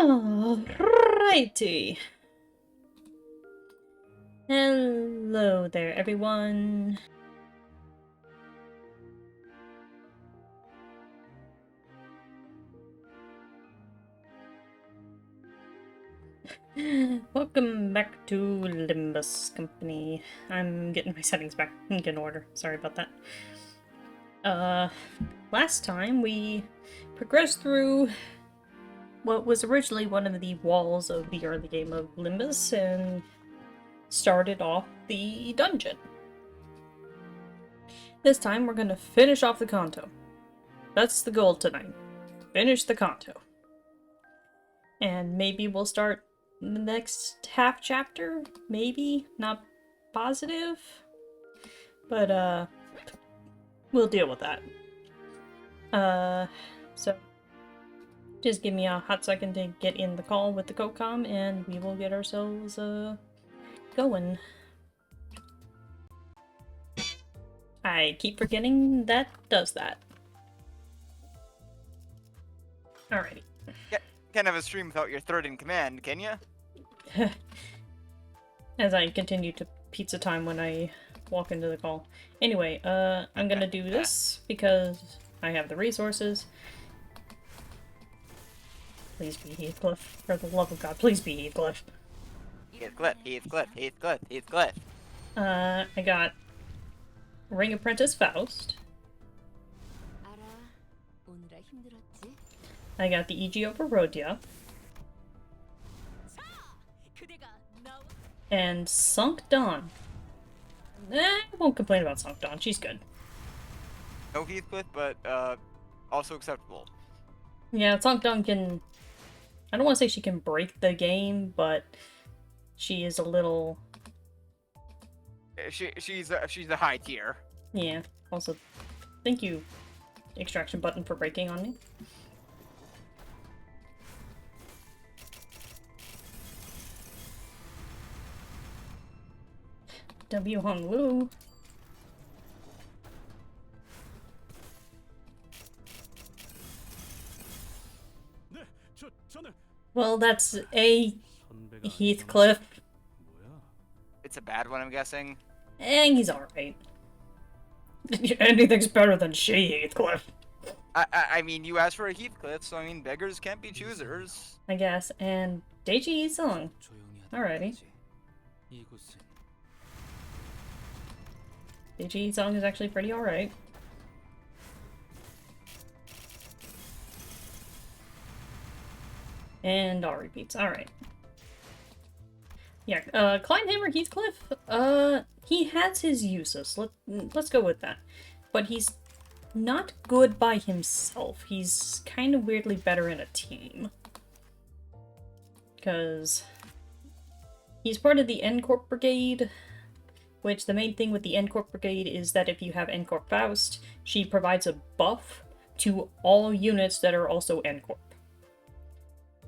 Alrighty. Hello there, everyone. Welcome back to Limbus Company. I'm getting my settings back in order. Sorry about that. Last time we progressed through what was originally one of the walls of the early game of Limbus and started off the dungeon. This time we're gonna finish off the Canto. That's the goal tonight. Finish the Canto. And maybe we'll start the next half chapter? Maybe? Not positive? But, we'll deal with that. So just give me a hot second to get in the call with the CoCom and we will get ourselves, going. I keep forgetting that does that. Alrighty. Can't have a stream without your third in command, can you? As I continue to pizza time when I walk into the call. Anyway, I'm gonna do this because I have the resources. Please be Heathcliff. For the love of God, please be Heathcliff. Heathcliff. I got Ring Apprentice Faust. I got the EG over Rhodia. And Sunk Dawn. I won't complain about Sunk Dawn, she's good. No Heathcliff, but also acceptable. Yeah, Sunk Dawn can... I don't want to say she can break the game, but she is a little... She's a high tier. Yeah, also, thank you, extraction button, for breaking on me. W Hong Lu. Well, that's a Heathcliff. It's a bad one, I'm guessing. And he's alright. Anything's better than she, Heathcliff. I mean, you asked for a Heathcliff, so I mean, beggars can't be choosers. I guess. And Daichi Song. Alrighty. Daichi Song is actually pretty alright. And all repeats. Alright. Yeah, Kleinhammer Heathcliff, he has his uses. Let's go with that. But he's not good by himself. He's kind of weirdly better in a team. Because he's part of the N-Corp Brigade, which the main thing with the N-Corp Brigade is that if you have N-Corp Faust, she provides a buff to all units that are also N-Corp.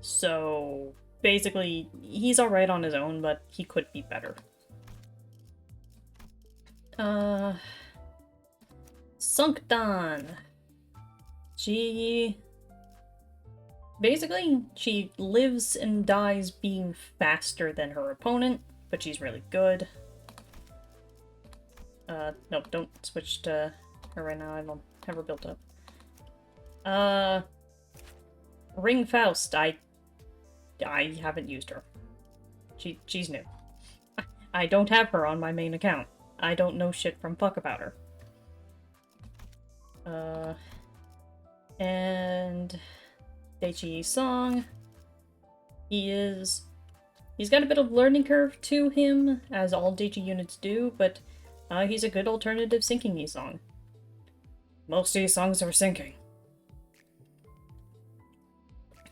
So basically, he's alright on his own, but he could be better. Sunk Dawn. Basically, she lives and dies being faster than her opponent, but she's really good. Nope, don't switch to her right now, I don't have her built up. Ring Faust, I haven't used her. She's new. I don't have her on my main account. I don't know shit from fuck about her. And Daichi Song. He's got a bit of learning curve to him, as all Daichi units do, but he's a good alternative sinking Yi-Song. Most Yi-Songs are sinking.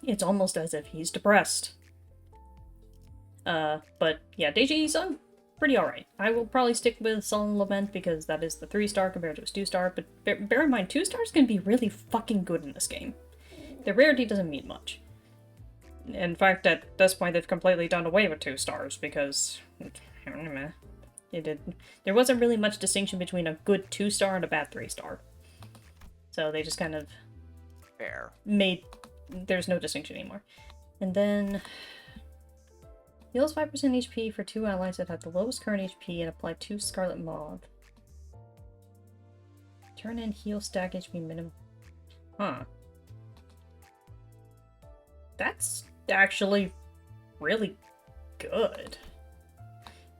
It's almost as if he's depressed. But yeah, Daichi Yi-Song, pretty alright. I will probably stick with Sullen Lament because that is the 3-star compared to a 2-star, but bear in mind, 2-stars can be really fucking good in this game. The rarity doesn't mean much. In fact, at this point, they've completely done away with 2-stars because... there wasn't really much distinction between a good 2-star and a bad 3-star. So they just kind of... Fair. There's no distinction anymore. And then heals 5% HP for 2 allies that have the lowest current HP and apply 2 Scarlet Mauve. Turn in heal stack HP minimum. Huh. That's actually really good.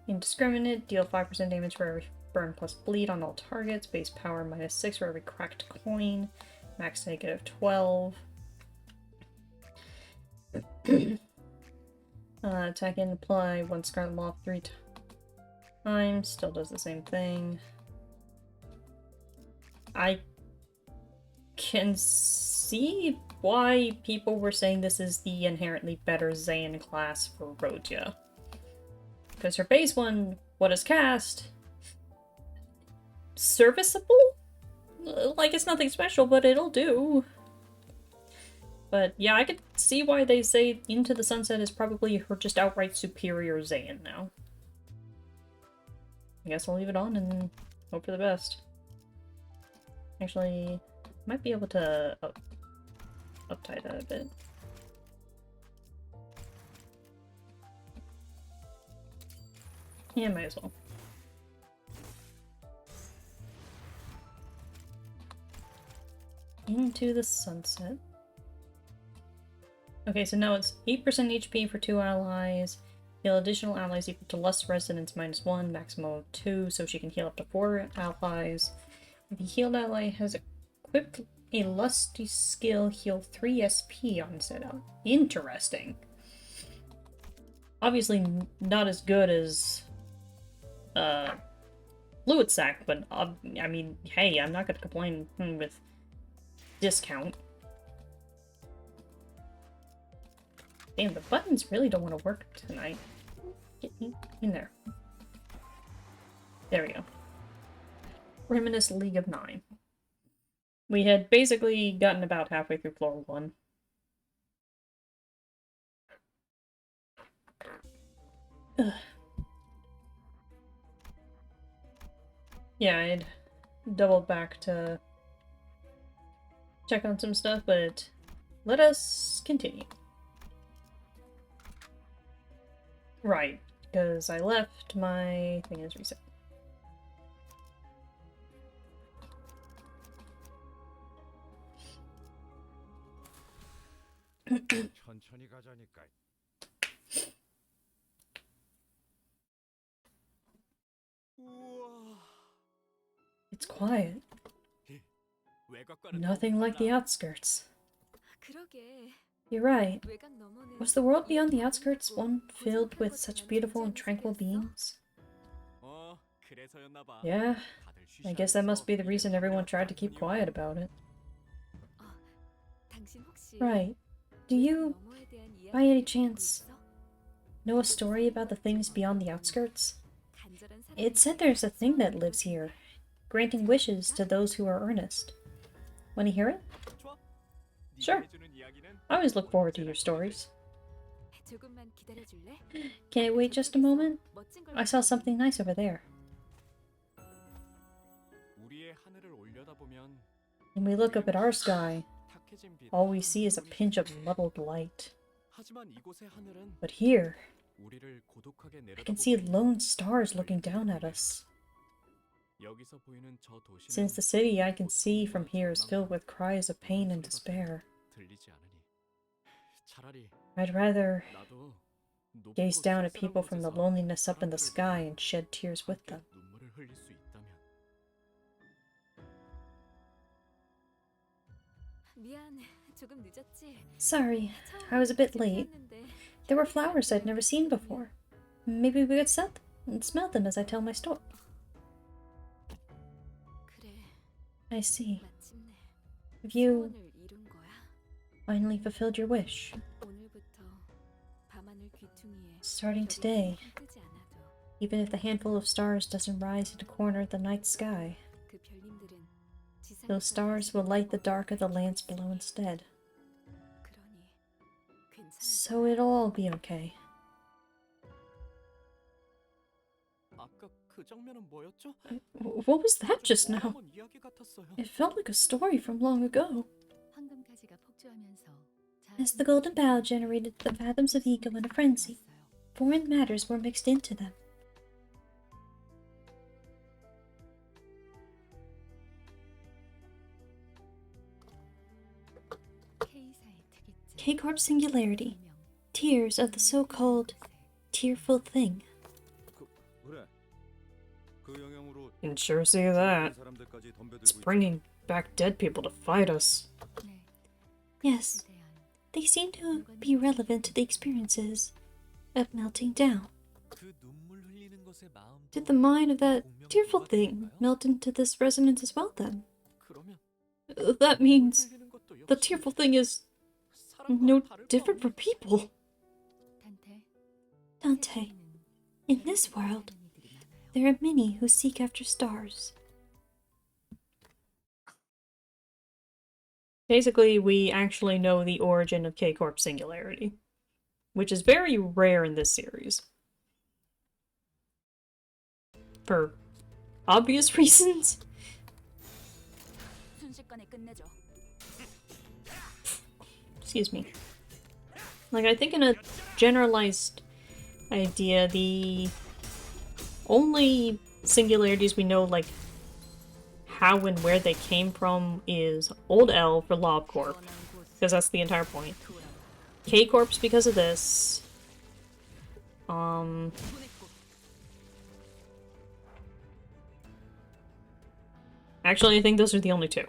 Indiscriminate, deal 5% damage for every burn plus bleed on all targets. Base power -6 for every cracked coin. Max -12. Attack and apply 1 Scarlet Mauve 3 times. Still does the same thing. I can see why people were saying this is the inherently better Zayn class for Rodia. Because her base one, what is cast? Serviceable? Like, it's nothing special, but it'll do. But yeah, I could see why they say Into the Sunset is probably her just outright superior Zayn now. I guess I'll leave it on and hope for the best. Actually, might be able to uptie that a bit. Yeah, might as well. Into the Sunset. Okay, so now it's 8% HP for 2 allies. Heal additional allies equal to Lust Resonance -1, maximum of 2, so she can heal up to 4 allies. If the healed ally has equipped a lusty skill, heal 3 SP on setup. Interesting. Obviously not as good as Fluid Sac, but I mean, hey, I'm not gonna complain with discount. Damn, the buttons really don't want to work tonight. Get in there. There we go. Reminisce League of 9. We had basically gotten about halfway through floor 1. Ugh. Yeah, I'd doubled back to check on some stuff, but let us continue. Right, because I left, my thing is reset. 천천히 가자니까. It's quiet. Nothing like the outskirts. You're right. Was the world beyond the outskirts one filled with such beautiful and tranquil beings? Yeah, I guess that must be the reason everyone tried to keep quiet about it. Right. Do you, by any chance, know a story about the things beyond the outskirts? It said there's a thing that lives here, granting wishes to those who are earnest. Want to hear it? Sure. I always look forward to your stories. Can't wait just a moment? I saw something nice over there. When we look up at our sky, all we see is a pinch of muddled light. But here, I can see lone stars looking down at us. Since the city I can see from here is filled with cries of pain and despair, I'd rather gaze down at people from the loneliness up in the sky and shed tears with them. Sorry, I was a bit late. There were flowers I'd never seen before. Maybe we could set them and smell them as I tell my story. I see. Have you finally fulfilled your wish? Starting today, even if the handful of stars doesn't rise into corner of the night sky, those stars will light the dark of the lands below instead. So it'll all be okay. What was that just now? It felt like a story from long ago. As the golden bough generated the fathoms of ego in a frenzy, foreign matters were mixed into them. K-Corp Singularity. Tears of the so-called tearful thing. Can sure see that. It's bringing back dead people to fight us. Yes, they seem to be relevant to the experiences of melting down. Did the mind of that tearful thing melt into this resonance as well then? That means the tearful thing is no different from people. Dante, in this world, there are many who seek after stars. Basically, we actually know the origin of K-Corp Singularity, which is very rare in this series. For obvious reasons. Excuse me. Like, I think in a generalized idea, the only singularities we know, like, how and where they came from is Old L for LobCorp, because that's the entire point. K-Corp's because of this. Actually, I think those are the only two.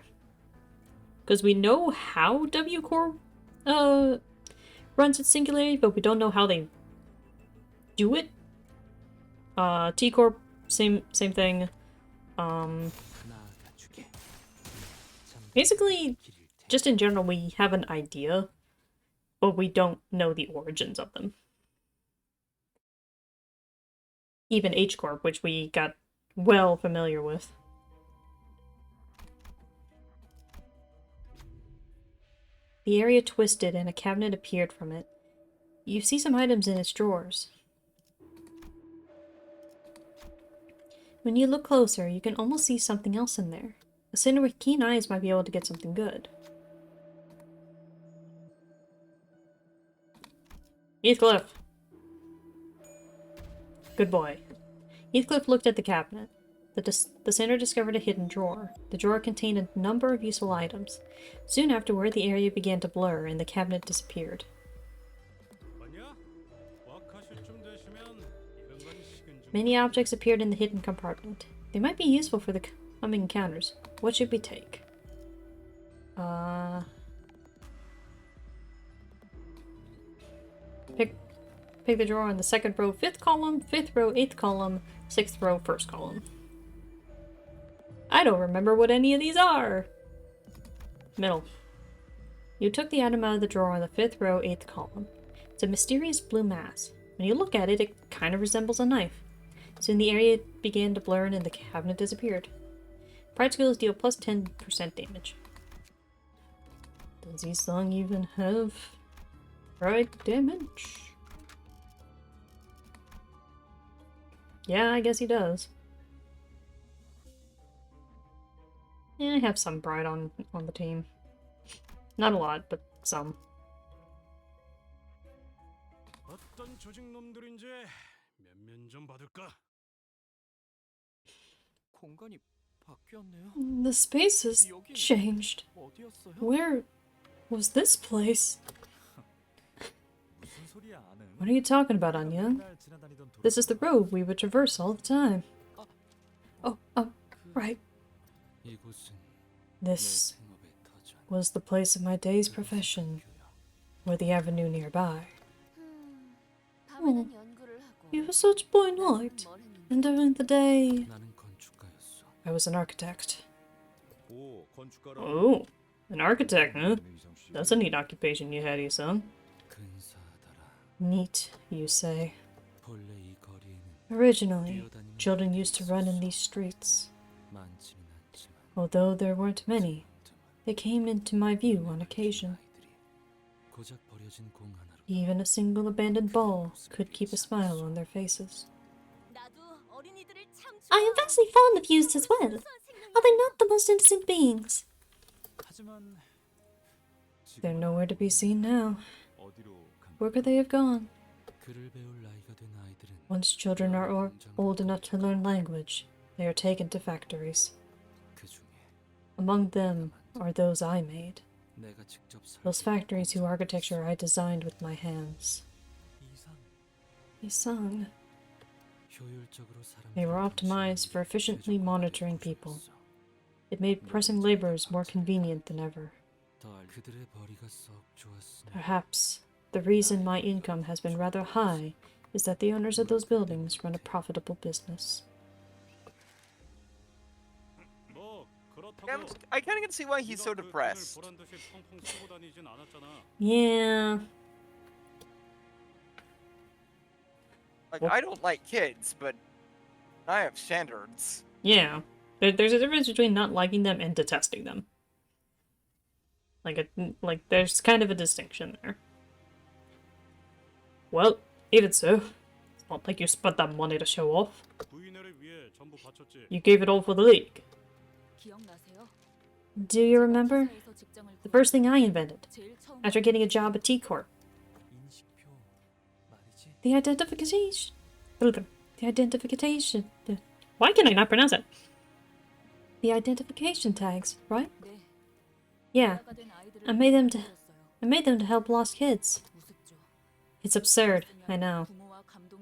Because we know how W-Corp runs its singularity, but we don't know how they do it. T-Corp, same thing. Basically, just in general, we have an idea, but we don't know the origins of them. Even H-Corp, which we got well familiar with. The area twisted and a cabinet appeared from it. You see some items in its drawers. When you look closer, you can almost see something else in there. A sinner with keen eyes might be able to get something good. Heathcliff! Good boy. Heathcliff looked at the cabinet. The sinner discovered a hidden drawer. The drawer contained a number of useful items. Soon afterward, the area began to blur and the cabinet disappeared. Many objects appeared in the hidden compartment. They might be useful for the coming encounters. What should we take? Pick the drawer on the second row, 5th column, 5th row, 8th column, 6th row, 1st column. I don't remember what any of these are! Middle. You took the item out of the drawer on the 5th row, 8th column. It's a mysterious blue mass. When you look at it, it kind of resembles a knife. Soon the area began to blur and the cabinet disappeared. Pride skills deal plus 10% damage. Does this song even have pride damage? Yeah, I guess he does. Yeah, I have some pride on the team. Not a lot, but some. 어떤 조직 놈들인지 면면 좀 받을까? 공간이 바뀌었네요. The space has changed. 어디였어요? Where was this place? 무슨 소리야, 아는? What are you talking about, Anya? This is the road we would traverse all the time. Oh, right. 이곳은 This was the place of my day's profession, or the avenue nearby. Oh, it was such boy night, and during the day, 나는 건축가였어. I was an architect. 오, 건축가라. Oh, an architect, huh? That's a neat occupation you had, son. 근사하더라. Neat, you say. 본래 이 거리에는 Originally, children used to run in these streets. 많지는 않지만 Although there weren't many, they came into my view on occasion. 아이들이 고작 버려진 공 하나로 Even a single abandoned ball could keep a smile on their faces. I am vastly fond of youths as well. Are they not the most innocent beings? 하지만 They're nowhere to be seen now. 어디로 간 Where could they have gone? 글을 배울 나이가 된 아이들은 Once children are old enough to learn language, they are taken to factories. 그 중에 Among them are those I made. 내가 직접 Those factories whose architecture I designed with my hands. 이상 They sung. 효율적으로 They were optimized for efficiently monitoring people. It made pressing labors more convenient than ever. 그들의 벌이가 썩 좋았으니 Perhaps the reason my income has been rather high is that the owners of those buildings run a profitable business. I kind of can see why he's so depressed. Yeah. Like, I don't like kids, but I have standards. Yeah. There's a difference between not liking them and detesting them. Like there's kind of a distinction there. Well, even so, it's not like you spent that money to show off. You gave it all for the league. Do you remember? The first thing I invented, after getting a job at T-Corp. 인식표 말이지. The identification. Why can I not pronounce it? The identification tags, right? Yeah, I made them to help lost kids. It's absurd, I know.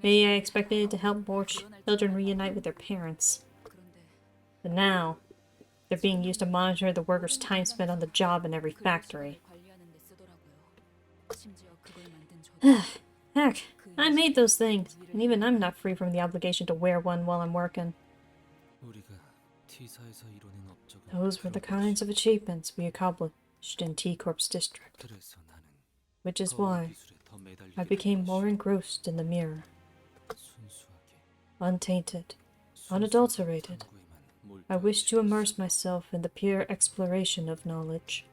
Maybe I expected it to help more children reunite with their parents. But now, they're being used to monitor the workers' time spent on the job in every factory. Heck, I made those things, and even I'm not free from the obligation to wear one while I'm working. 우리가 T사에서 이뤄낸 업적은 Those were the kinds of achievements we accomplished in T-Corp's district, 그래서 나는 which is 거울 why 기술에 더 매달리게 I became 된 more 것이오. engrossed in the mirror, 순수하게 untainted. 순수한 Unadulterated. 탐구에만 I wish to 몰두하고 immerse 싶었어. myself in the pure exploration of knowledge,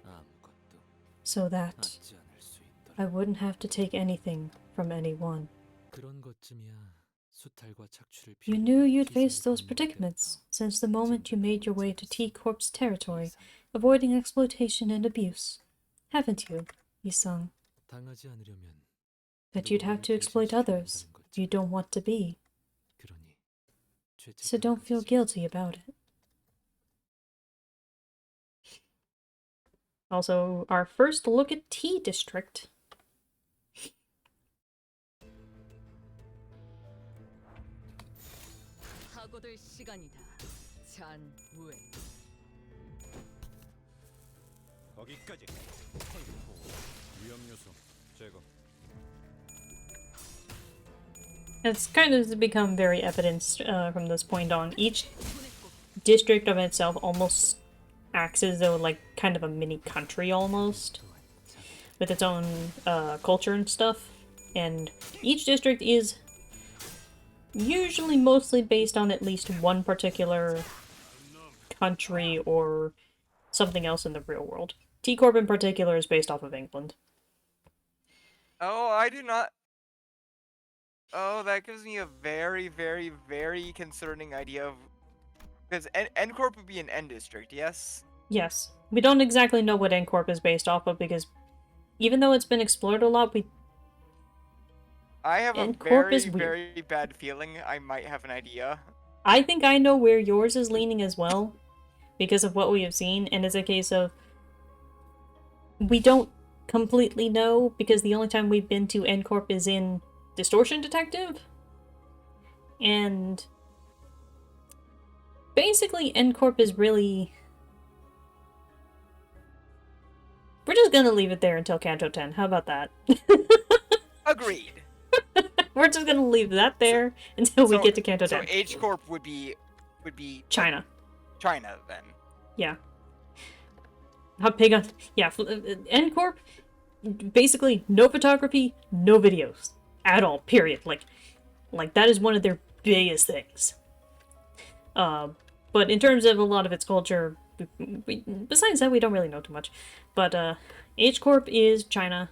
아무것도 so that 얻지 않을 수 있도록. I wouldn't have to take anything from anyone. 그런 것쯤이야. 수탈과 착취를 You 피해 knew you'd T사의 face those 건물을 predicaments 때부터 since the moment you made your way to 지금까지 T-Corp's territory, 이상 avoiding exploitation and abuse. Haven't you, Isung? 당하지 않으려면 That you'd have to exploit others if you don't want to be. 그러니 So don't feel 죄책감을 guilty about it. Also, our first look at T District. 사고될 시간이다. 잔우에. 거기까지. 위험 요소 제거. It's kind of become very evident from this point on. Each district of itself almost acts as though like kind of a mini country almost, with its own culture and stuff. And each district is usually mostly based on at least one particular country or something else in the real world. T-Corp in particular is based off of England. Oh, I do not. Oh, that gives me a very, very, very concerning idea of. Because N Corp would be an N district, yes? Yes. We don't exactly know what N-Corp is based off of because even though it's been explored a lot, I have a N-Corp very, is weird. very bad feeling I might have an idea. I think I know where yours is leaning as well because of what we have seen, and it's a case of we don't completely know because the only time we've been to N-Corp is in Distortion Detective. And basically N-Corp is really... We're just gonna leave it there until Canto 10. How about that? Agreed. We're just gonna leave that there until we So- get to Canto So 10. H Corp would be China. China then. Yeah. How big on... Yeah, N-Corp, basically no photography, no videos. At all, period. Like that is one of their biggest things. But in terms of a lot of its culture, besides that, we don't really know too much. But H-Corp is China.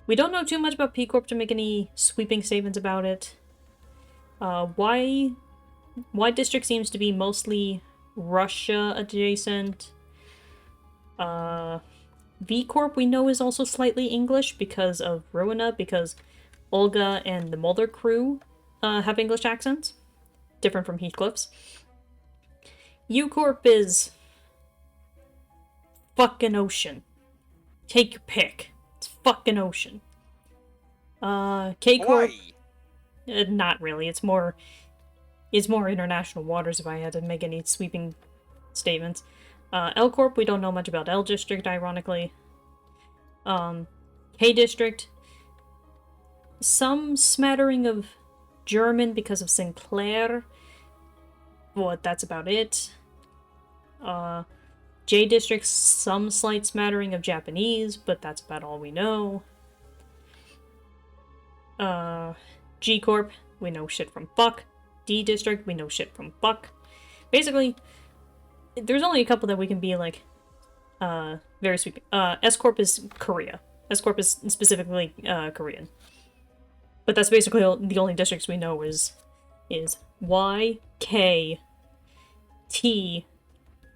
We don't know too much about P-Corp to make any sweeping statements about it. Y District seems to be mostly Russia adjacent. V Corp we know is also slightly English because of Rowena, because Olga and the Mulder crew have English accents, different from Heathcliff's. U Corp is fucking ocean. Take your pick. It's fucking ocean. K Corp, Hawaii. not really. It's more international waters. If I had to make any sweeping statements. L Corp, we don't know much about L District, ironically. K District, some smattering of German because of Sinclair, but that's about it. J District, some slight smattering of Japanese, but that's about all we know. G Corp, we know shit from fuck. D District, we know shit from fuck. Basically, there's only a couple that we can be like, very sweeping. S Corp is Korea. S Corp is specifically Korean. But that's basically the only districts we know is Y, K, T,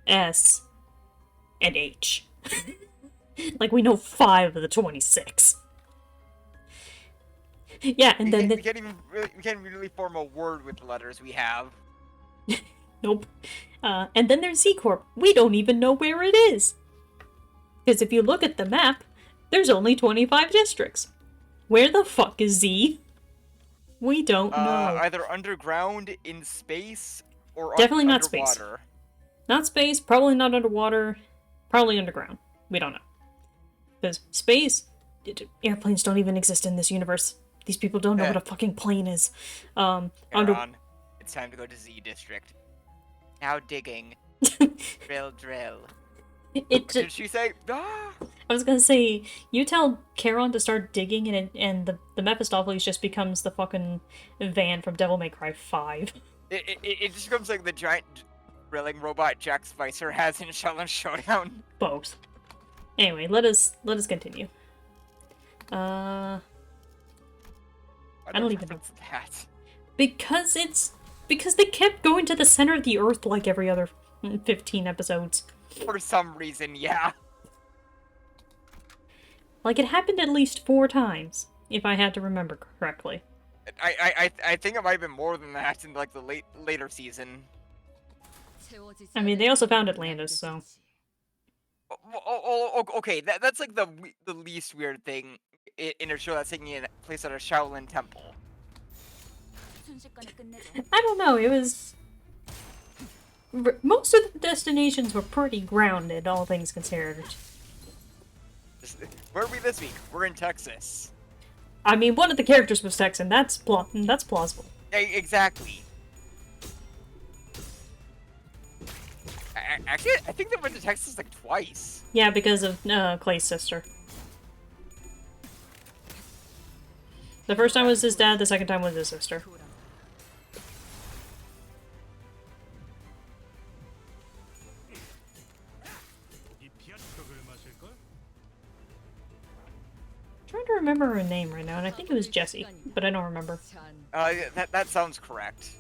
S, and H. Like, we know 5 of the 26. Yeah, and then... We can't really form a word with the letters we have. Nope. And then there's Z Corp. We don't even know where it is. Because if you look at the map, there's only 25 districts. Where the fuck is Z? We don't know. Either underground, in space, or Definitely not underwater. space. Not space, probably not underwater, probably underground. We don't know. Because space, airplanes don't even exist in this universe. These people don't know what a fucking plane is. It's time to go to Z District. Now digging. Drill. Did she say? Ah! I was gonna say, you tell Charon to start digging and the Mephistopheles just becomes the fucking van from Devil May Cry 5. It just becomes like the giant drilling robot Jack Spicer has in Sheldon Showdown. Both. Anyway, let us continue. I don't even know. That. Because they kept going to the center of the earth like every other 15 episodes. For some reason, yeah. Like, it happened at least 4 times, if I had to remember correctly. I think it might have been more than that in like the later season. I mean, they also found Atlantis, so... Okay, that's like the least weird thing in a show that's taking place at a Shaolin temple. I don't know, it was... Most of the destinations were pretty grounded, all things considered. Where are we this week? We're in Texas. I mean, one of the characters was Texan, that's plausible. Exactly. Actually, I think they went to Texas like twice. Yeah, because of Clay's sister. The first time was his dad, the second time was his sister. I'm trying to remember her name right now, and I think it was Jessie, but I don't remember. That sounds correct.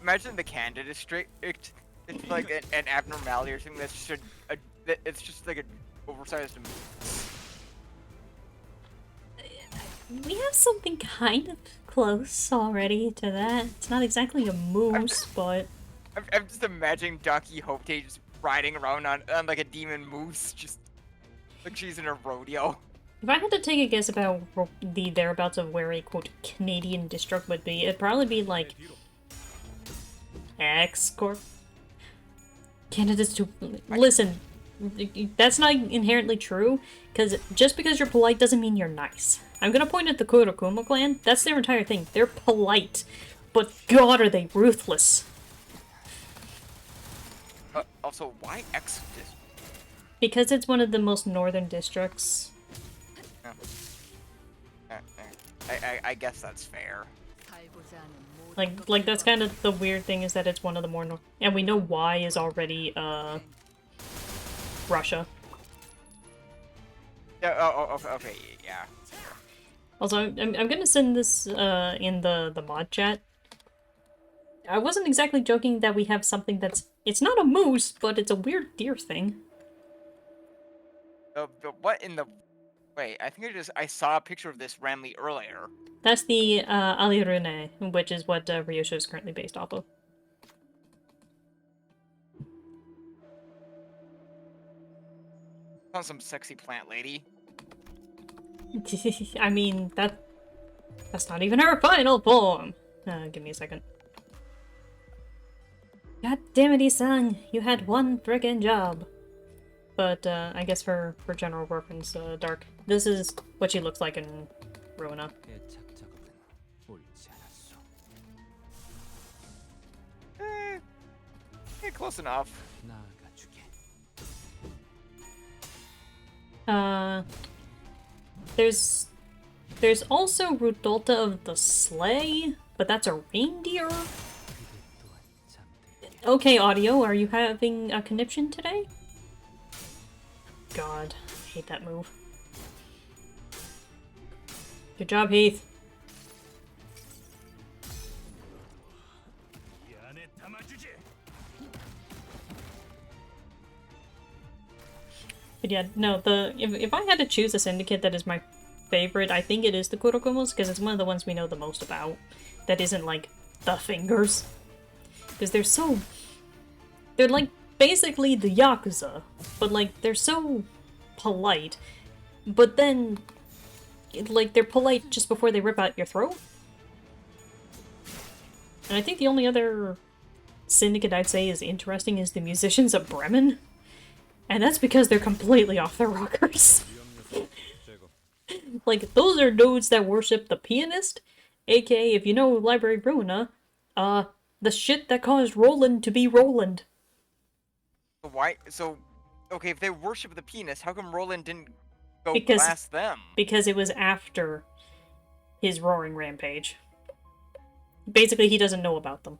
Imagine the Canto district. It's like an abnormality or something that's just it's just like an oversized moose. We have something kind of close already to that. It's not exactly a moose, but... I'm just imagining Don Quixote just riding around on like a demon moose, just like she's in a rodeo. If I had to take a guess about the thereabouts of where a, quote, Canadian district would be, it'd probably be like... X-Corp? Canada's too... Listen, that's not inherently true, because just because you're polite doesn't mean you're nice. I'm gonna point at the Kurokuma clan. That's their entire thing. They're polite, but god are they ruthless. Also, why X district? Because it's one of the most northern districts. I guess that's fair. Like that's kind of the weird thing, is that it's one of the more and we know Y is already Russia. Yeah. Okay. Yeah. Also, I'm gonna send this in the mod chat. I wasn't exactly joking that we have something that's... It's not a moose, but it's a weird deer thing. What in the... Wait, I think I saw a picture of this randomly earlier. That's the Alirune, which is what Ryosho is currently based off of. On some sexy plant lady. I mean, that's not even her final form. Give me a second. God damn it, Isang, you had one frickin' job. But I guess for general reference, Dark, this is what she looks like in Ruina. 애착 작업은 옳지 않았소. Close enough. 나아가주게. There's also Rudolta of the Sleigh, but that's a reindeer? 그대 또한 잠들게. Okay, audio, are you having a conniption today? God, I hate that move. Good job, Heath. 이 안에 담아주지. But yeah, no, if I had to choose a syndicate that is my favorite, I think it is the Kurokomos, because it's one of the ones we know the most about. That isn't like the Fingers. Because they're like basically the Yakuza, but like they're so polite. But then like they're polite just before they rip out your throat. And I think the only other syndicate I'd say is interesting is the Musicians of Bremen. And that's because they're completely off their rockers. 위험 요소 제거. Like, those are dudes that worship the pianist, aka, if you know Library Ruina, the shit that caused Roland to be Roland. Why? So, okay, if they worship the penis, how come Roland didn't go Because- blast them? Because it was after his roaring rampage. Basically, he doesn't know about them.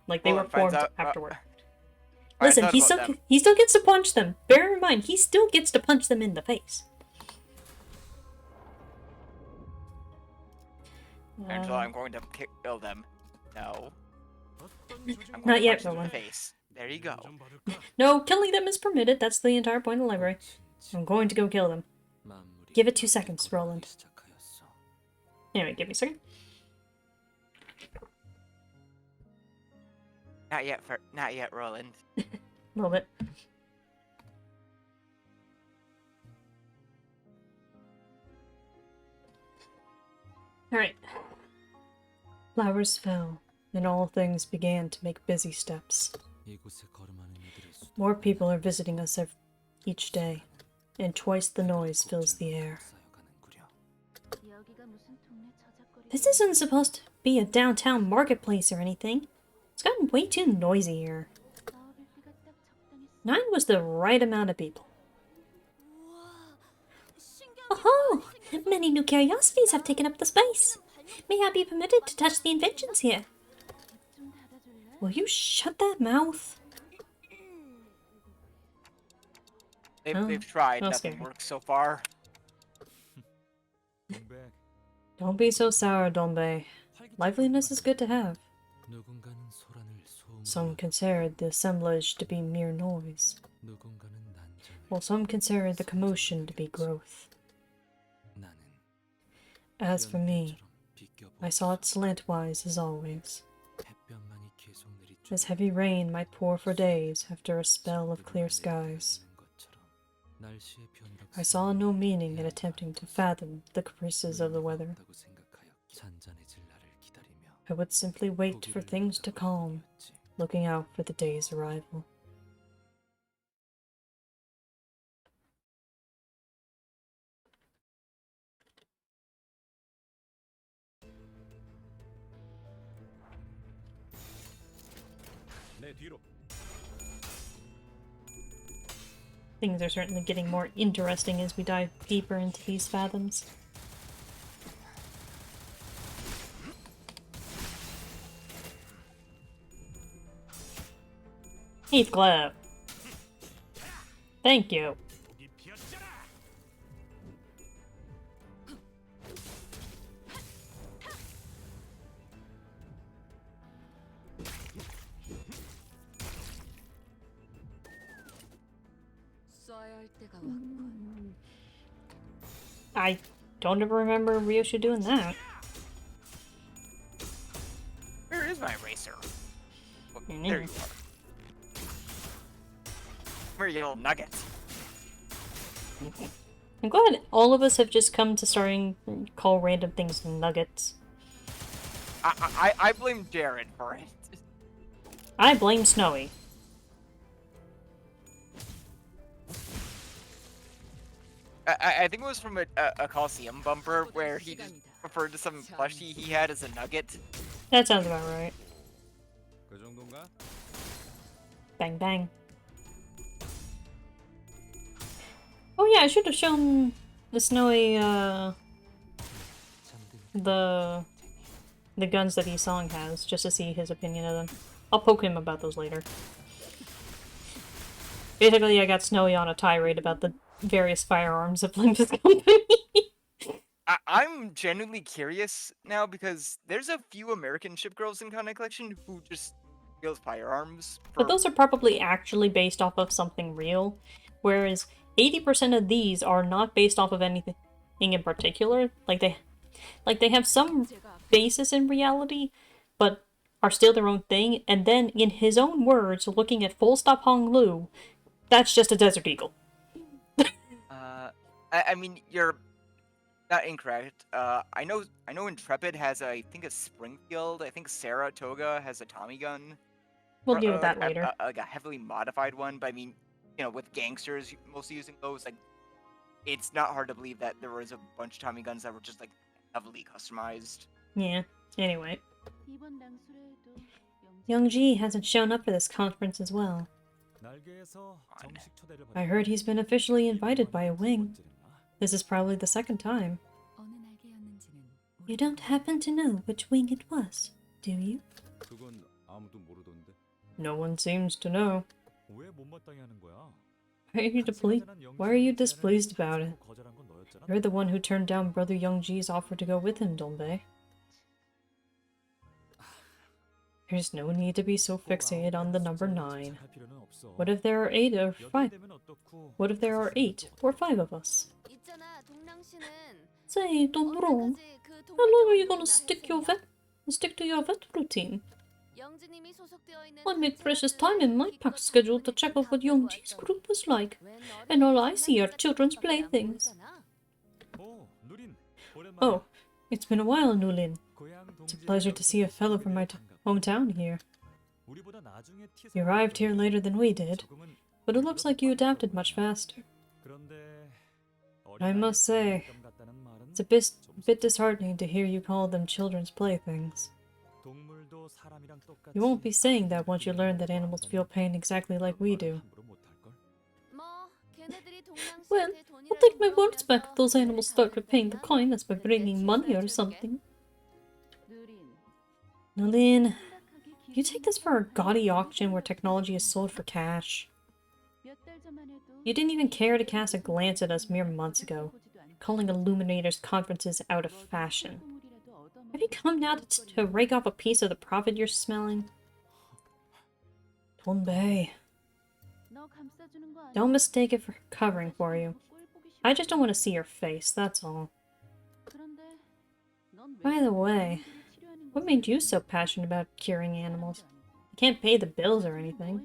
Like, they were Roland finds formed out- afterward. I Listen, thought he about still them. he still gets to punch them. Bear in mind, he still gets to punch them in the face. Angela, I'm going to kill them. No. I'm going Not to yet, punch them in the Roland. face. There you go. 좀 바를까? No, killing them is permitted. That's the entire point of the library. I'm going to go kill them. 만물이 Give it 2 seconds, Roland. 시작하였어. Anyway, give me a second. Not yet, Roland. A little bit. Alright. Flowers fell, and all things began to make busy steps. 이곳에 걸음하는 이들의 수도 More people are visiting us each day, and twice the noise fills the air. 쌓여가는구려. This isn't supposed to be a downtown marketplace or anything. It's gotten way too noisy here. 9 was the right amount of people. Oh, many new curiosities have taken up the space. May I be permitted to touch the inventions here? Will you shut that mouth? Oh, They've tried. that's Nothing scary. works so far. 동백. Don't be so sour, Dombe. Liveliness is good to have. 누군가는 소란을 소음으로 Some consider the assemblage to be mere noise, 누군가는 난장을 while some consider the commotion to be growth. 나는 As for me, 연필처럼 I saw it slantwise as always, 햇볕만이 계속 내리쬐 as heavy rain might pour for days after a spell of clear skies. 날씨의 변덕 I saw no meaning in attempting to fathom the caprices of the weather. 없다고 생각하여 잔잔해질 날을 기다리며 I would simply wait for things to calm, looking out for the day's arrival. 내 뒤로. Things are certainly getting more interesting as we dive deeper into these fathoms. Heathcliff! Thank you. 독이 피었지. 써야 할 때가 왔군. I don't ever remember Ryoshi doing that. Where is my eraser? Oh, Mm. there you are. Where are you little nuggets? I'm glad all of us have just come to starting call random things nuggets. I blame Jared for it. I blame Snowy. I think it was from a Coliseum bumper where he just referred to some plushie he had as a nugget. That sounds about right. 그 정도인가? Bang bang. Oh yeah, I should have shown the Snowy the guns that Isong has, just to see his opinion of them. I'll poke him about those later. Basically, I got Snowy on a tirade about the various firearms of Olympus Company. I'm genuinely curious now because there's a few American ship girls in Content Collection who just build firearms. But those are probably actually based off of something real, whereas 80% of these are not based off of anything in particular. Like they have some basis in reality, but are still their own thing. And then, in his own words, looking at Full Stop Hong Lu, that's just a Desert Eagle. I mean, you're not incorrect. I know Intrepid has I think a Springfield. I think Saratoga has a Tommy gun. We'll Or, deal with that like later. like a heavily modified one. But I mean, with gangsters mostly using those, like, it's not hard to believe that there was a bunch of Tommy guns that were just like heavily customized. Yeah, anyway. Youngji hasn't shown up for this conference as well. 날개에서 정식 초대를 I heard he's been officially invited by a wing. 찌른가? This is probably the second time. You don't happen to know which wing it was, do you? 그건 아무도 모르던데. No one seems to know. 왜 못마땅해 하는 거야? Why are you displeased about it? You're the one who turned down Brother Youngji's offer to go with him, Donbei. There's no need to be so fixated on the number 9. What if there are 8 or 5? What if there are 8 or 5 of us? Say, Don Ron, how long are you gonna stick to your vet routine? I made precious time in my pack schedule to check out what Youngji's group was like, and all I see are children's playthings. 오, 누린. Oh, it's been a while, Nulin. It's a pleasure to see a fellow from my hometown here. You arrived here later than we did, but it looks like you adapted much faster. I must say, it's a bit disheartening to hear you call them children's playthings. You won't be saying that once you learn that animals feel pain exactly like we do. Well, I'll take my words back if those animals start repaying the kindness by bringing money or something. Nolene, you take this for a gaudy auction where technology is sold for cash. You didn't even care to cast a glance at us mere months ago, calling Illuminators conferences out of fashion. Have you come now to rake off a piece of the profit you're smelling? Donbei, don't mistake it for covering for you. I just don't want to see your face, that's all. By the way, what made you so passionate about curing animals? You can't pay the bills or anything.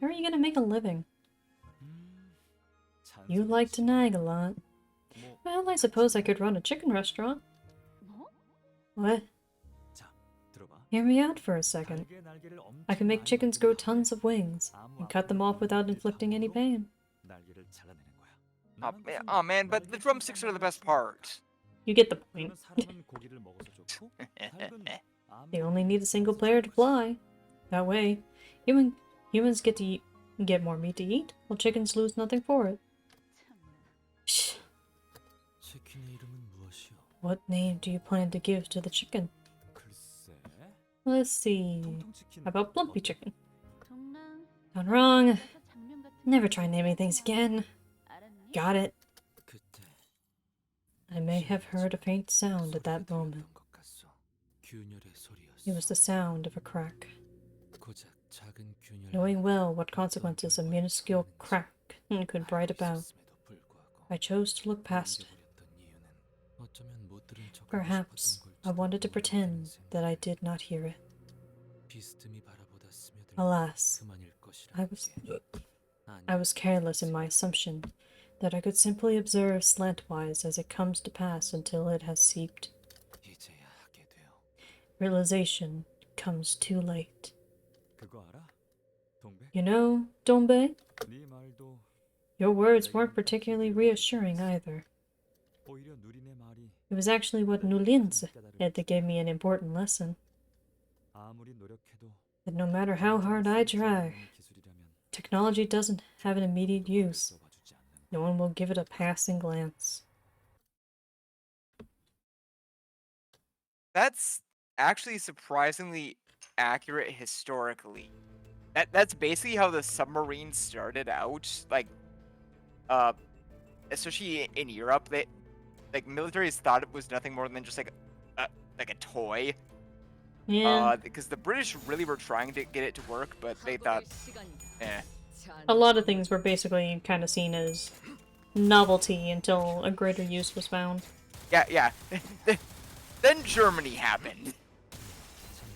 How are you gonna make a living? You like to nag a lot. Well, I suppose I could run a chicken restaurant. What? Hear me out for a second. I can make chickens grow tons of wings, and cut them off without inflicting any pain. Oh man, but the drumsticks are the best part. You get the point. They only need a single player to fly. That way, humans get more meat to eat, while chickens lose nothing for it. Shh. What name do you plan to give to the chicken? Let's see. How about Blumpy Chicken? Gone wrong. Never try naming things again. Got it. I may have heard a faint sound at that moment. It was the sound of a crack. Knowing well what consequences a minuscule crack could write about. 있었음에도 불구하고 I chose to look past it. 넘겨버렸던 이유는 어쩌면 못 들은 척하고 Perhaps 싶었던 I wanted to 걸지도 pretend 모른다는 that I 생각에 did not hear it. 비스듬히 바라보다 스며들 Alas, 그만일 것이라 I was 아니 I was careless in my assumption that I could simply observe slantwise as it comes to pass until it has seeped. 이제야 하게 되어 Realization comes too late. 그거 알아? 동백? You know, Dombe, 네 말도 your words weren't particularly reassuring either. 오히려 누린의 말이 It was actually what Nulin said that gave me an important lesson. 아무리 노력해도 That no matter how hard I try, 기술이라면 technology doesn't have an immediate use. 써봐주지 않는 No one will give it a passing glance. That's actually surprisingly accurate historically. That's basically how the submarine started out. Like, especially in Europe, they like militaries thought it was nothing more than just like a toy. Yeah, Because the British really were trying to get it to work, but they thought, eh. a lot of things were basically kind of seen as novelty until a greater use was found. Yeah. Then Germany happened.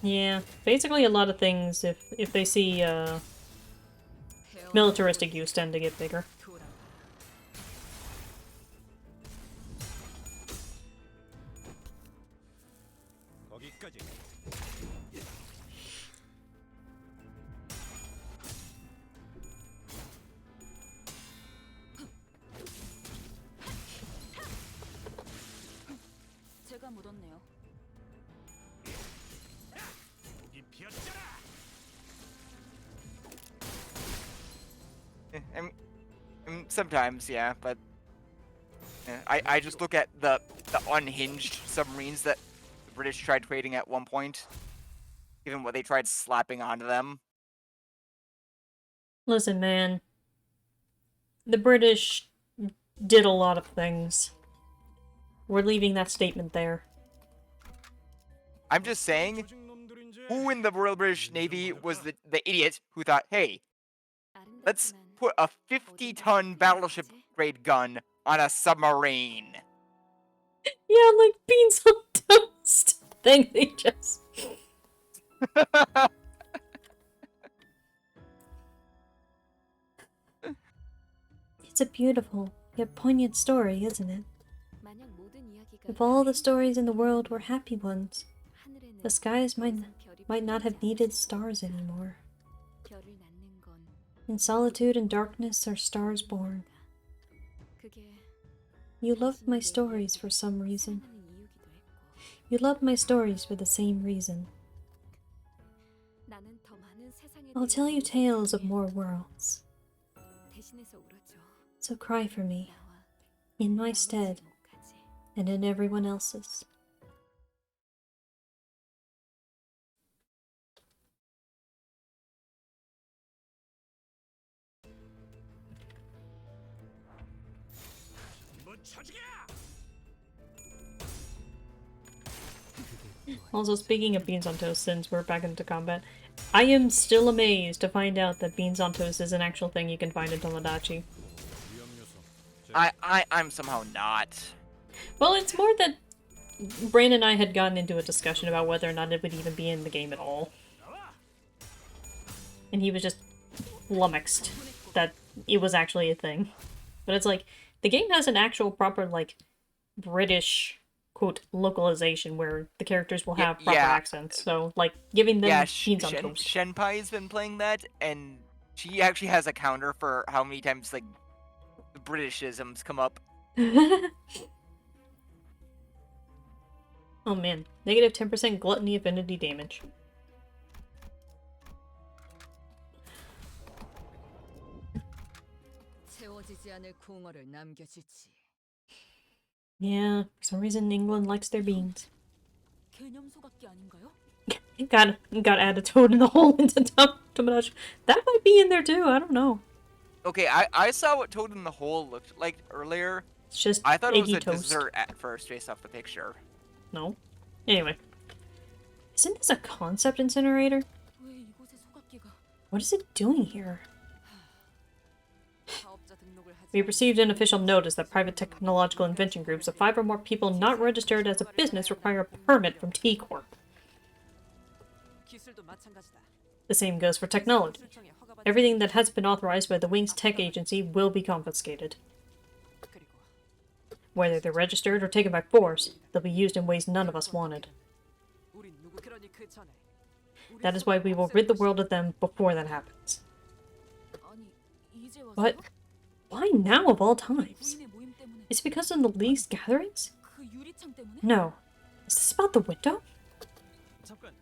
Yeah, basically a lot of things, if they see militaristic use, tend to get bigger. 거기까지. 제가 묻었네요. 이 피었잖아. I mean, sometimes, yeah, but I just look at the unhinged submarines that the British tried creating at one point, given what they tried slapping onto them. Listen, man. The British did a lot of things. We're leaving that statement there. I'm just saying, who in the Royal British Navy was the idiot who thought, hey, let's put a 50-ton battleship grade gun on a submarine? Yeah, like beans on toast. Thing they just... It's a beautiful, yet poignant story, isn't it? If all the stories in the world were happy ones, the skies might not have needed stars anymore. In solitude and darkness are stars born. You loved my stories for some reason. You loved my stories for the same reason. I'll tell you tales of more worlds. So cry for me, in my stead, and in everyone else's. Also, speaking of beans on toast, since we're back into combat, I am still amazed to find out that beans on toast is an actual thing you can find in Tomodachi. I'm somehow not. Well, it's more that Brain and I had gotten into a discussion about whether or not it would even be in the game at all. And he was just flummoxed that it was actually a thing. But it's like, the game has an actual proper, like, British, quote, localization where the characters will have proper accents. So, like, giving them beans on toast. Shenpai's been playing that, and she actually has a counter for how many times, like, the Britishisms come up. Oh man, negative 10% gluttony affinity damage. Yeah, for some reason England likes their beans. Got add a toad in the hole into Tomodachi. That might be in there too, I don't know. Okay, I saw what Toad in the Hole looked like earlier. It's just I thought it was eggy a toast. dessert at first, based off the picture. No. Anyway. Isn't this a concept incinerator? What is it doing here? We received an official notice that private technological invention groups of 5 or more people not registered as a business require a permit from T Corp. The same goes for technology. Everything that has been authorized by the Wings Tech Agency will be confiscated. Whether they're registered or taken by force, they'll be used in ways none of us wanted. That is why we will rid the world of them before that happens. But why now of all times? Is it because of the League's gatherings? No. Is this about the window? 잠깐.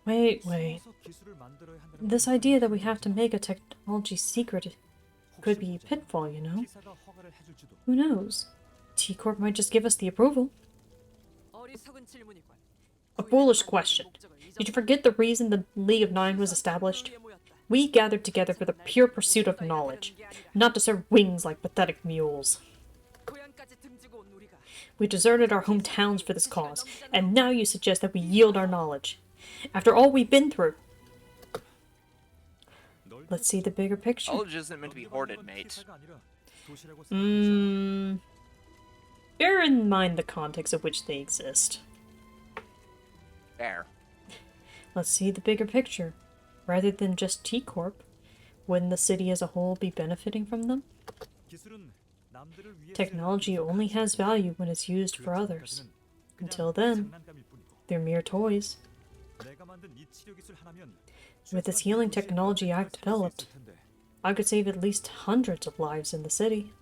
Wait. 숨어서 기술을 만들어야 한다는 This 건 idea that we have to make a technology secret could be a pitfall, you know? 기사가 허가를 해줄지도. Who knows? T-Corp might just give us the approval. A foolish question. Did you forget the reason the League of Nine was established? We gathered together for the pure pursuit of knowledge, not to serve wings like pathetic mules. We deserted our hometowns for this cause, and now you suggest that we yield our knowledge. After all we've been through. Let's see the bigger picture. Knowledge isn't meant to be hoarded, mate. Bear in mind the context of which they exist. Fair. Let's see the bigger picture. Rather than just T-Corp, wouldn't the city as a whole be benefiting from them? Technology only has value when it's used for others. Until then, they're mere toys. With this healing technology I've developed, I could save at least hundreds of lives in the city.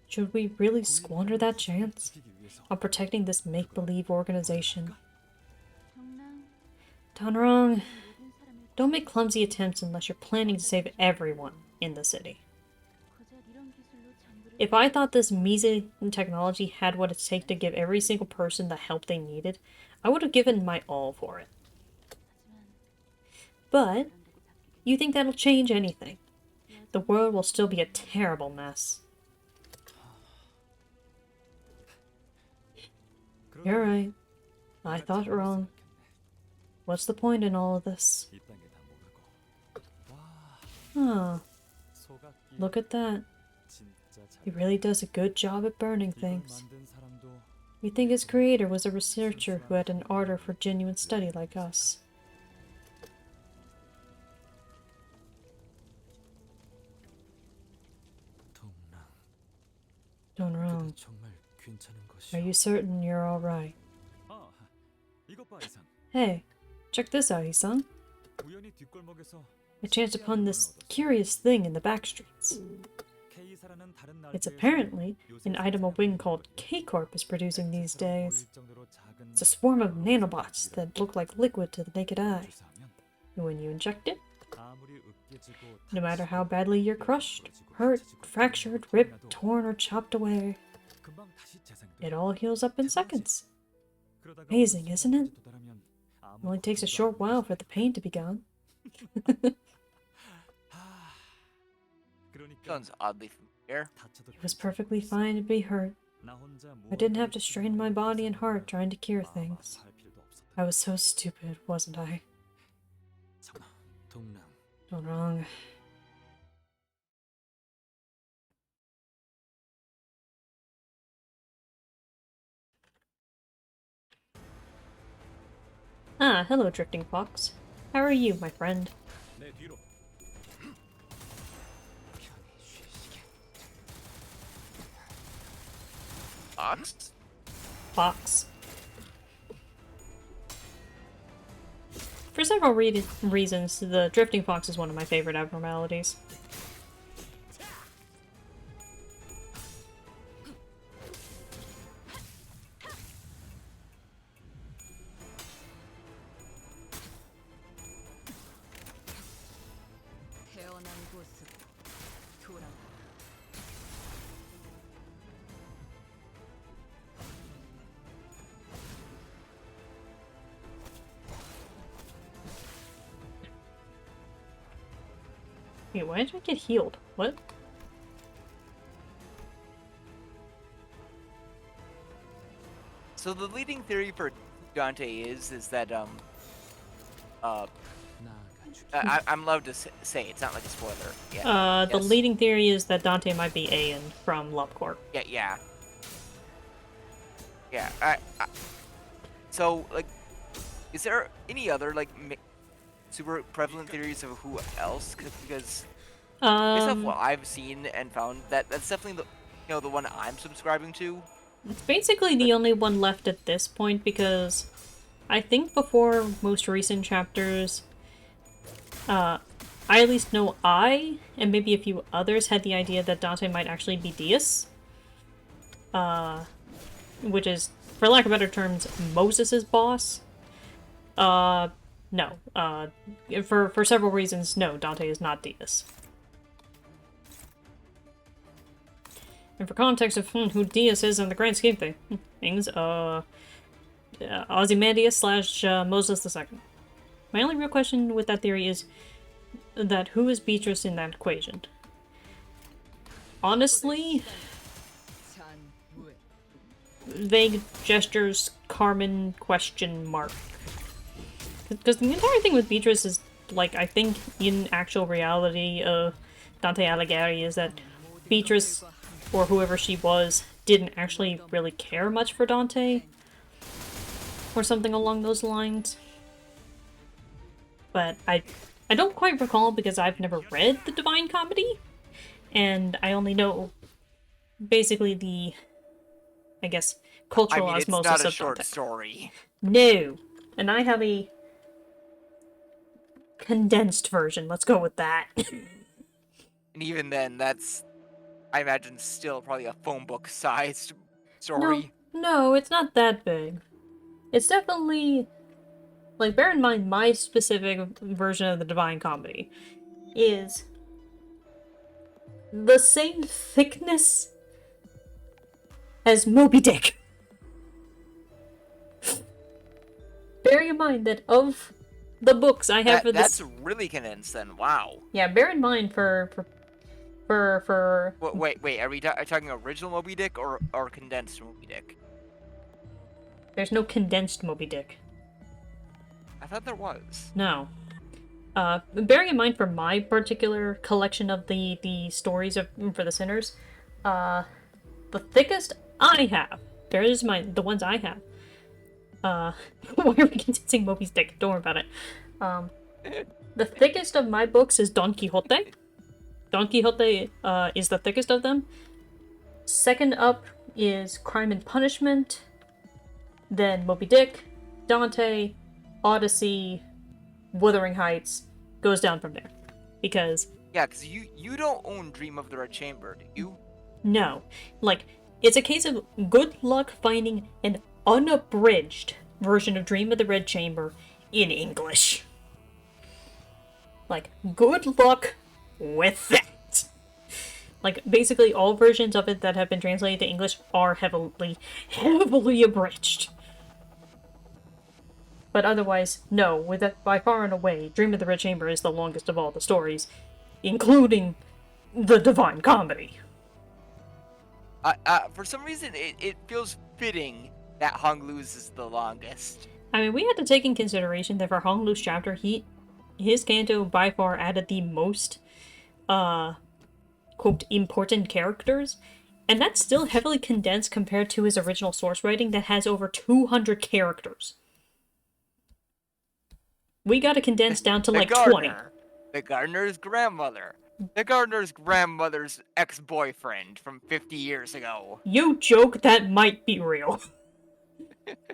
Should we really squander that chance on protecting this make-believe organization? Done wrong. Don't make clumsy attempts unless you're planning to save everyone in the city. If I thought this measly technology had what it takes to give every single person the help they needed, I would have given my all for it. But you think that'll change anything? The world will still be a terrible mess. You're right. I thought wrong. What's the point in all of this? Oh, look at that. He really does a good job at burning things. You'd think his creator was a researcher who had an ardor for genuine study like us. Done wrong. Are you certain you're alright? Hey, check this out, Isang. I chanced upon this curious thing in the back streets. It's apparently an item a wing called K-Corp is producing these days. It's a swarm of nanobots that look like liquid to the naked eye. And when you inject it, no matter how badly you're crushed, hurt, fractured, ripped, torn, or chopped away, it all heals up in seconds. Amazing, isn't it? It only takes a short while for the pain to be gone. Sounds oddly familiar. It was perfectly fine to be hurt. I didn't have to strain my body and heart trying to cure things. I was so stupid, wasn't I? Done wrong. Ah, hello, Drifting Fox. How are you, my friend? Fox? Fox. For several reasons, the Drifting Fox is one of my favorite abnormalities. Wait, why did I get healed? What? So the leading theory for Dante is that I'm allowed to say it's not like a spoiler. Yeah. The Yes. leading theory is that Dante might be Ayan from Love Court. Yeah. So like, is there any other like super prevalent theories of who else? Because based off what I've seen and found, that's definitely the one I'm subscribing to. It's basically the only one left at this point because I think before most recent chapters, I at least know I, and maybe a few others, had the idea that Dante might actually be Deus. Which is, for lack of better terms, Moses' boss. No. For several reasons, no, Dante is not Deus. And for context of who Deus is in the grand scheme of things, Ozymandias slash Moses II. My only real question with that theory is that who is Beatrice in that equation? Honestly, vague gestures, Carmen, question mark. Because the entire thing with Beatrice is, like, I think in actual reality of Dante Alighieri is that Beatrice, or whoever she was, didn't actually really care much for Dante. Or something along those lines. But I don't quite recall because I've never read the Divine Comedy. And I only know basically the, I guess, cultural I mean, it's osmosis not a of short Dante. story. No. And I have a condensed version. Let's go with that. And even then, that's, I imagine, still probably a phone book sized No, story. no, it's not that big. It's definitely, like, bear in mind my specific version of the Divine Comedy is the same thickness as Moby Dick. Bear in mind that of the books I have for this... That's really condensed then, wow. Yeah, bear in mind for... Wait, are we talking original Moby Dick or condensed Moby Dick? There's no condensed Moby Dick. I thought there was. No. Bearing in mind for my particular collection of the stories for the sinners, the thickest I have, bears in mind the ones I have, why are we condensing Moby's Dick? Don't worry about it. The thickest of my books is Don Quixote. Don Quixote is the thickest of them. Second up is Crime and Punishment, then Moby Dick, Dante, Odyssey, Wuthering Heights, goes down from there. Because... Yeah, because you don't own Dream of the Red Chamber, do you? No. Like, it's a case of good luck finding an unabridged version of Dream of the Red Chamber in English. Like, good luck with that. Like, basically all versions of it that have been translated to English are heavily abridged. But otherwise, no, with it by far and away, Dream of the Red Chamber is the longest of all the stories, including the Divine Comedy. For some reason, it feels fitting that Hong Lu's is the longest. I mean, we had to take in consideration that for Hong Lu's chapter, his canto by far added the most, quote, important characters, and that's still heavily condensed compared to his original source writing that has over 200 characters. We got to condense down to like 20. The gardener's grandmother. The gardener's grandmother's ex-boyfriend from 50 years ago. You joke, that might be real.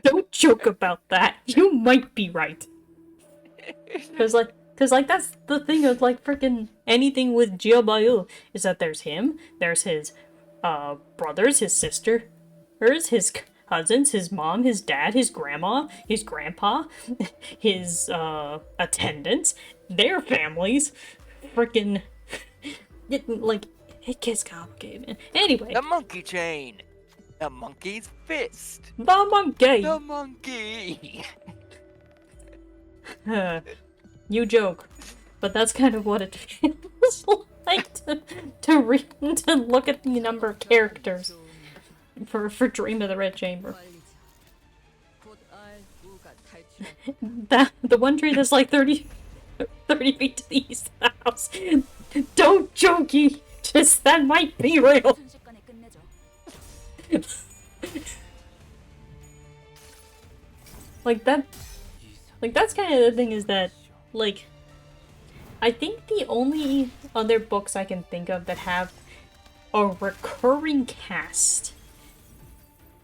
Don't joke about that. You might be right. Cause that's the thing of like freaking anything with Jiabayu is that there's him, there's his brothers, his sister, his cousins, his mom, his dad, his grandma, his grandpa, his attendants, their families, freaking like it gets complicated, man. Anyway, The monkey chain. The monkey's fist. the monkey. The monkey. You joke, but that's kind of what it feels like to read to look at the number of characters for Dream of the Red Chamber. 곧 알 우가 탈출. The one tree that's like 30 30 feet to the east of the house. Don't jokey! Just that might be real. 순식간에 끝내죠. Like that. Like that's kind of the thing is that, like, I think the only other books I can think of that have a recurring cast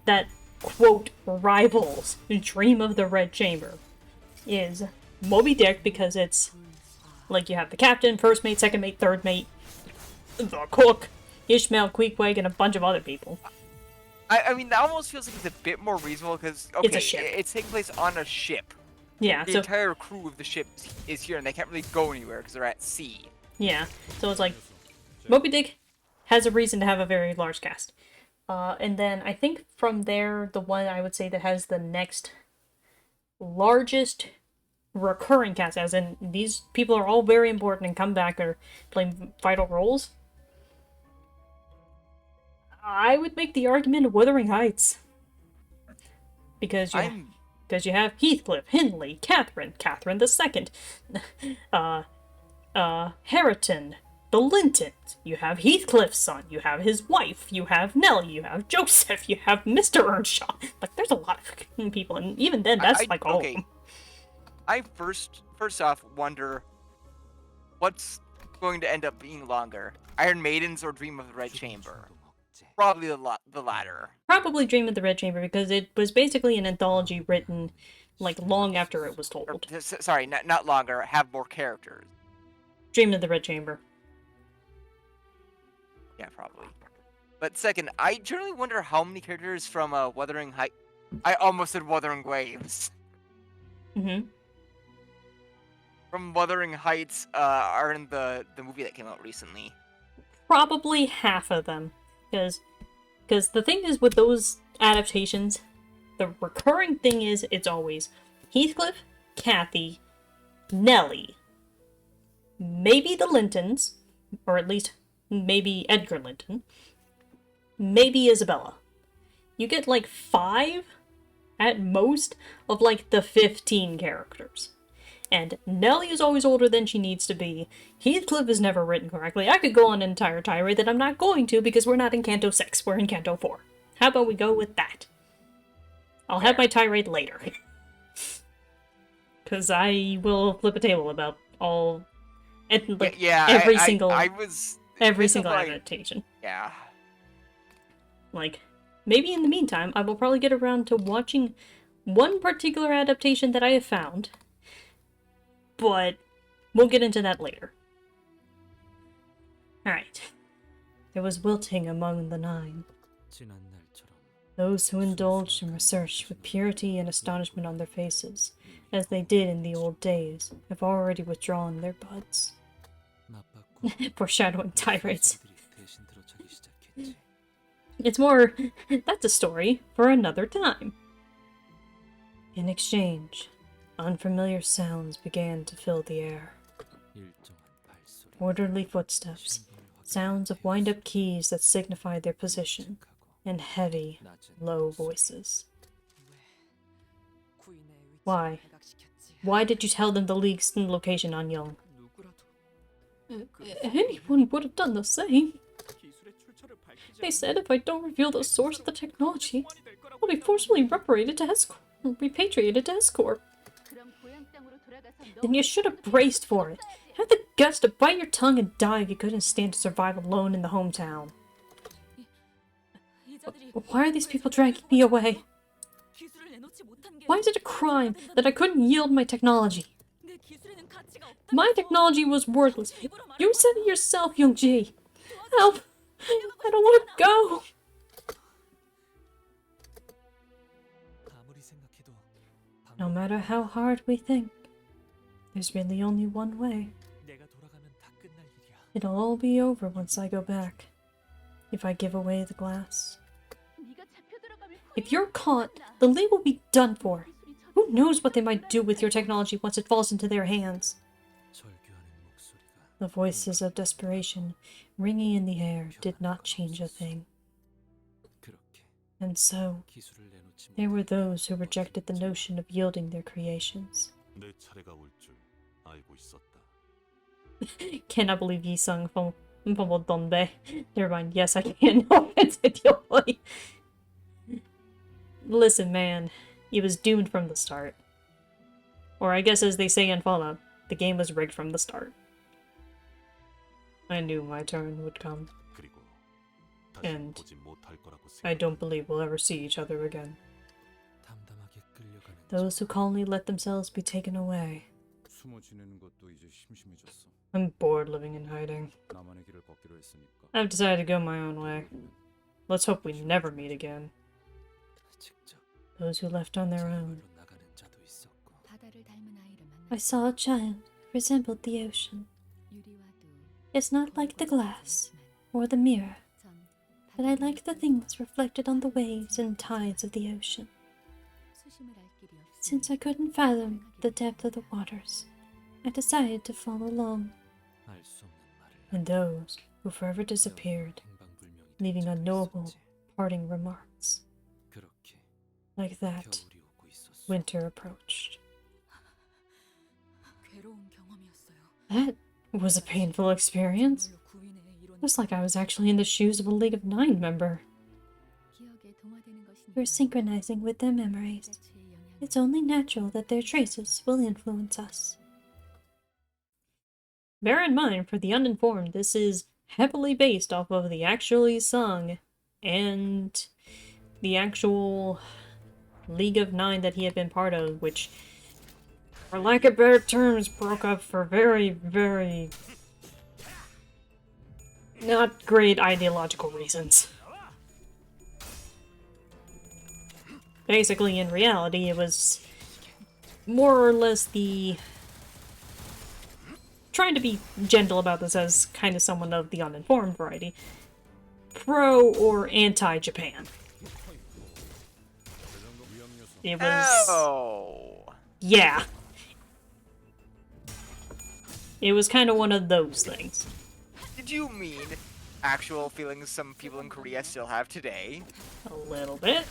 that, quote, rivals Dream of the Red Chamber is Moby Dick, because it's, like, you have the captain, first mate, second mate, third mate, the cook, Ishmael, Queequeg, and a bunch of other people. I mean, that almost feels like it's a bit more reasonable because, okay, It's a ship. it's taking place on a ship. Yeah, The so, entire crew of the ship is here, and they can't really go anywhere because they're at sea. yeah, so it's like, Moby Dick has a reason to have a very large cast. And then I think from there, the one I would say that has the next largest recurring cast, as in these people are all very important and come back or play vital roles, I would make the argument of Wuthering Heights. Because you have Heathcliff, Hindley, Catherine II, Hareton, the Lintons, you have Heathcliff's son, you have his wife, you have Nellie, you have Joseph, you have Mr. Earnshaw. Like, there's a lot of people, and even then, that's like all of them. I first off wonder what's going to end up being longer, Iron Maidens or Dream of the Red Chamber. Probably the latter. Probably Dream of the Red Chamber, because it was basically an anthology written, like, long after it was told. Sorry, not longer. Have more characters. Dream of the Red Chamber. Yeah, probably. But second, I generally wonder how many characters from Wuthering Heights. I almost said Wuthering Waves. Mm-hmm. From Wuthering Heights are in the movie that came out recently. Probably half of them. Because the thing is with those adaptations, the recurring thing is it's always Heathcliff, Kathy, Nellie, maybe the Lintons, or at least maybe Edgar Linton, maybe Isabella. You get like 5 at most of like the 15 characters. And Nellie is always older than she needs to be. Heathcliff is never written correctly. I could go on an entire tirade that I'm not going to because we're not in Canto 6, we're in Canto 4. How about we go with that? I'll have my tirade later. Because I will flip a table about all... like, every single adaptation. Yeah. Like, maybe in the meantime, I will probably get around to watching one particular adaptation that I have found. But we'll get into that later. Alright. There was wilting among the 9. 지난 날처럼 Those who indulged in research with purity and astonishment on their faces, as they did in the old days, have already withdrawn their buds. 나빴고 Foreshadowing tirades. 사람들이 대신 들어차기 시작했지. It's more, that's a story for another time. In exchange, unfamiliar sounds began to fill the air. 일정한 발소리. Orderly footsteps, sounds of wind-up keys that signified their position, and heavy, low voices. Why? Why did you tell them the League's location on Young? Anyone would have done the same. They said if I don't reveal the source of the technology, I'll be forcibly repatriated to Escort. Then you should have braced for it. Have the guts to bite your tongue and die if you couldn't stand to survive alone in the hometown. Why are these people dragging me away? Why is it a crime that I couldn't yield my technology? My technology was worthless. You said it yourself, Youngji. Help! I don't want to go. 아무리 생각해도 No matter how hard we think, there's really only one way. 내가 돌아가면 다 끝날 일이야. It'll all be over once I go back. If I give away the glass. If you're caught, the League will be done for. Who knows what they might do with your technology once it falls into their hands? 절규하는 목소리가 The voices of desperation ringing in the air did not change a thing. 그렇게 And so, 기술을 내놓지 there were those who rejected the notion of yielding their creations. 내 차례가 올 줄 알고 있었다. Cannot believe he sung Donbe. Never mind. Yes, I can. No offense, Idioli. Listen, man. It was doomed from the start. Or I guess as they say in Fallout, the game was rigged from the start. I knew my turn would come. 그리고 다시 And 보지 못할 거라고 I 생각. don't believe we'll ever see each other again. 담담하게 끌려가는 Those who calmly let themselves be taken away. 숨어 지내는 것도 이제 심심해졌어. I'm bored living in hiding. 나만의 길을 걷기로 했으니까. I've decided to go my own way. Let's hope we never meet again. 직접 Those who left on their own. 제길로 나가는 자도 있었고. 바다를 닮은 아이를 I 만나 saw a child who resembled the ocean. 유리와도 It's not like the glass or the mirror, 전 but I like the things reflected on the waves and tides of the ocean. 수심을 알 길이 없으니 Since I couldn't fathom the depth of the waters, I decided to follow along. 알 수 없는 말을 And those who forever disappeared, 행방불명이 leaving 된 적이 unknowable 있었지. parting remarks. 그렇게 Like that, 겨울이 오고 있었어. winter approached. 괴로운 경험이었어요. That was a painful experience. 정말로 구인의 일원이 Just like I was actually in the shoes of a League of Nine member. 기억에 동화되는 것이니까 We're synchronizing with their memories. 지자체의 영향을 It's only natural that their traces will influence us. Bear in mind, for the uninformed, this is heavily based off of the actually sung and the actual League of Nine that he had been part of, which, for lack of better terms, broke up for very, very not great ideological reasons. Basically, in reality, it was more or less the... Trying to be gentle about this as kind of someone of the uninformed variety. Pro or anti-Japan. It was... Oh. Yeah. It was kind of one of those things. Did you mean actual feelings some people in Korea still have today? A little bit.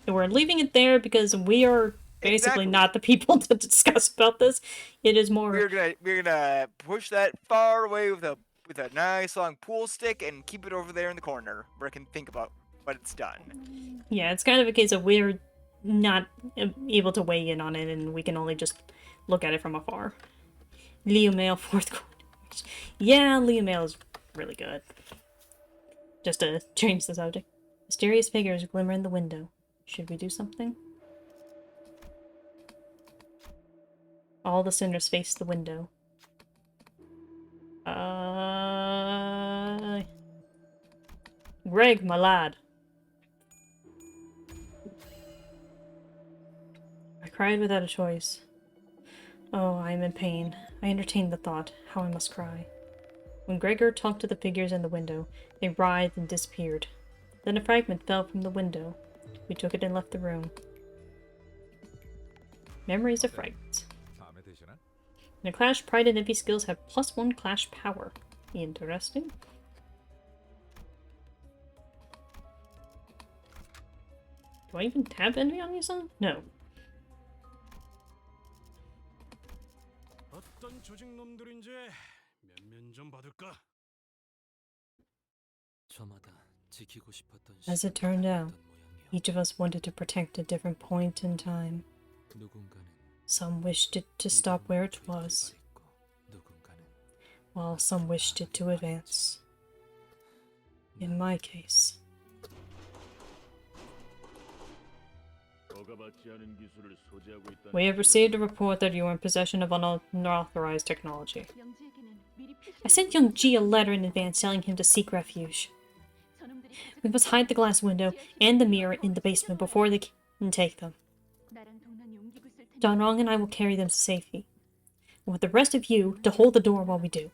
And we're leaving it there because we are basically Exactly. not the people to discuss about this. It is more... We're gonna push that far away with a nice long pool stick and keep it over there in the corner where I can think about what it's done. Yeah, it's kind of a case of we're not able to weigh in on it and we can only just look at it from afar. Liu Mail, fourth quarter. Yeah, Liu Mail is really good. Just to change the subject. Mysterious figures glimmer in the window. Should we do something? All the sinners face the window. Greg, my lad. I cried without a choice. Oh, I am in pain. I entertained the thought, how I must cry. When Gregor talked to the figures in the window, they writhed and disappeared. Then a fragment fell from the window. We took it and left the room. Memories of fragments. 다음에 되시나? In a clash, pride and envy skills have +1 clash power. Interesting. Do I even have envy on these songs? No. 어떤 조직 놈들인지 면면 좀 받을까? 저마다 지키고 싶었던 As it turned out, each of us wanted to protect a different point in time. 누군가는 Some wished it to stop where it was, 누군가는 while some wished it to advance. In my case, we have received a report that you are in possession of unauthorized technology. 영지에게는 미리 I sent young G a letter in advance telling him to seek refuge. 저놈들이 We must hide the glass window and the mirror in the basement before they can take them. 나랑 동란이 옮기고 있을 테니 Don Rong and I will carry them to safety. And with the rest of you to hold the door while we do.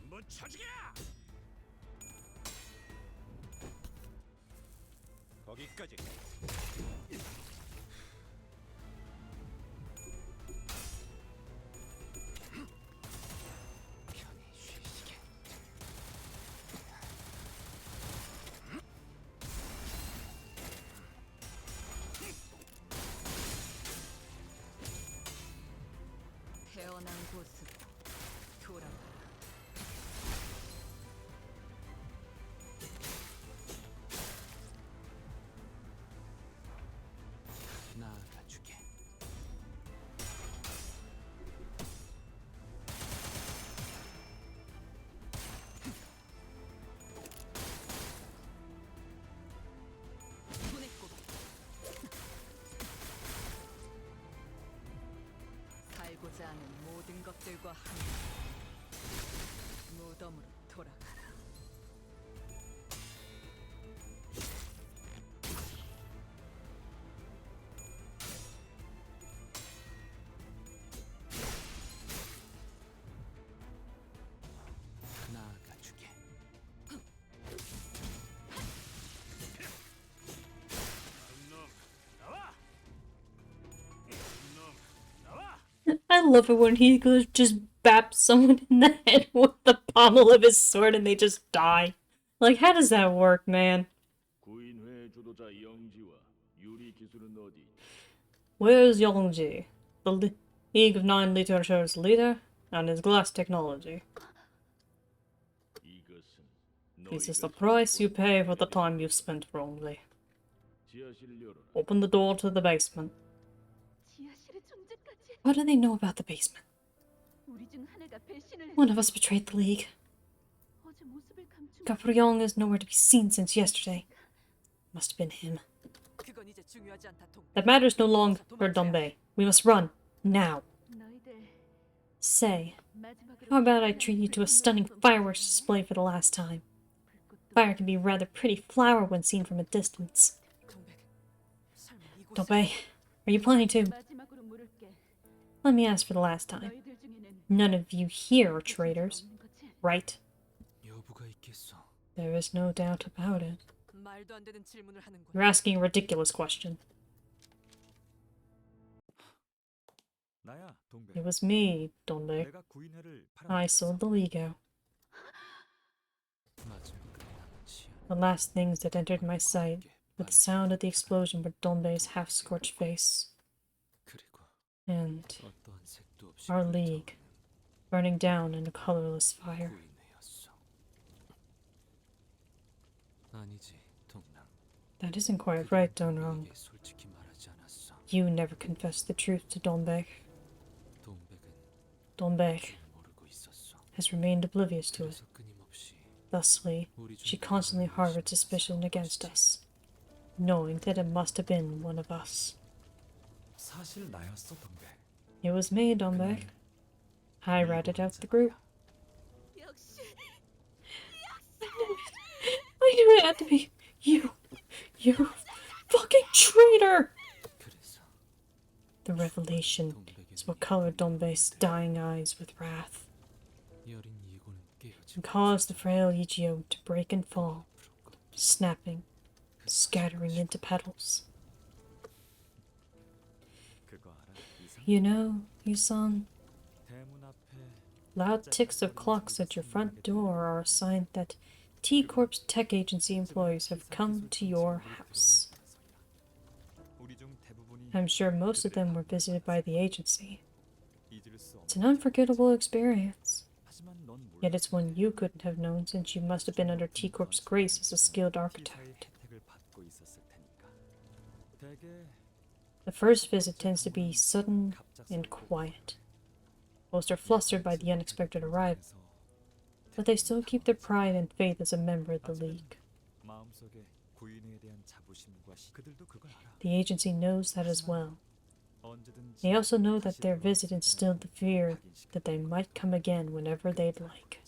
뭐 차지게! 거기까지. 살고자 하는 모든 것들과 함께 무덤으로 돌아가라. 나아가주게. 놈 나와. 놈 나와. I love it when he goes just baps someone in the head with the pommel of his sword and they just die. Like, how does that work, man? 구인회 주도자 영지와 유리 기술은 어디? Where's Yongji, the League of Nine Literature's leader, and his glass technology? 이것은 This is the price you pay for the time you spent wrongly. 지하실 열어라. Open the door to the basement. 지하실의 존재까지. What do they know about the basement? 우리 중 하나가 배신을 One of us betrayed the League. 어제 모습을 감추고 Gapriong is nowhere to be seen since yesterday. Must have been him. 그건 이제 중요하지 않다, 동. That matters no longer, Donbei. We must run. Now. 너희들 Say, 마지막으로 how about I treat you to a stunning fireworks display for the last time? Fire can be a rather pretty flower when seen from a distance. 동백. 설마 이곳에 Donbei, are you planning to? 마지막으로 물을게. Let me ask for the last time. 너희들 중에는 None of you here are traitors, 없는 거지? right? 여부가 있겠어. There is no doubt about it. 말도 안 되는 질문을 하는군. You're asking a ridiculous question. 나야, 동백. It was me, Donbei. 내가 구인회를 I sold the League out. The last things that entered my sight with the sound of the explosion were Donbei's half-scorched face and our League burning down in a colorless fire. That isn't quite right, Donrong. You never confessed the truth to Donbei. Donbei has remained oblivious to it. Thusly, she constantly harbored suspicion against us, knowing that it must have been one of us. 사실 나였어, 동백. It was me, Donbei. I ratted out the group. 역시 I knew it had to be you. You fucking traitor! The revelation is what colored Donbei's dying eyes with wrath and caused the frail Ichio to break and fall, snapping, scattering into petals. 그거 알아? 이상 You know, Yusan, 대문 앞에 loud ticks of clocks at your front door are a sign that T-Corp's tech agency employees have come to your house. 우리 중 대부분이 I'm sure most of them were visited by the agency. 잊을 수 It's 없는 an unforgettable experience. 하지만 넌 몰라. Yet it's one you couldn't have known since you must have been under T-Corp's grace as a skilled 기사의 architect. 혜택을 받고 있었을 테니까. 대개 The first visit tends to be sudden and quiet. Most are flustered by the unexpected arrival, but they still keep their pride and faith as a member of the League. 마음속에 구인에 대한 자부심과 그들도 그걸 알아. The agency knows that as well. 언제든지 They also know that their visit instilled the fear that they might come again whenever they'd like.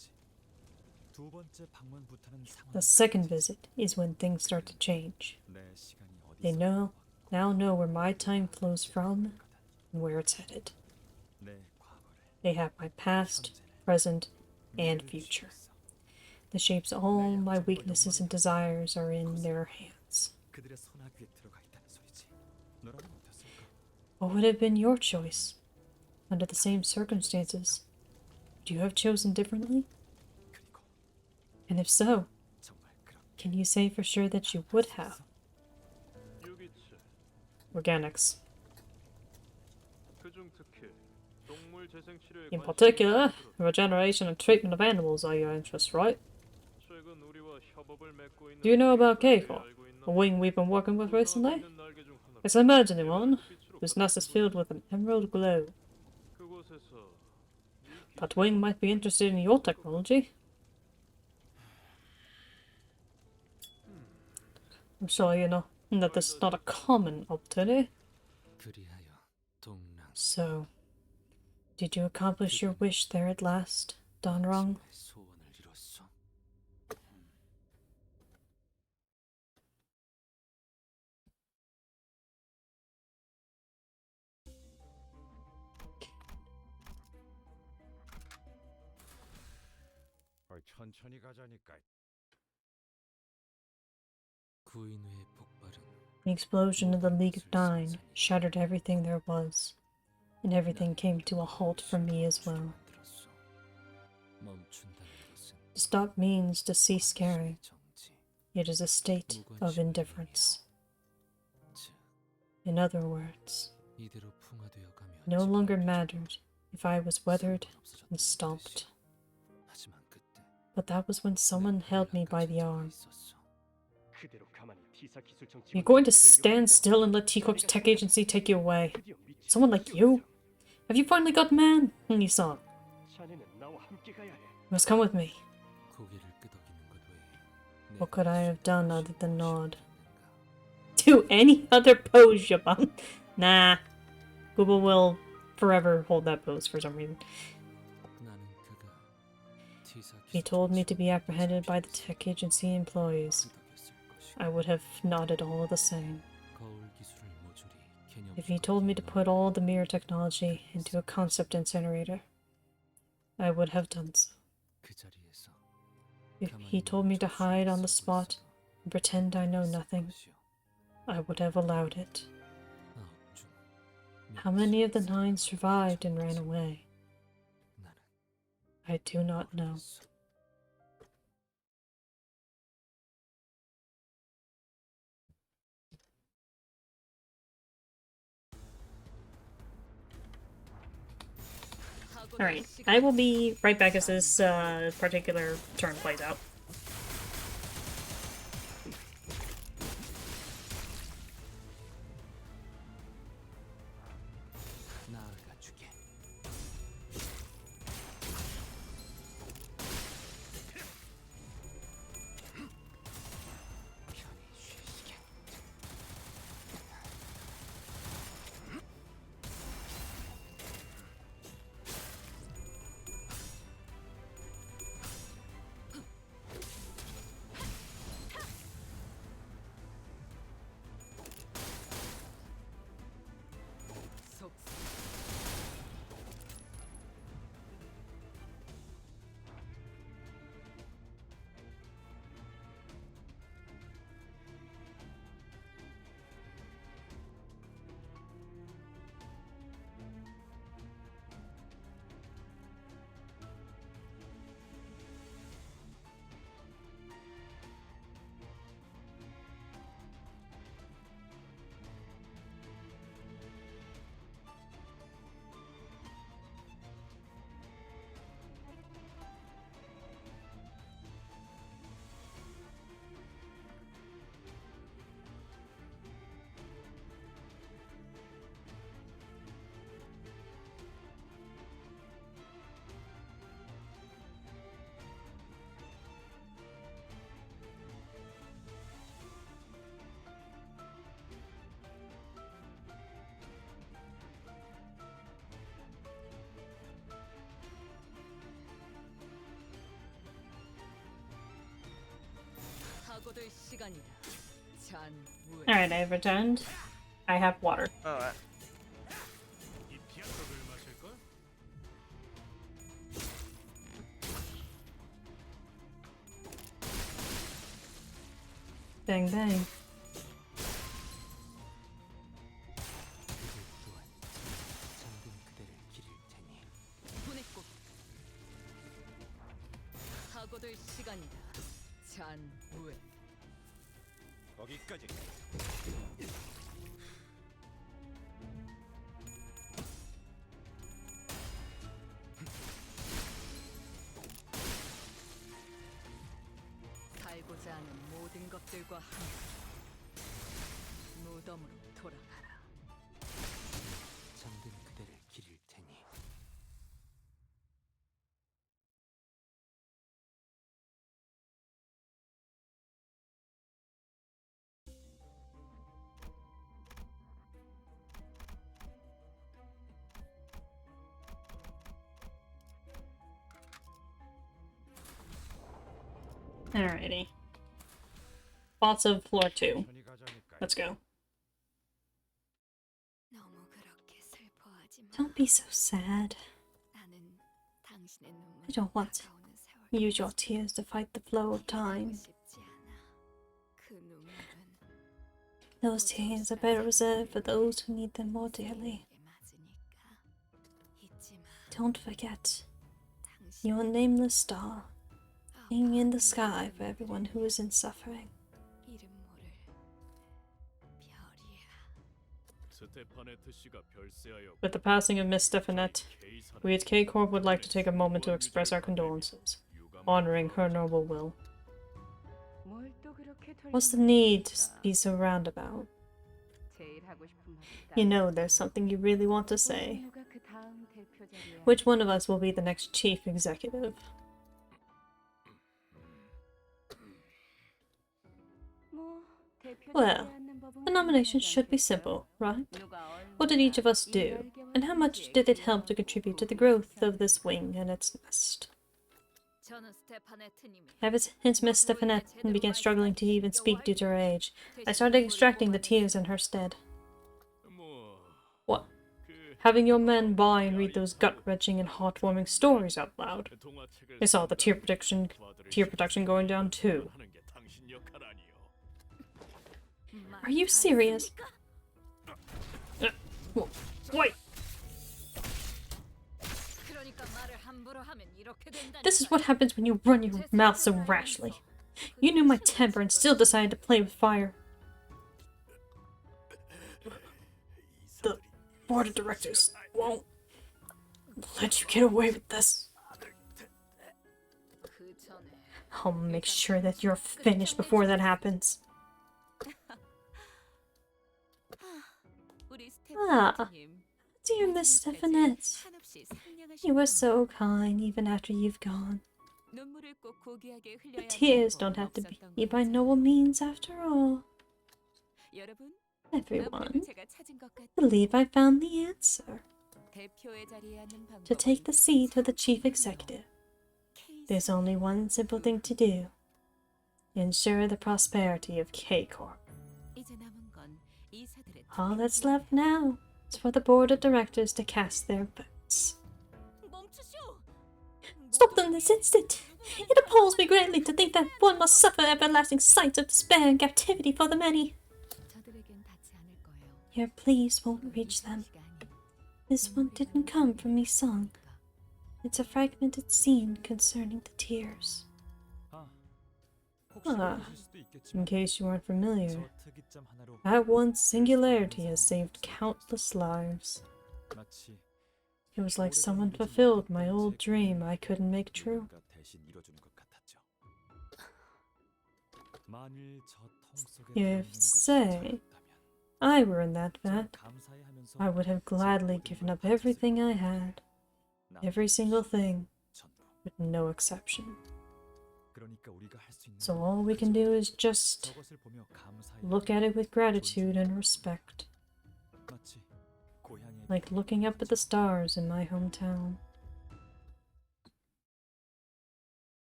두 번째 방문부터는 상황이 The second visit is when things start to change. 내 시간이 어디서 They now know where my time flows from and where it's headed. 내 과거를 They have my past, present, and future. The shapes of all my weaknesses and desires are in their hands. 그들의 손아귀에 들어가 있다는 소리지. 너라면 어땠을까? What would have been your choice? Under the same circumstances, would you have chosen differently? 그리고 And if so, 정말 그런 can you say for sure that you would have? 유기체, Organics. 그중 특히 동물 재생 치료에 In 관심이 particular, 많도록 the regeneration and treatment of animals are your interests, right? 최근 우리와 협업을 맺고 있는 Do you know about 빅토리아에 Keiko, 알고 있나? a wing we've been working with recently? 부상하고 있는 날개 중 하나가 It's an emergency one, 빛으로 whose 가득 nest is filled with an emerald glow. 그곳에서 That wing might be interested in your technology. I'm sure you know that this is not a common opportunity. 그리하여 동랑 So, did you accomplish your wish there at last, Don Rong? 소원을 이뤘소. 천천히 가자니까. 구인회의 폭발은 The explosion of the League of Nine shattered everything there was, and everything came to a halt for me as well. 만들었소. 멈춘다는 것은 To stop means to cease caring. 정지. It is a state of indifference. 즉, In other words, 이대로 풍화되어 가면 no longer mattered if I was weathered and stomped. 하지만 그때 But that was when someone held me by the arm. 있었어. 그대로 가만히 T사 기술 정치 You're going to stand still and let T-Corp's tech agency take you away? Someone like you? Have you finally got man? You saw. 자네는 나와 함께 가야 해. You must come with me. 고개를 끄덕이는 것 외에 What could I have done other than nod? 있는가? Do any other pose, Shaban? Nah. Google will forever hold that pose for some reason. 나는 그가 T사 He told me to be apprehended by the tech agency employees. 끄덕였을 것이고 I would have nodded all the same. 거울 기술을 모조리 개념 If he told me to put all the mirror technology into a concept incinerator, I would have done so. 그 자리에서 If he told me to hide on the spot and pretend I know nothing, I would have allowed it. How many of the nine survived and ran away? 나는 I do not know. 모르겠어. Alright, I will be right back as this particular turn plays out. 나아가 주게. 편히 쉬시게. 속 사고될 시간이다. 잔 물. Alright, I've returned. I have water. Oh, 이 피아노를 마실까? Bang bang. 그들 또한 잠든 그대를 기릴 테니 분의 꽃. 사고될 시간이다. 잔 물. 거기까지. 하고자 하는 모든 것들과 함께 무덤으로 돌아가라. 잠든 그대를 기릴 테니. Alrighty. Boss of floor 2. Let's go. Don't be so sad. I don't want to use your tears to fight the flow of time. Those tears are better reserved for those who need them more dearly. Don't forget, you're a nameless star, hanging in the sky for everyone who is in suffering. With the passing of Miss Stephanette, we at K-Corp would like to take a moment to express our condolences, honoring her noble will. What's the need to be so roundabout? You know there's something you really want to say. Which one of us will be the next chief executive? Well, the nomination should be simple, right? What did each of us do, and how much did it help to contribute to the growth of this wing and its nest? Ever since Miss Stephanette began struggling to even speak due to her age, I started extracting the tears in her stead. What? Having your men buy and read those gut-wrenching and heartwarming stories out loud. I saw the tear production going down too. Are you serious? Wait! This is what happens when you run your mouth so rashly. You knew my temper and still decided to play with fire. The board of directors won't let you get away with this. I'll make sure that you're finished before that happens. Ah, dear Miss Stephanette. You were so kind even after you've gone. But tears don't have to be by noble means after all. Everyone, I believe I found the answer. To take the seat of the chief executive, there's only one simple thing to do. Ensure the prosperity of K-Corp. All that's left now is for the board of directors to cast their votes. Stop them this instant! It appalls me greatly to think that one must suffer everlasting sights of despair and captivity for the many. Your pleas won't reach them. This one didn't come from me sung. It's a fragmented scene concerning the tears. Ah, in case you aren't familiar, that one singularity has saved countless lives. It was like someone fulfilled my old dream I couldn't make true. If, say, I were in that vat, I would have gladly given up everything I had. Every single thing, with no exception. So all we can do is just look at it with gratitude and respect. Like looking up at the stars in my hometown.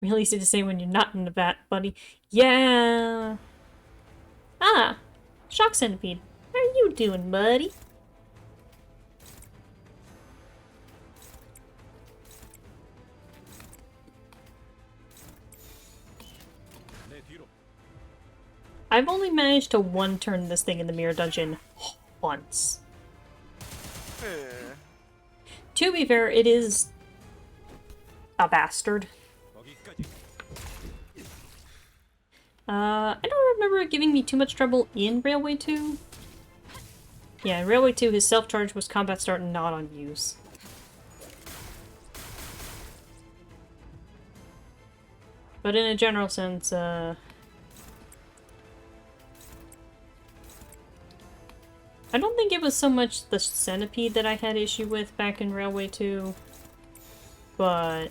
Really easy to say when you're not in the vat, buddy. Yeah! Ah! Shock Centipede. How are you doing, buddy? I've only managed to one-turn this thing in the mirror dungeon once. To be fair, it is a bastard. I don't remember it giving me too much trouble in Railway 2. Yeah, in Railway 2, his self-charge was combat start and not on use. But in a general sense, I don't think it was so much the centipede that I had issue with back in Railway 2, but,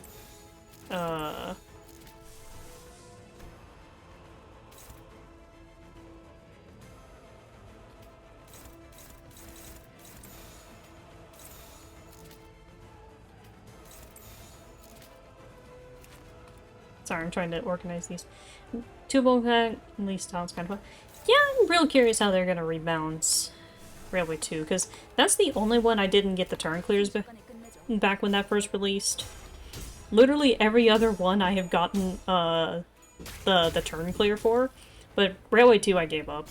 sorry, I'm trying to organize these. Two-bone pack, at least sounds kind of fun. Yeah, I'm real curious how they're gonna rebalance Railway 2, because that's the only one I didn't get the turn clears back when that first released. Literally every other one I have gotten the turn clear for, but Railway 2 I gave up.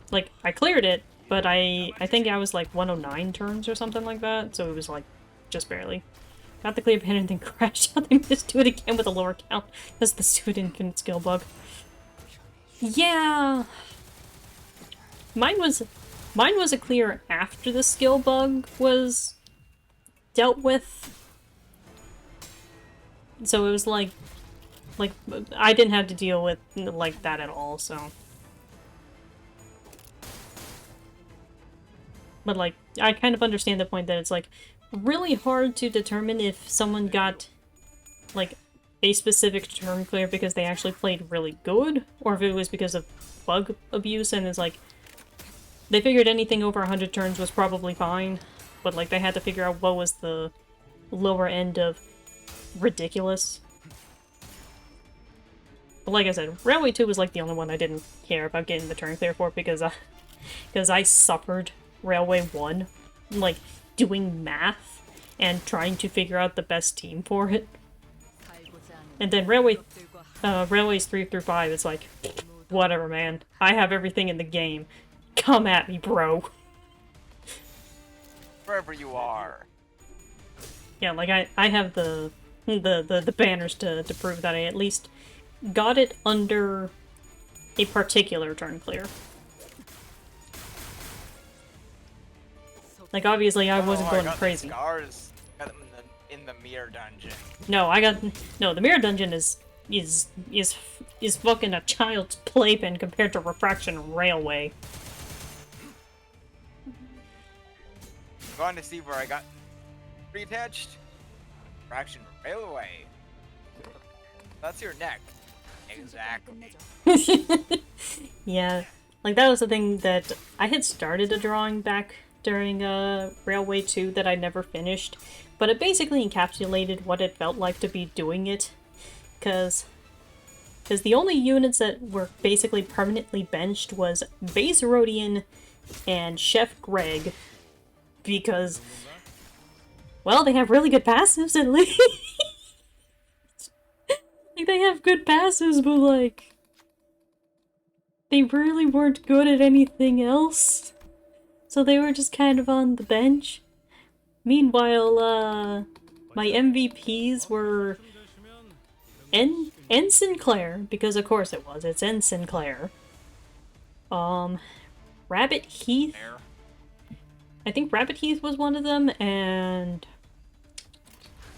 Like, I cleared it, but I think I was like 109 turns or something like that, so it was like just barely. Got the clear pin and then crashed out. They just do it again with a lower count. That's the stupid infinite skill bug. Yeah. Mine was a clear after the skill bug was dealt with. So it was like I didn't have to deal with like that at all, so. But like I kind of understand the point that it's like really hard to determine if someone got like a specific turn clear because they actually played really good, or if it was because of bug abuse and it's like they figured anything over 100 turns was probably fine, but like they had to figure out what was the lower end of ridiculous. But like I said, Railway 2 was like the only one I didn't care about getting the turn clear for because I suffered Railway 1, like doing math and trying to figure out the best team for it. And then Railways 3 through 5, it's like, whatever, man. I have everything in the game. Come at me, bro. Wherever you are. Yeah, like I have the banners to prove that I at least got it under a particular turn clear. Like obviously I wasn't going crazy. The scars. Got them in the mirror dungeon. No, the mirror dungeon is fucking a child's playpen compared to Refraction Railway. I'm going to see where I got reattached. Fraction Railway. That's your neck. Exactly. Yeah, like that was the thing that I had started a drawing back during Railway 2 that I never finished, but it basically encapsulated what it felt like to be doing it, because the only units that were basically permanently benched was Base Rodian and Chef Greg, because, well, they have really good passives at least. Like, they have good passives, but like, they really weren't good at anything else. So they were just kind of on the bench. Meanwhile, my MVPs were N Sinclair, because of course it was. It's N Sinclair. Rabbit Heath. I think Rabbit Heath was one of them, and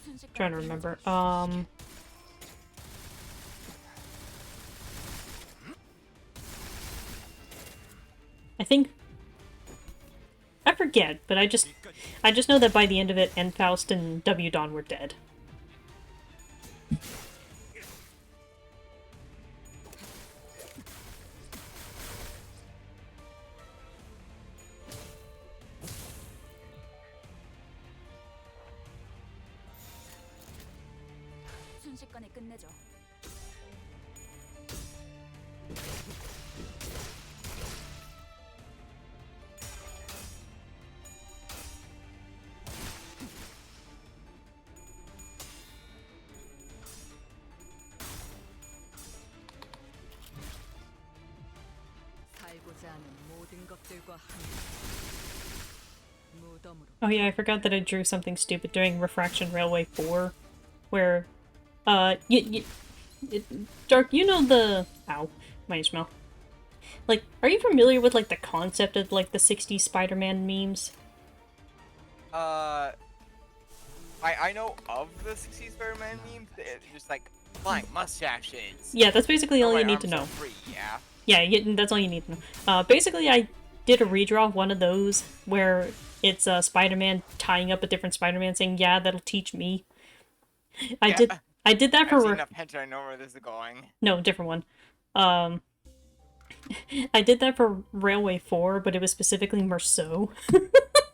I'm trying to remember. I think I forget, but I just know that by the end of it, Faust and W Dawn were dead. 순식간에 끝내죠. 살고자 하는 모든 것들과 함께 무덤으로. Oh yeah, I forgot that I drew something stupid during Refraction Railway 4, where, Dark, you know the... Ow, my smell. Like, are you familiar with, like, the concept of, like, the 60s Spider-Man memes? Uh, I know of the 60s Spider-Man memes. Just like flying mustaches. Yeah, that's basically Or all my you need to arms are know. free, yeah. Yeah, that's all you need to know. Basically, I did a redraw of one of those where it's Spider-Man tying up a different Spider-Man saying, "Yeah, that'll teach me." I Yeah. did. I did that I've seen for enough hentai, I know where this is going. no different one. Um, I did that for Railway 4, but it was specifically Merceau.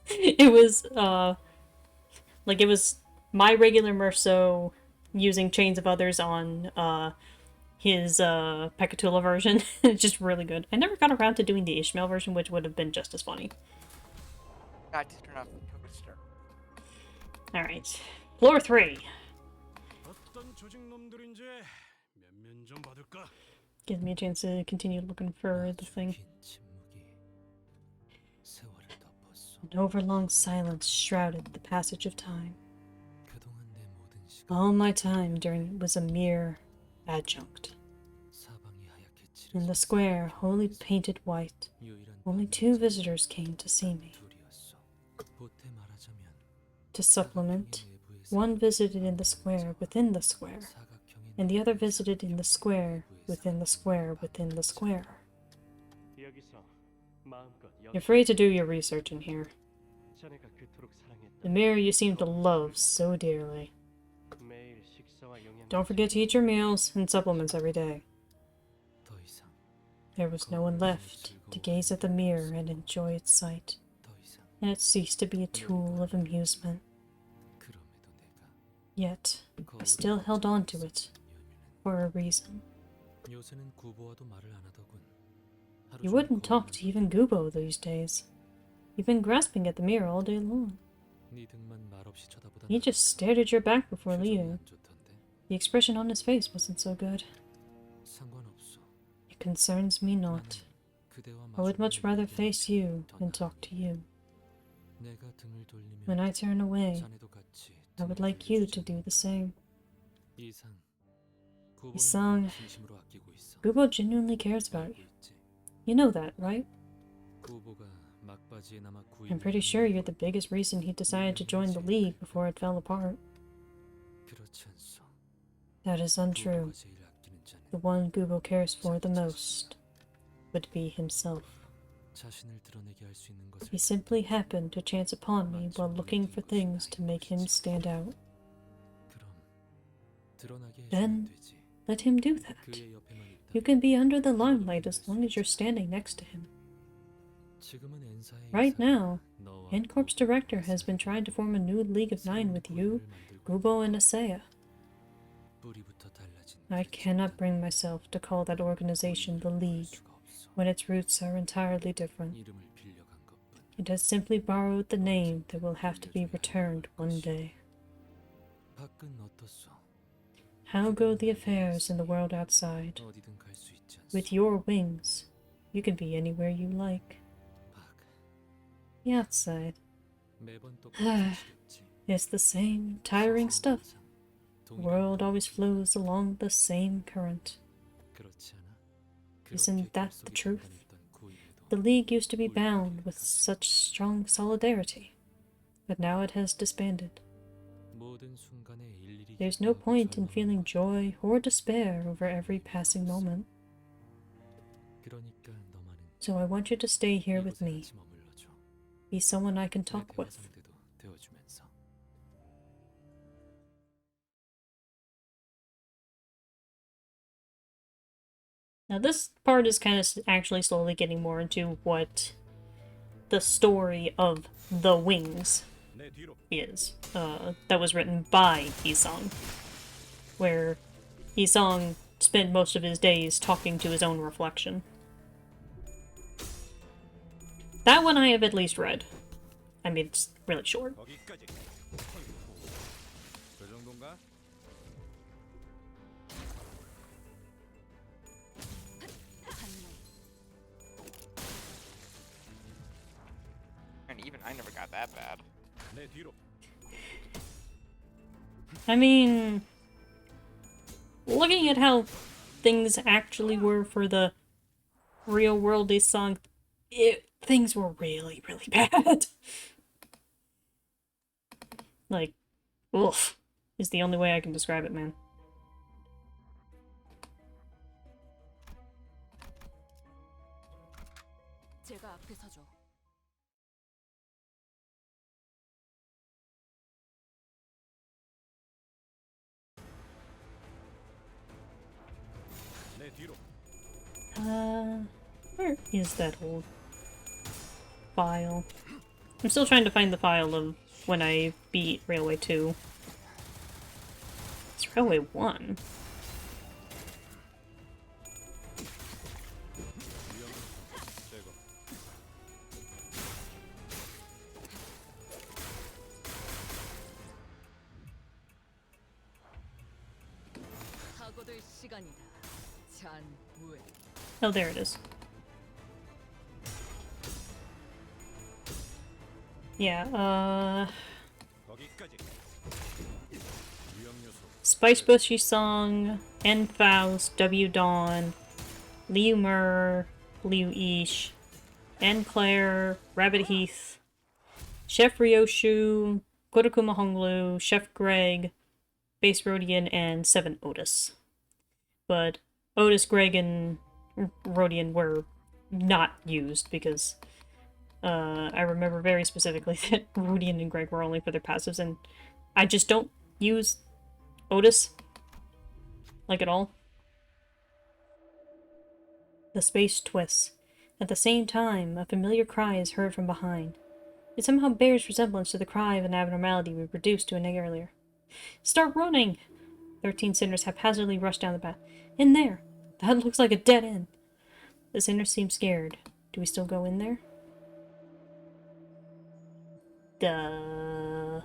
It was like it was my regular Merceau using Chains of Others on his Pecatula version. It's just really good. I never got around to doing the Ishmael version, which would have been just as funny. Got to turn off the toaster. Alright. Floor 3. 어떤 조직 놈들인지 면면 좀 받을까? Gives me a chance to continue looking for the thing. An overlong silence shrouded the passage of time. All my time during it was a mere adjunct. In the square, wholly painted white, only 2 visitors came to see me. To supplement, one visited in the square within the square, and the other visited in the square within the square within the square. You're free to do your research in here. The mirror you seem to love so dearly. Don't forget to eat your meals and supplements every day. There was no one left to gaze at the mirror and enjoy its sight, and it ceased to be a tool of amusement. Yet, I still held on to it, for a reason. You wouldn't talk to even Gubo these days. You've been grasping at the mirror all day long. He just stared at your back before leaving. The expression on his face wasn't so good. It concerns me not. I would much rather face you than talk to you. When I turn away, I would like you to do the same. Isang, Gubo genuinely cares about you. You know that, right? I'm pretty sure you're the biggest reason he decided to join the League before it fell apart. That is untrue. The one Gubo cares for the most would be himself. He simply happened to chance upon me while looking for things to make him stand out. Then, let him do that. You can be under the limelight as long as you're standing next to him. Right now, N-Corp's director has been trying to form a new League of Nine with you, Gubo, and Asaya. I cannot bring myself to call that organization the League when its roots are entirely different. It has simply borrowed the name that will have to be returned one day. How go the affairs in the world outside? With your wings, you can be anywhere you like. The outside. It's the same tiring stuff. The world always flows along the same current. Isn't that the truth? The League used to be bound with such strong solidarity, but now it has disbanded. There's no point in feeling joy or despair over every passing moment. So I want you to stay here with me. Be someone I can talk with. Now this part is kind of actually slowly getting more into what the story of the Wings is. That was written by Isang, where Isang spent most of his days talking to his own reflection. That one I have at least read. I mean, it's really short. 거기까지. 그 정도인가? And even I never got that bad. 내 뒤로. I mean, looking at how things actually were for the real world Isang, things were really, really bad. Like, oof, is the only way I can describe it, man. 제가 앞에 서죠. 내 뒤로. Where is that old file? I'm still trying to find the file of when I beat Railway 2. It's Railway 1. 제거. 사고될 시간이다. 잔 무에. Oh, there it is. Yeah, 거기까지. 위험 요소. Spice Bushy Song, N Faust, W Dawn, Liu Mer, Liu Ish, N Claire, Rabbit Heath, Chef Ryoshu, Kurokuma Honglu, Chef Greg, Base Rodian, and 7 Otis. But Otis, Greg, and Rodian were not used because I remember very specifically that Rodian and Greg were only for their passives, and I just don't use Otis, like, at all. The space twists. At the same time, a familiar cry is heard from behind. It somehow bears resemblance to the cry of an abnormality we reduced to an egg earlier. Start running! 13 sinners haphazardly rush down the path. In there! That looks like a dead end. The sinners seem scared. Do we still go in there? Duh.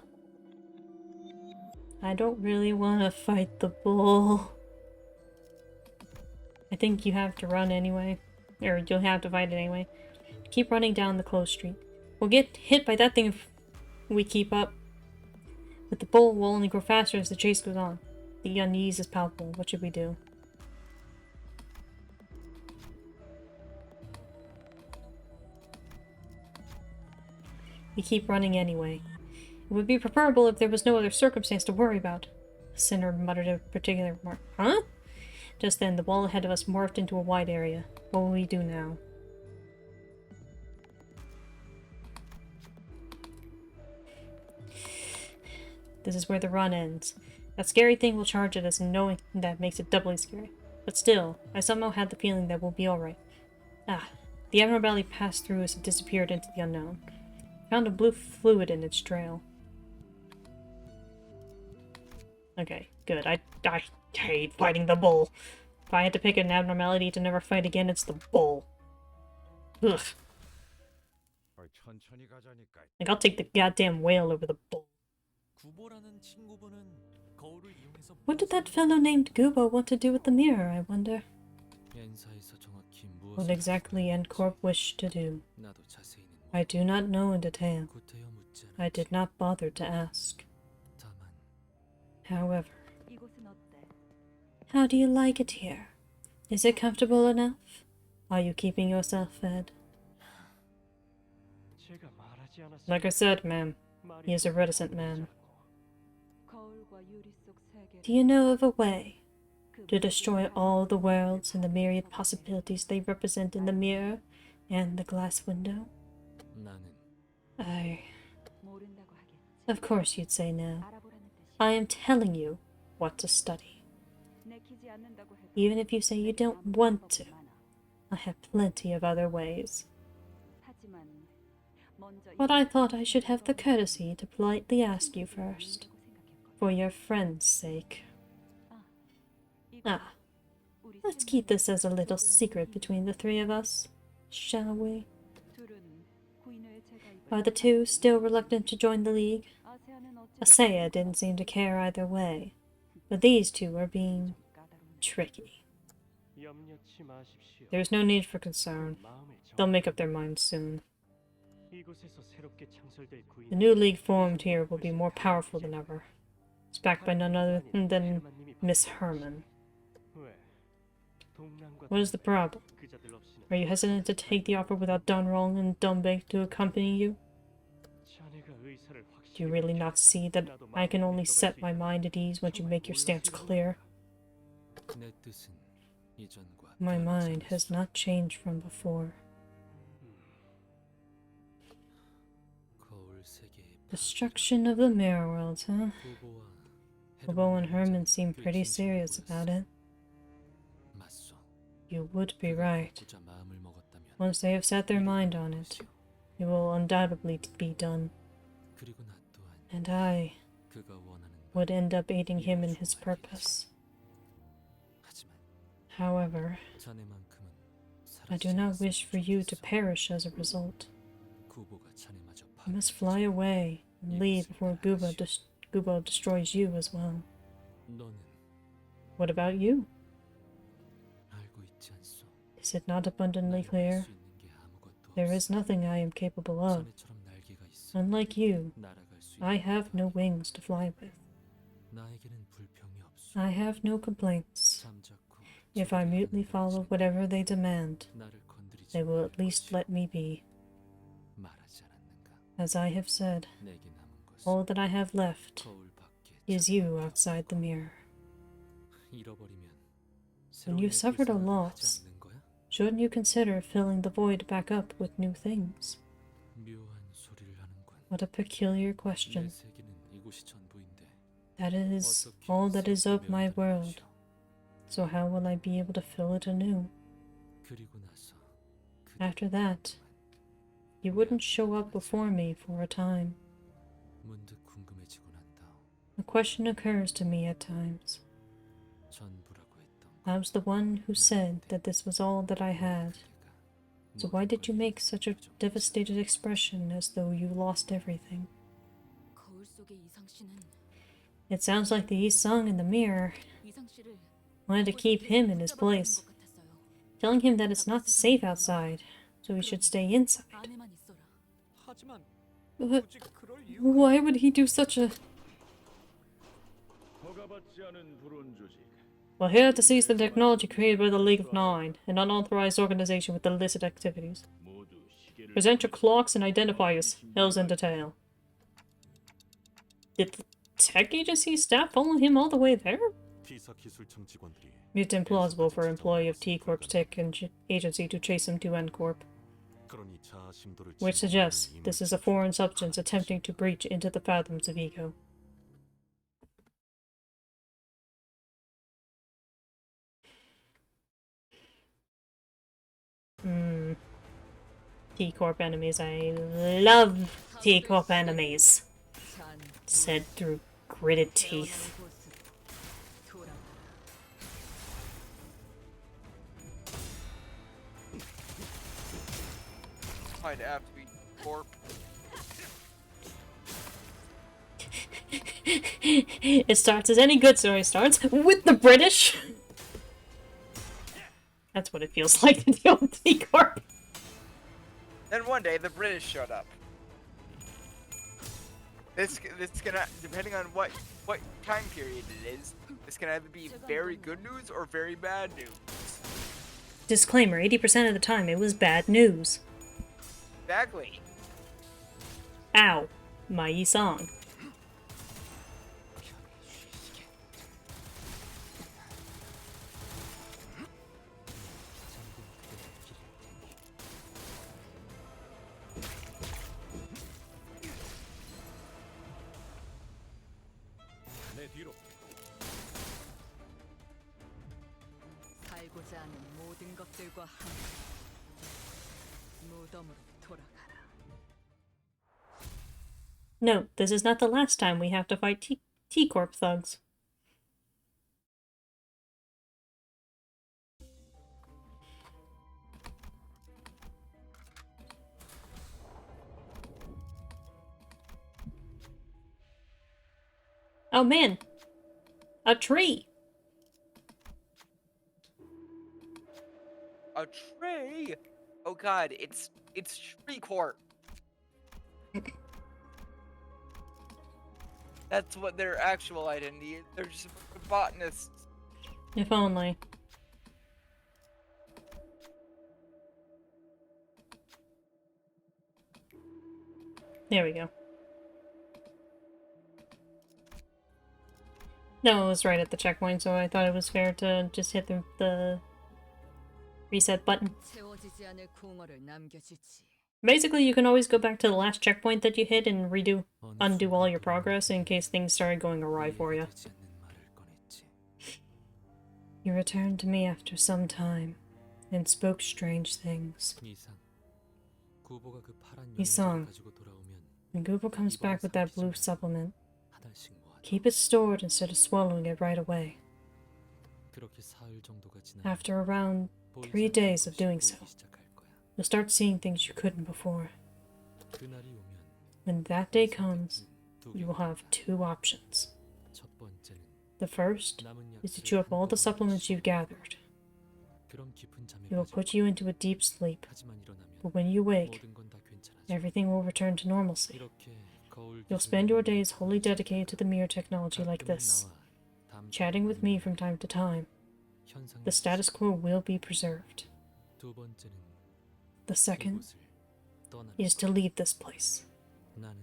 I don't really want to fight the bull. I think you have to run anyway. Or you'll have to fight it anyway. Keep running down the closed street. We'll get hit by that thing if we keep up. But the bull will only grow faster as the chase goes on. The unease is palpable. What should we do? We keep running anyway. It would be preferable if there was no other circumstance to worry about. The sinner muttered a particular remark. Huh? Just then, the wall ahead of us morphed into a wide area. What will we do now? This is where the run ends. That scary thing will charge at us, and knowing that makes it doubly scary. But still, I somehow had the feeling that we'll be alright. Ah, the abnormality passed through us and disappeared into the unknown. Found a blue fluid in its trail. Okay, good. I hate fighting the bull. If I had to pick an abnormality to never fight again, it's the bull. Ugh. 천천히 가자니까. Like, I'll take the goddamn whale over the bull. 구보라는 친구분은 거울을 이용해서 What did that fellow named Gubo want to do with the mirror, I wonder? 엔사에서 정확히 What exactly Endcorp wished to do? 나도 자세히는 I do not know in detail. 구태여 묻지 I did not bother to ask. 다만 However, 이곳은 어때? how do you like it here? Is it comfortable enough? Are you keeping yourself fed? 제가 말하지 않았습니까? Like I said, ma'am, he is a reticent man. 거울과 유리 속 세계를 Do you know of a way 그 to destroy all the worlds and the myriad possibilities they represent in the mirror and the glass window? 나는 모른다고 하겠지. Of course you'd say no. 알아보라는 뜻이. I am telling you what to study. 내키지 않는다고 해도 Even if you say you don't want to, 많아. I have plenty of other ways. 하지만 먼저 But I thought I should have the courtesy to politely ask you first, for your friend's sake. Ah, let's keep this as a little secret between the three of us, shall we? Are the two still reluctant to join the League? Asaya didn't seem to care either way, but these two are being tricky. 염려치 마십시오. There's no need for concern. 마음을 They'll make up their minds soon. 이곳에서 새롭게 창설될 구인. The new league formed here will be more powerful than ever. It's backed by none other than Miss Herman. 왜? 동남과 What is the problem? 그자들 없이는 Are you hesitant to take the offer without Dunrong and Dumbeg to accompany you? 자네가 의사를 확실히 Do you really not see that I can only set my mind at ease once you make your stance clear? 내 뜻은 이전과 My 다르지 mind has 않았어. not changed from before. 거울 세계의 Destruction of the mirror worlds, huh? 부보와 Bobo and Herman 문제는 seem 꽤 pretty 진지해 serious 보였어. about it. 맞소. You would be 그가 right. 바꾸자 마음을 먹었다면 Once they have set their mind on it, 것이오. it will undoubtedly be done. 그리고 나 또한 And I 그가 원하는 would end up aiding him in his purpose. 하지만 However, 자네만큼은 I do not wish for you to perish as a result. 구보가 자네마저 You must fly away and leave before Gubo destroys you as well. 너는 What about you? 알고 있지 않소? Is it not abundantly 나는 clear? 할수 있는 게 아무것도 There 없어. is nothing I am capable of. 자네처럼 날개가 있어. Unlike you, 날아갈 수 I 있는 have 것도 no 아니고. wings to fly with. 나에게는 불평이 없어. I have no complaints. 잠자코 If I 저들이 mutely 하는 follow 거지. whatever they demand, 나를 건드리지 they will 말을 at least 것이오. let me be. 말하지 않았는가? As I have said, 내게 남은 것은 all that I have left 거울 밖에 is you outside the mirror. 잃어버리면 When you've suffered a loss, 않는 거야? shouldn't you consider filling the void back up with new things? 묘한 소리를 하는군. What a peculiar 내 question. 세계는 이곳이 전부인데 That is 어떻게 all that is of 썩게 my 면하는 world. 것이오? So how will I be able to fill it anew? 그리고 나서 After that, you wouldn't show up before me for a time. 문득 궁금해지곤 한다. A question occurs to me at times. 전부라고 했던 I was the one who said that this was all that I had. So why did you make such a devastated expression as though you lost everything? 거울 속의 이상 씨는 It sounds like the Yi-sung in the mirror 이상 씨를 wanted to keep him in his place, 것 같았어요. telling him that it's not safe outside, so he should stay inside. 안에만 있어라. 하지만 But 굳이 그럴 이유 why would he do such a... 허가받지 않은 불온 조직. We're here to seize the technology created by the League of Nine, an unauthorized organization with illicit activities. 모두 시계를 Present your clocks and identifiers. Hills in detail. Did the tech agency staff follow him all the way there? T사 기술청 직원들이 It's implausible for an employee of T-Corp's tech agency to chase him to N-Corp, 그러니 자아 심도를 which suggests this is a foreign substance attempting to breach into the fathoms of ego. T-Corp enemies. I love T-Corp enemies. 전 Said through gritted teeth. 돌아가라. I'd have to be corp. It starts as any good story starts with the British. That's what it feels like in the old T-Corp. Then one day the British showed up. This can depending on what time period it is. This can either be very good news or very bad news. Disclaimer, 80% of the time it was bad news. Exactly. Ow. My Yi-song. 내 뒤로 살고자 하는 모든 것들과 함께 무덤으로 돌아가라. Note, this is not the last time we have to fight T-Corp thugs. Oh man! A tree! A tray. Oh god, it's Tree Corp. That's what their actual identity is. They're just botanists. If only. There we go. No, it was right at the checkpoint, so I thought it was fair to just hit the reset button. 채워지지 않을 공허를 남겨주지. Basically, you can always go back to the last checkpoint that you hit and undo all your progress in case things started going awry for you. 이해되지 않는 말을 꺼냈지. You returned to me after some time and spoke strange things. 이상. 구보가 그 파란 이상. 영양제를 가지고 돌아오면 When Google comes back with that blue supplement, 하나씩 모아둬. keep it stored instead of swallowing it right away. 그렇게 사흘 정도가 지나면 After around 보이지 3 않는 days of 것이 doing 보이기 so, 시작할 거야. you'll start seeing things you couldn't before. 그날이 오면 When that day comes, 두 you will have 개가 2 options. 첫 번째는 The first 남은 is to 약들을 chew up all the 한꺼번에 supplements you've gathered. 그럼 깊은 잠에 It will put you into a deep sleep, 하지만 일어나면 but when you wake, 모든 건 다 괜찮아져. everything will return to normalcy. 이렇게 거울 You'll spend your days wholly dedicated to the mirror technology like this, chatting with me from time to time. The status quo will be preserved. 두 번째는 The second 이곳을 떠나는 is to leave this place. 나는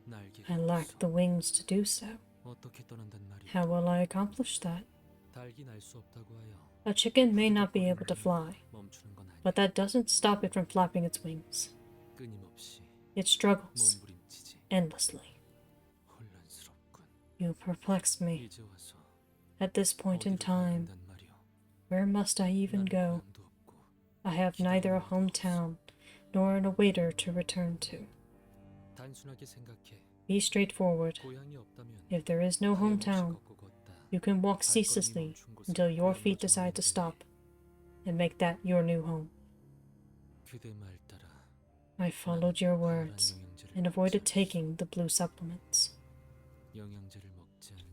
날개가 I lack the wings to do so. 어떻게 떠난단 말이야? How will I accomplish that? 닭이 날 수 없다고 하여 A chicken may not be able to fly, 멈추는 건 아니야. but that doesn't stop it from flapping its wings. 끊임없이 It struggles 몸부림치지. endlessly. 혼란스럽군. You perplex me. 이제 와서 At this point in 어디로 가야 time, 된단 말이오? where must I even 나는 go? 고향도 없고 I have neither a hometown nor an awaiter to return to. 단순하게 생각해. Be straightforward. 고향이 없다면 If there is no 하염없이 hometown, 걷고 걷다. you can walk 발걸음이 ceaselessly 멈춘 곳을 until your 고향으로 feet decide to 정하게 stop 되네. and make that your new home. 그대 말 따라 I followed your 파란 words 영양제를 and 먹지 avoided 않기. taking the blue supplements. 영양제를 먹지 않으니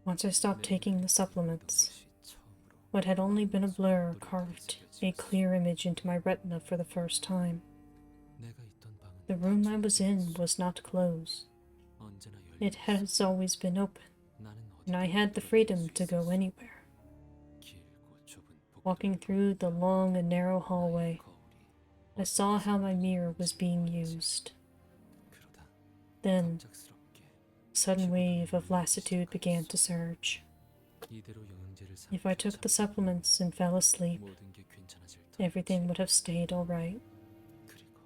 Once I stopped 내 taking the 눈에 supplements, 보이던 것이 처음으로 what had only been a blur 뿔이 carved 되새겨지었어. a clear image into my retina for the first time. 내가 있던 방은 The room I 닫혀 was in 있었어. was not closed. 언제나 열려 It 있었어. has always been open, 나는 and I 어디든 had the 걸어갈 freedom 수 to go 있었어. anywhere. 길고 좁은 Walking 복도를 through the long and narrow 나의 hallway, 거울이 I saw 어떻게 how my mirror was 생겼는지 being 보았지. used. 그러다 Then, 갑작스럽게 a sudden wave of lassitude began to surge. 이대로 영양제를 If I took the supplements and fell asleep, 모든 게 괜찮아질 터 everything would have stayed alright. 그리고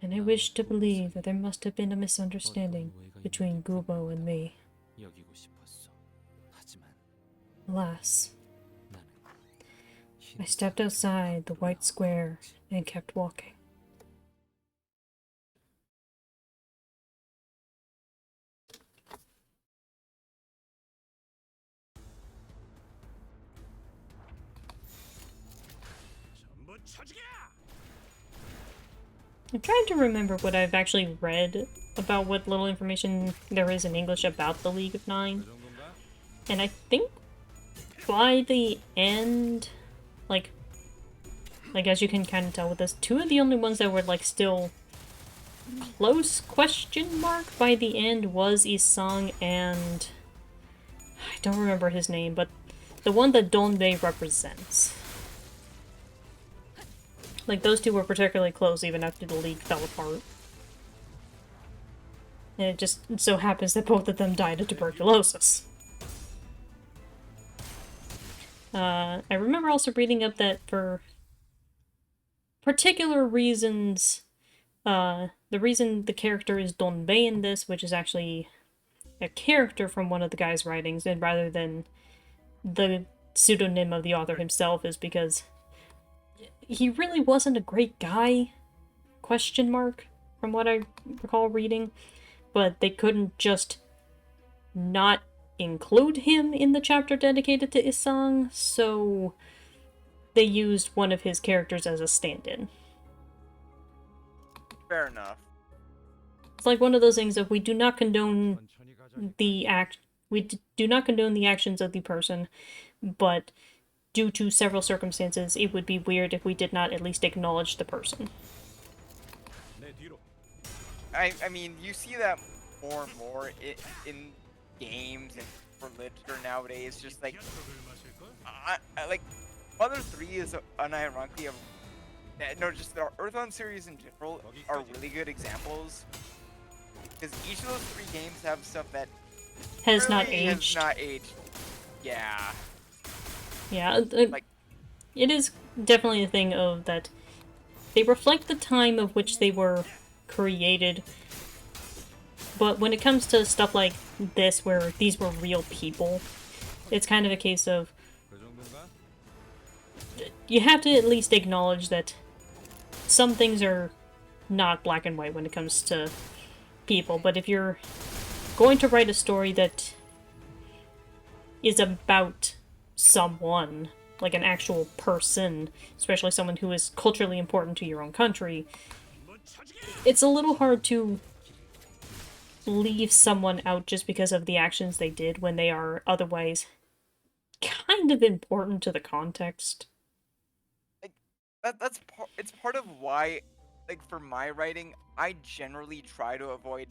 And I wished to believe that there must have been a misunderstanding between Gubo and me. 여기고 싶었어. 하지만 Alas, 나는 I stepped outside the white square and kept walking. 전부 쳐죽여! I'm trying to remember what I've actually read about what little information there is in English about the League of Nine. And I think by the end, like as you can kind of tell with this, two of the only ones that were like still close question mark by the end was Isang and I don't remember his name, but the one that Donbei represents. Like those two were particularly close even after the league fell apart. And it just so happens that both of them died of tuberculosis. I remember also reading up that for particular reasons, the reason the character is Donbei in this, which is actually a character from one of the guy's writings, and rather than the pseudonym of the author himself, is because he really wasn't a great guy, question mark, from what I recall reading, but they couldn't just not include him in the chapter dedicated to Isang, so they used one of his characters as a stand-in. Fair enough. It's like one of those things that we do not condone the do not condone the actions of the person, but due to several circumstances, it would be weird if we did not at least acknowledge the person. 내 뒤로. I mean, you see that more and more in games and for literature nowadays. Just like, 약속을 마실걸? like, Mother 3 is unironically no, just the Earthbound series in general are really good examples. Because each of those three games have stuff that has not Really has aged. not aged. Yeah. Yeah, Like- it is definitely a thing of that they reflect the time of which they were created. But when it comes to stuff like this, where these were real people, it's kind of a case of 그 정도인가? you have to at least acknowledge that some things are not black and white when it comes to people. But if you're going to write a story that is about someone, like an actual person, especially someone who is culturally important to your own country, it's a little hard to leave someone out just because of the actions they did when they are otherwise kind of important to the context. It's part of why, like, for my writing, I generally try to avoid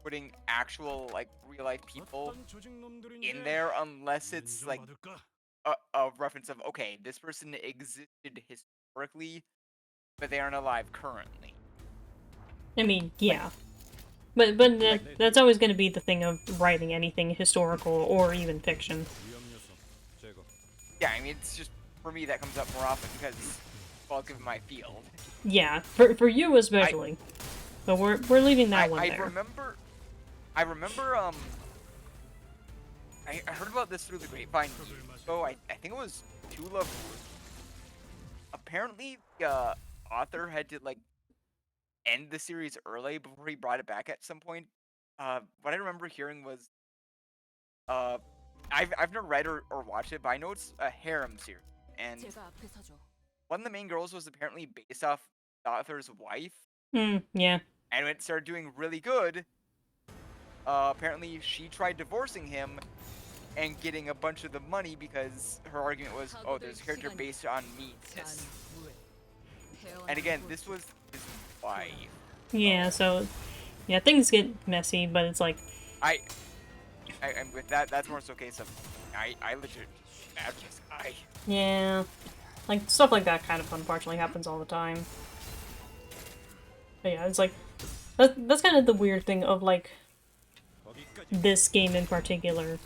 putting actual, like, real life people 어떤 조직 놈들인지 in there unless it's like 인정받을까? a reference of, okay, this person existed historically, but they aren't alive currently. I mean, yeah. But that's always going to be the thing of writing anything historical or even fiction. 위험 요소 제거. Yeah, I mean, it's just, for me, that comes up more often because, well, given my field. Yeah, for you especially. But we're leaving that one I there. I remember, I heard about this through the grapevine. So I think it was Tula. Apparently, the author had to, like, end the series early before he brought it back at some point. What I remember hearing was, uh, I've never read or watched it, but I know it's a harem series, and 제가 앞에 서죠. one of the main girls was apparently based off the author's wife, Yeah. and when it started doing really good, apparently she tried divorcing him and getting a bunch of the money because her argument was, oh, there's a character based on me. This. And again, this was his wife. Yeah, so yeah, things get messy, but it's like And with that, that's more so a case of, I legit bad this guy. yeah. Like stuff like that kind of unfortunately happens all the time. But yeah, it's like that's kind of the weird thing of like 거기까지. this game in particular.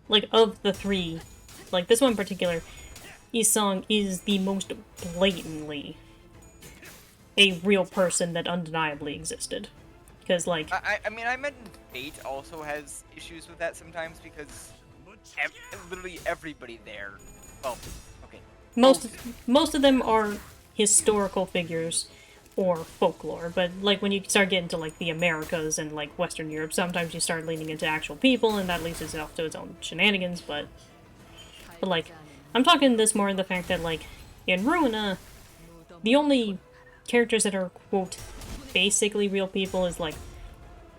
Like of the three, like this one in particular, Isong is the most blatantly a real person that undeniably existed. Because like I mean, I imagine Fate also has issues with that sometimes because literally everybody there. Well, okay. most of them are historical figures or folklore, but like when you start getting to like the Americas and like Western Europe, sometimes you start leaning into actual people, and that leads itself to its own shenanigans. But like, I'm talking this more in the fact that like in Ruina, the only characters that are quote basically real people is like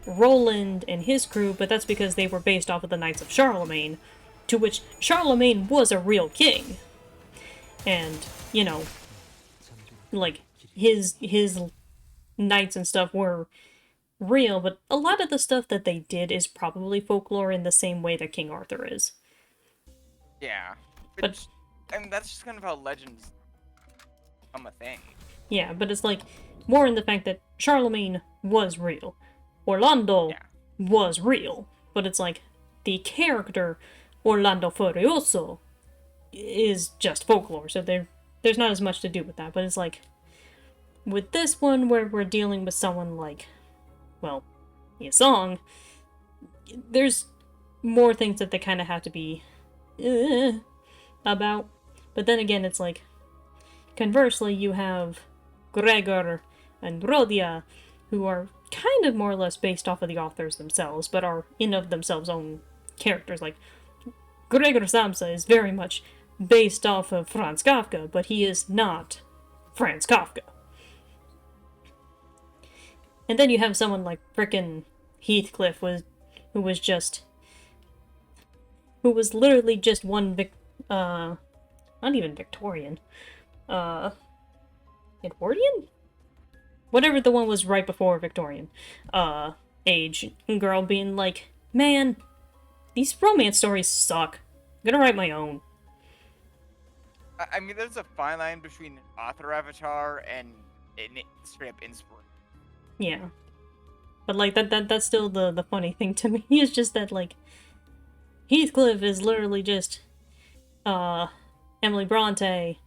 Roland and his crew, but that's because they were based off of the Knights of Charlemagne, to which Charlemagne was a real king, and you know, like his knights and stuff were real, but a lot of the stuff that they did is probably folklore in the same way that King Arthur is. Yeah. But- Which, I mean, that's just kind of how legends become a thing. Yeah, but it's like more in the fact that Charlemagne was real. Orlando Yeah. was real, but it's like the character Orlando Furioso is just folklore, so there's not as much to do with that. But it's like with this one where we're dealing with someone like, well, Yasong, there's more things that they kind of have to be about. But then again, it's like conversely, you have Gregor and Rodia, who are kind of more or less based off of the authors themselves, but are in of themselves own characters. Like Gregor Samsa is very much based off of Franz Kafka, but he is not Franz Kafka. And then you have someone like frickin' Heathcliff who was literally just one not even Victorian. Edwardian? Whatever the one was right before Victorian age girl being like, man, these romance stories suck. I'm gonna write my own. I mean, there's a fine line between author avatar and straight up inspiration. Yeah. But like that's still the funny thing to me. It's just that like Heathcliff is literally just Emily Bronte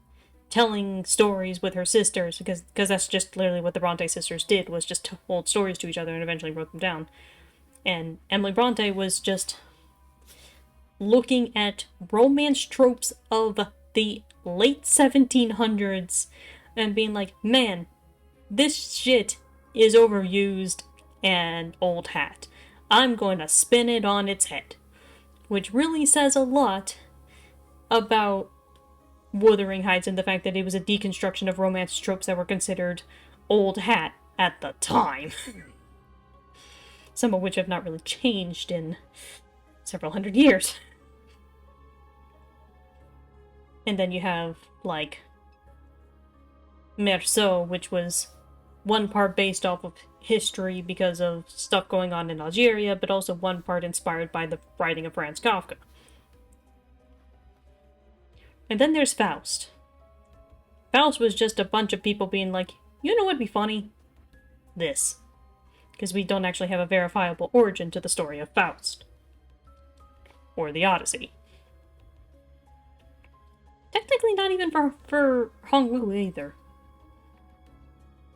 telling stories with her sisters, because that's just literally what the Bronte sisters did, was just told stories to each other and eventually wrote them down. And Emily Bronte was just looking at romance tropes of the late 1700s and being like, man, this shit is overused and old hat. I'm going to spin it on its head. Which really says a lot about Wuthering Heights and the fact that it was a deconstruction of romance tropes that were considered old hat at the time. Some of which have not really changed in several hundred years. And then you have, like, Merceau, which was one part based off of history because of stuff going on in Algeria, but also one part inspired by the writing of Franz Kafka. And then there's Faust. Faust was just a bunch of people being like, you know what'd be funny? This. Because we don't actually have a verifiable origin to the story of Faust. Or the Odyssey. Technically not even for Hongwu either.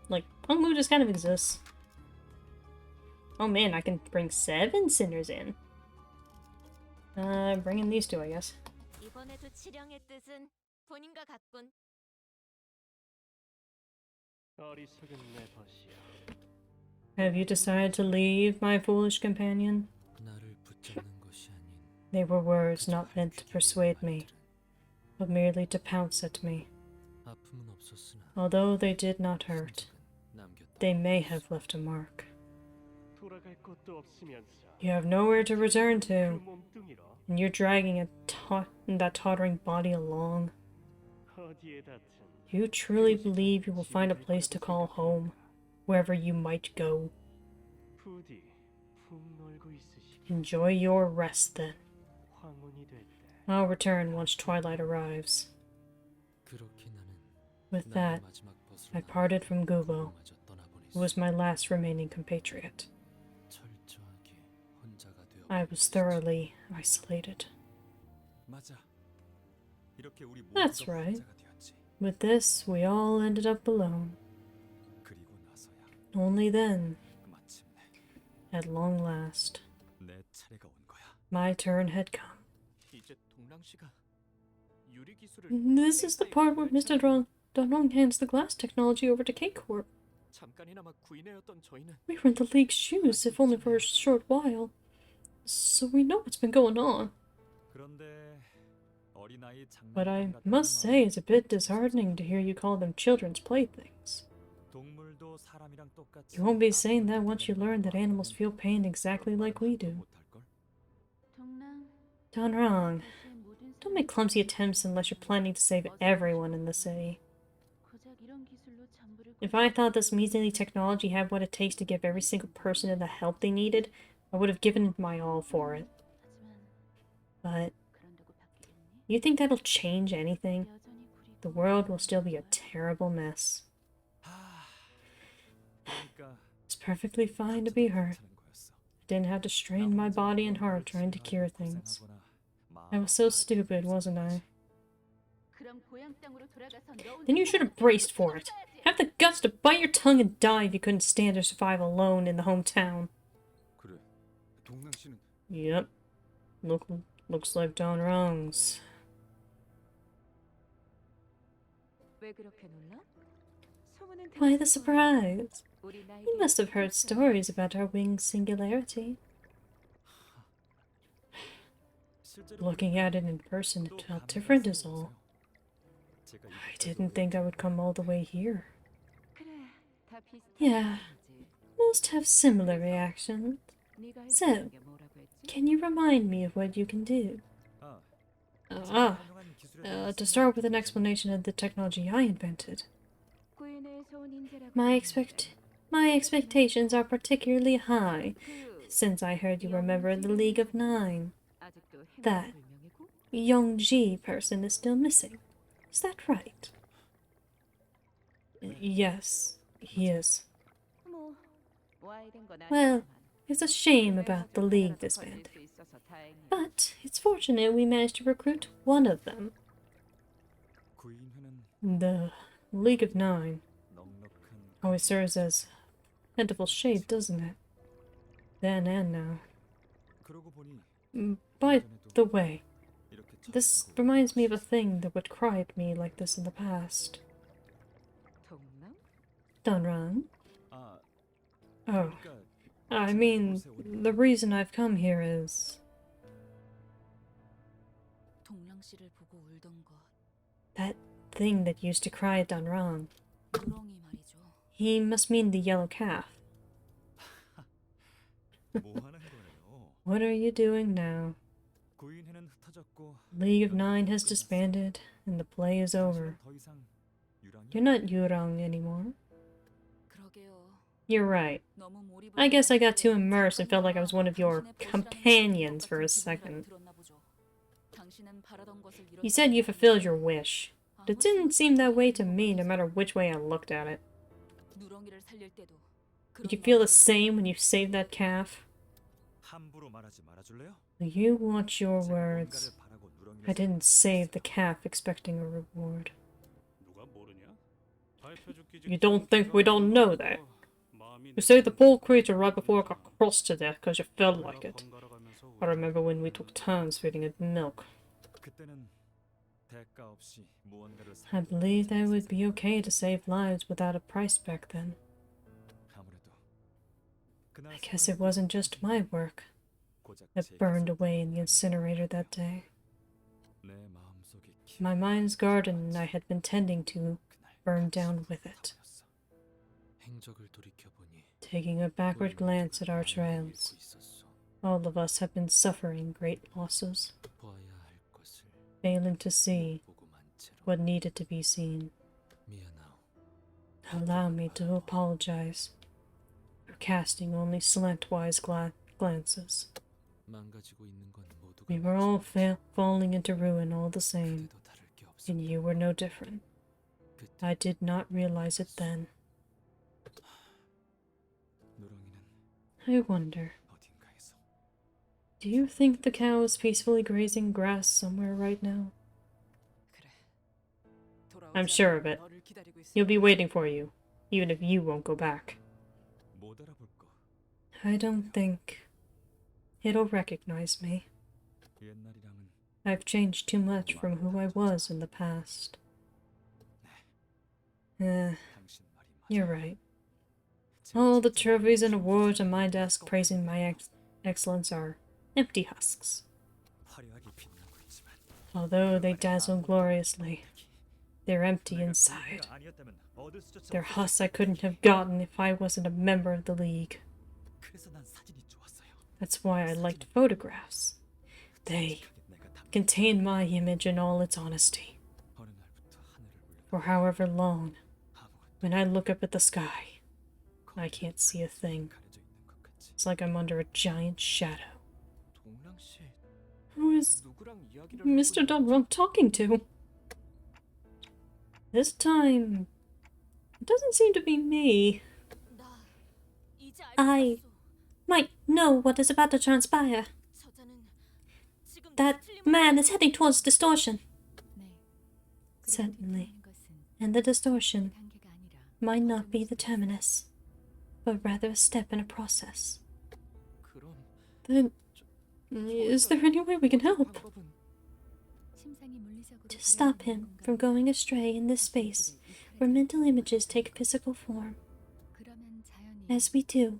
Like, Hongwu just kind of exists. Oh man, I can bring 7 sinners in. Bringing these 2, I guess. 이번에도 치령의 뜻은 본인과 같군. 어리석은 내 벗이야. Have you decided to leave, my foolish companion? 나를 붙잡는 것이 아닌 They were words not meant to persuade me, but merely to pounce at me. 아픔은 없었으나 Although they did not hurt, 흔적은 남겼다. they may have left a mark. 돌아갈 곳도 없으면서 You have nowhere to return 그 to, 몸뚱이로 and you're dragging that tottering body along. 어디에 닿든 You truly believe you will find a place to call home, wherever you might go. 부디 푹 놀고 있으시길. Enjoy your rest then. 황혼이 될 때 I'll return once twilight arrives. 그렇게 나는 With 나의 that, 마지막 벗을 I parted from Gubo, 마저 떠나보냈어. who was my last remaining compatriot. 철저하게 혼자가 되어 I was thoroughly isolated. 맞아. 이렇게 우리 That's 모두가 right. 혼자가 되었지. With this, we all ended up alone. 그리고 나서야 Only then, 마침내 at long last, 내 차례가 온 거야. my turn had come. 이제 동랑 씨가 유리 기술을 This is the part where Mr. Donong hands the glass technology over to K-Corp. 잠깐이나마 구인회였던 저희는 We were in the League's shoes, if only for a short while. So we know what's been going on. 그런데 어린아이 But I 장난감 같은 must say it's a bit disheartening to hear you call them children's playthings. 동물도 사람이랑 똑같이 You won't be saying that once you learn that animals feel pain exactly like we do. 못할걸? 동랑 Done wrong. 도시의 모든 Don't make clumsy attempts unless you're planning to save everyone in the city. 고작 이런 기술로 잠부를 If I thought this measly technology had what it takes to give every single person the help they needed, I would have given my all for it. 하지만 But 그런다고 바뀌겠니? you think that'll change anything? 여전히 구리 The world will still be a terrible mess. 그러니까 It's perfectly fine to be hurt. 괜찮은 거였어. I didn't have to strain my body and heart trying to cure things. I was so stupid, wasn't I? 그럼 고향 땅으로 돌아가서 너 Then you should have braced for it. Have the guts to bite your tongue and die if you couldn't stand or survive alone in the hometown. 그래. 동랑 씨는 Yep. Looks like Don wrongs. 왜 그렇게 놀라? 소문은 Why 들었을 the 거야. surprise? 우리 나에게 You must have heard stories about our wing's singularity. 실제로 Looking at it in person, it felt different is all. 제가 I didn't think I would come all the way here. 그래, 다 비슷한 Yeah. 거지. Most have similar reactions. 네가 할 So, 수 있는 게 뭐라고 했지? Can you remind me of what you can do? 아, To start with an explanation of the technology I invented. 구인회에서 온 인재라고 My expectations are particularly high, 그 since I heard you were a member of the League of Nine. 아직도 That. 행방불명이고? Yongji person is still missing. Is that right? Yes, he is. 뭐 Well, it's a shame about the League disbanding. But it's fortunate we managed to recruit one of them. 구인회는 The League of Nine 넉넉한 always serves as plentiful shade, doesn't it? Then and now. 그러고 보니 By 예전에도 the way, 이렇게 잘 this 보고 reminds me of a thing that would cry at me like this in the past. Done wrong? 아, Oh, 그러니까 I mean, the reason I've come here is 동랑 씨를 보고 울던 것. that thing that used to cry done wrong. 누렁이 말이죠. He must mean the yellow calf. 뭐 하는 거예요? What are you doing now? 구인회는 흩어졌고 League of Nine has disbanded, and the play is over. 더 이상 유랑이 You're not Yurong anymore. 그러게요. You're right. 너무 몰입을 I guess I got too 해서 immersed and felt like I was one of your 당신의 companions for a 벗어나는 second. 기분이라 들었나 보죠. 당신은 바라던 것을 You said you fulfilled your wish, but it 아무리 didn't seem that way to 생각해도 me no matter which way I looked at it. 누렁이를 살릴 때도 Did you 그런 feel the 마음이 same when you saved that calf? 함부로 말하지 말아줄래요? You watch your 제가 words. 뭔가를 바라고 누렁이를 I didn't save the calf expecting a reward. 누가 모르냐? 발표죽기 You don't think we don't know that? 마음이 You saved the poor creature right before it got crossed to death because you felt like it. I remember when we took turns feeding it milk. 그때는 대가 없이 무언가를 I believed that it would be okay to save lives without a price back then. 아무래도 그날 I guess it wasn't just my work 고작 that 제 burned away in the incinerator that day. 내 마음속에 My mind's garden I had been tending to 그날 burned down with it. 보였어. 행적을 돌이켜보니 Taking a backward glance at our trails, all of us have been suffering great losses, 보아야 할 것을 failing to see 보고만 채로 what needed to be seen. 미안하오. Allow me to apologize for casting only slantwise glances. 망가지고 있는 건 모두가 We were all falling into ruin all the same, 그래도 다를 게 없어. and you were no different. 그때 I did not realize it then. 누렁이는 I wonder, 어딘가에서 do you think the cow is peacefully grazing grass somewhere right now? 그래. I'm sure of it. 너를 기다리고 있을 He'll be waiting for you, even if you won't go back. 못 알아볼 거. I don't think it'll recognize me. 옛날이랑은 I've changed too much from who I was in the past. 당신 말이 맞아. You're right. All the trophies and awards on my desk praising my excellence are empty husks. 화려하게 빛나고 있지만 Although they dazzle gloriously, they're empty 내가 inside. 구인회가 아니었다면 얻을 수조차 They're 없었을 husks I 거야. couldn't have gotten if I wasn't a member of the League. 그래서 난 사진이 좋았어요. That's why I liked photographs. They 내가 담 contain my image in all its honesty. 어느 날부터 하늘을 올려 For however long, 아무것도 when I look up at the sky, I can't see a thing. 가려져 있는 것 같지. It's like I'm under a giant shadow. 동랑 씨 Who is 누구랑 이야기를 Mr. Dunrum talking to? This time, it doesn't seem to be me. 나 이제 I- Might know what is about to transpire. 저자는 지금 That 틀림을 man is heading towards distortion. 네. Certainly. And the distortion 단계가 아니라 might not be the terminus, but rather a step in a process. 그럼 Then, is there any way we can help? 방법은 To stop him from going astray in this space where mental images take physical form. As we do,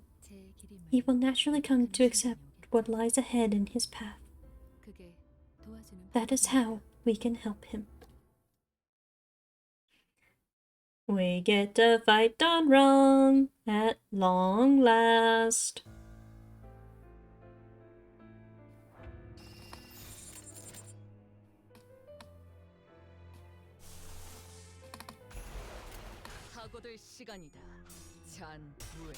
he will naturally come to accept what lies ahead in his path. That is how we can help him. We get to fight done wrong at long last. 사고될 시간이다. 잔부에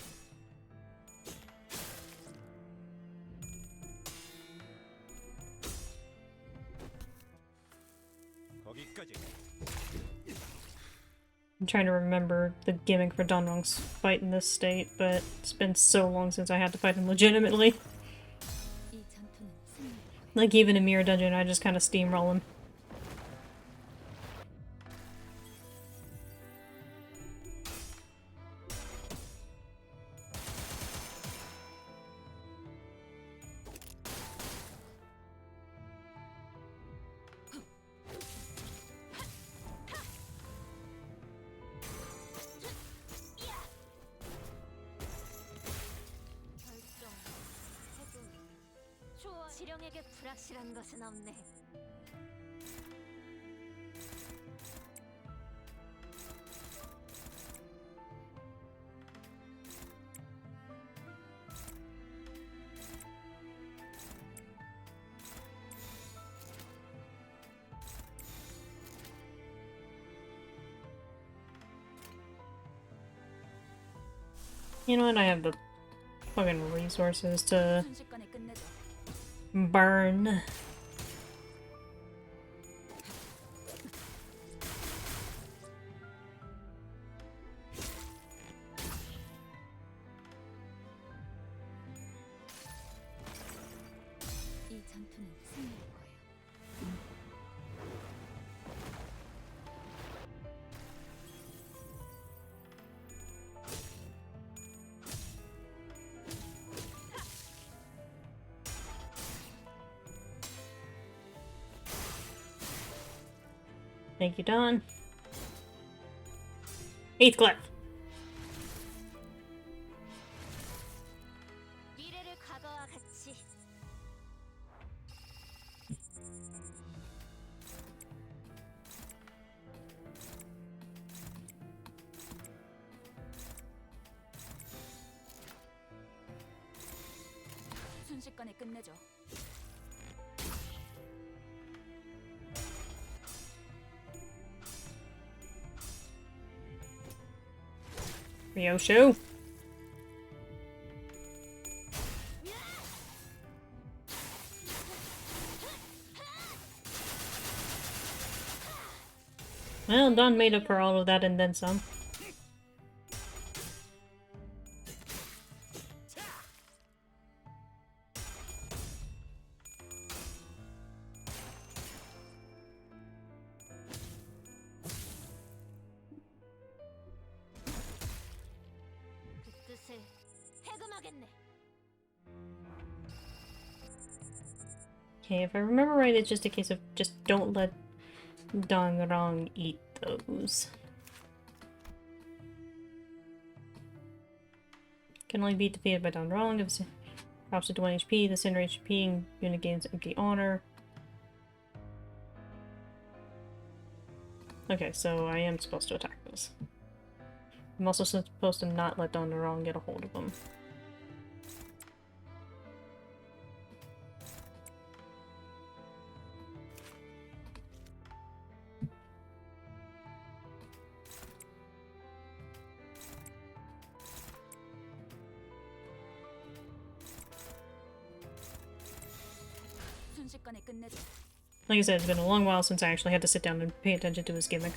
거기까지. I'm trying to remember the gimmick for Donrong's fight in this state, but it's been so long since I had to fight him legitimately. Like, even in Mirror Dungeon, I just kind of steamroll him. 지령에게 불확실한 것은 없네. You know what? I have the fucking resources to 순식간에 끝내죠. burn. 이 전투는 승리일 거예요. Thank you, Don. 8th Glyph. 미래를 과거와 같이 순식간에 끝내죠. Ryoshu. Well, Don made up for all of that and then some. 그 뜻을 해금하겠네. Okay, if I remember right, it's just a case of just don't let Dongrong eat those. Can only be defeated by Dongrong if it drops to 1 HP. The center HP unit gains empty honor. Okay, so I am supposed to attack those. I'm also supposed to not let Dongrong get a hold of them. 순식간에 끝내죠. Like I said, it's been a long while since I actually had to sit down and pay attention to his gimmick.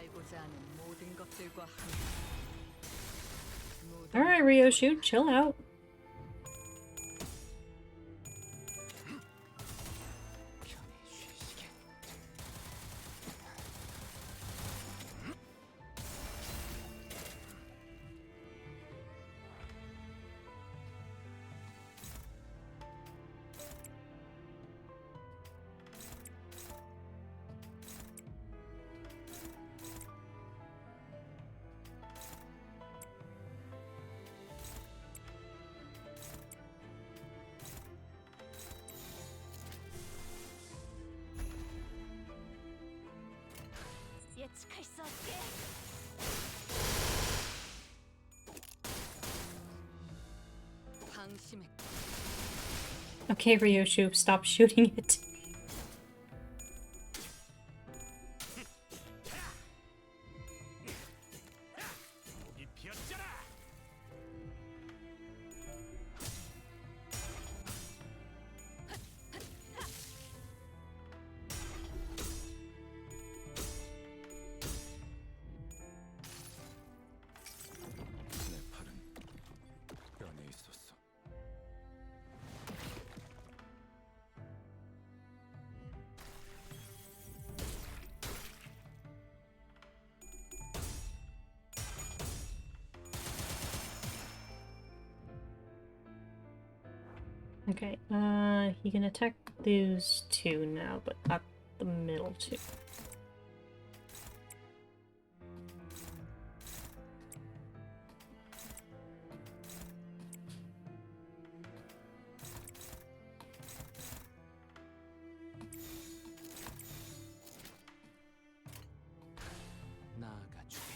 살고자 하는 모든 것들과 함께. Alright, Ryoshu, chill out. 예측할 수 없게. 방심했고 Okay, Ryoshu, stop shooting it. 목이 피었잖아. 내 팔은 뼈에 있었어. Okay, he can attack those two now, but not the middle two. 나아가주게.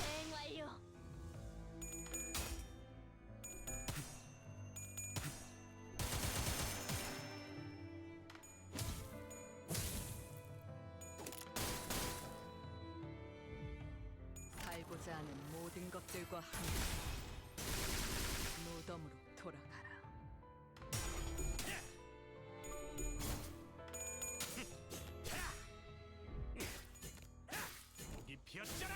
대행 완료. 살고자 하는 모든 것들과 함께 무덤으로 돌아가라. 목이 피었잖아.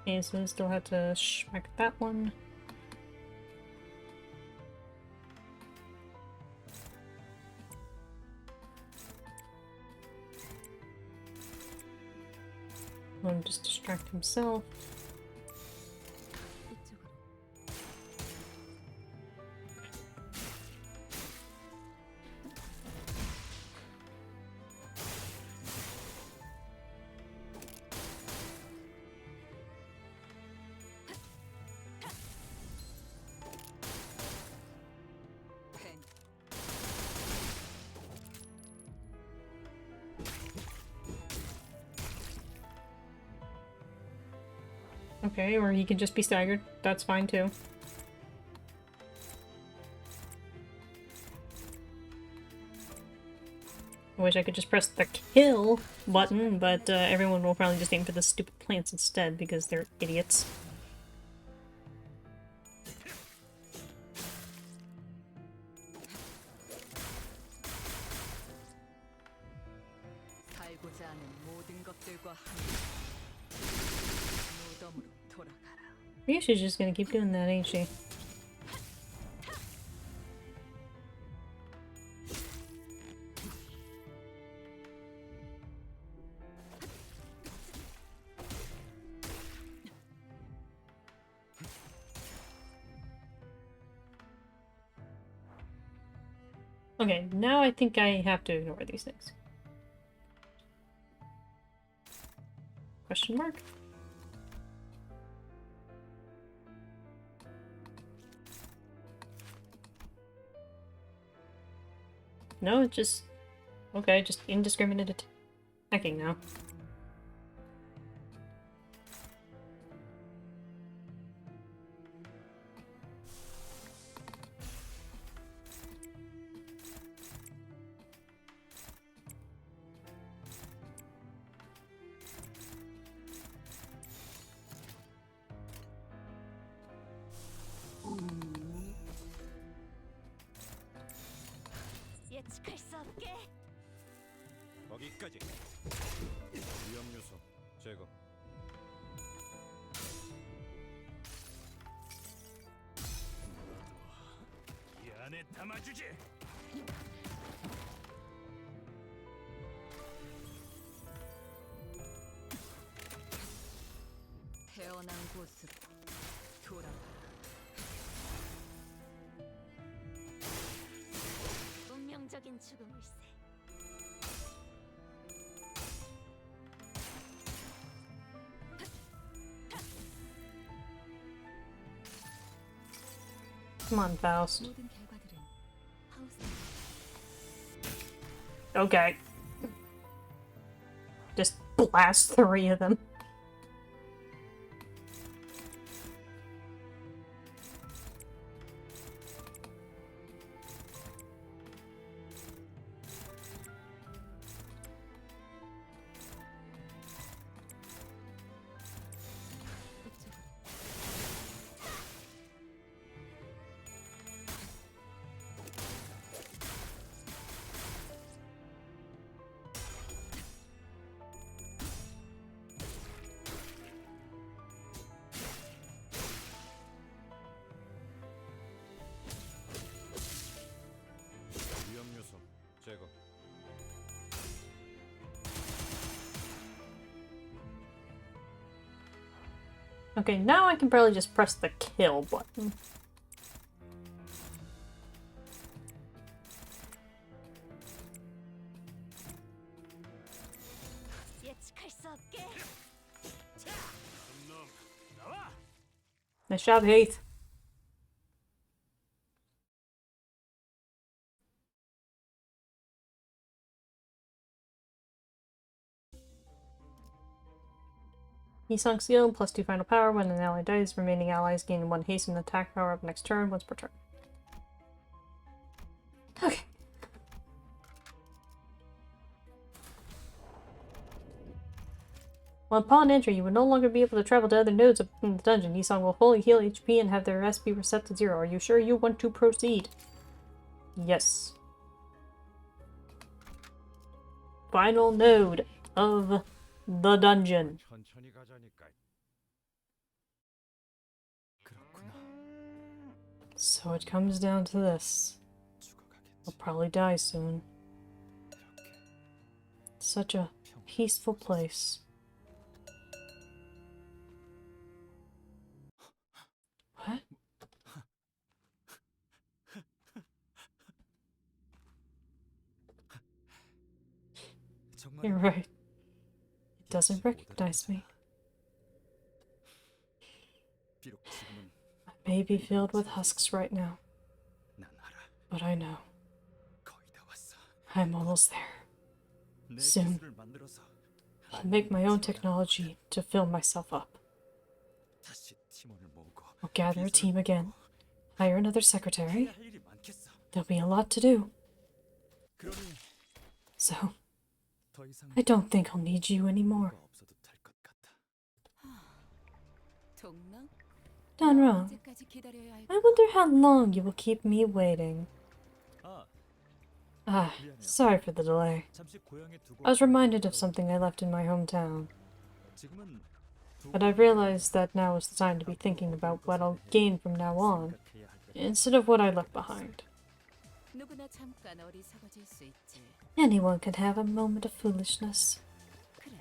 Okay, so we still have to smack that one. Let him just distract himself. 이쪽으로. 펜 Okay, or he can just be staggered. That's fine too. I wish I could just press the kill button, but everyone will probably just aim for the stupid plants instead because they're idiots. 살고자 하는 모든 것들과 함께 무덤으로 돌아가라. Ryushi's just gonna keep doing that, ain't she? Okay, now I think I have to ignore these things. Question mark? No, it's just... Okay, just indiscriminate attacking now. 예측할 수 없게. 거기까지. 위험 요소 제거. 이 안에 담아주지. 태어난 곳으로 돌아가라. 운명적인 죽음일세. Come on, Faust. 모든 결과들은 하우스 Okay. Just blast 3 of them. 위험 요소 제거. Okay, now I can probably just press the kill button. 예측할 수 없게. 놈 나와. Nice job, Heath. He sunk seal, +2 final power. When an ally dies, remaining allies gain 1 haste and attack power up next turn, once per turn. Okay. Well, upon entry, you will no longer be able to travel to other nodes in the dungeon. Yisong will fully heal HP and have their SP reset to 0. Are you sure you want to proceed? Yes. Final node of the dungeon. 천천히 가자니까. 그렇구나. So it comes down to this. 죽어가겠지. I'll probably die soon. 이렇게 Such a peaceful place. What? 정말 You're right. It doesn't recognize me. 비록 지금은 I may be filled with husks right now, 난 알아. but I know 거의 다 왔어. I'm almost there. 내 Soon. 기술을 만들어서 I'll make my own technology to fill myself up. 다시 팀원을 모으고 I'll gather a team again, hire another secretary. 해야 할 일이 많겠어. There'll be a lot to do. 그러니 So, 더 이상 I don't think I'll need you anymore. 뭐가 없어도 될 것 같아. 동랑? Done wrong. 언제까지 기다려야 할까? I wonder how long you will keep me waiting. 아, Ah, sorry for the delay. 잠시 고향에 두고 I was reminded of something I left in my hometown, 지금은 but I realized that now is the time to be thinking about what I'll gain from now on, 생각해야 할 때가 instead of what I left behind. 누구나 잠깐 어리석어질 수 있지. Anyone can have a moment of foolishness. 그래.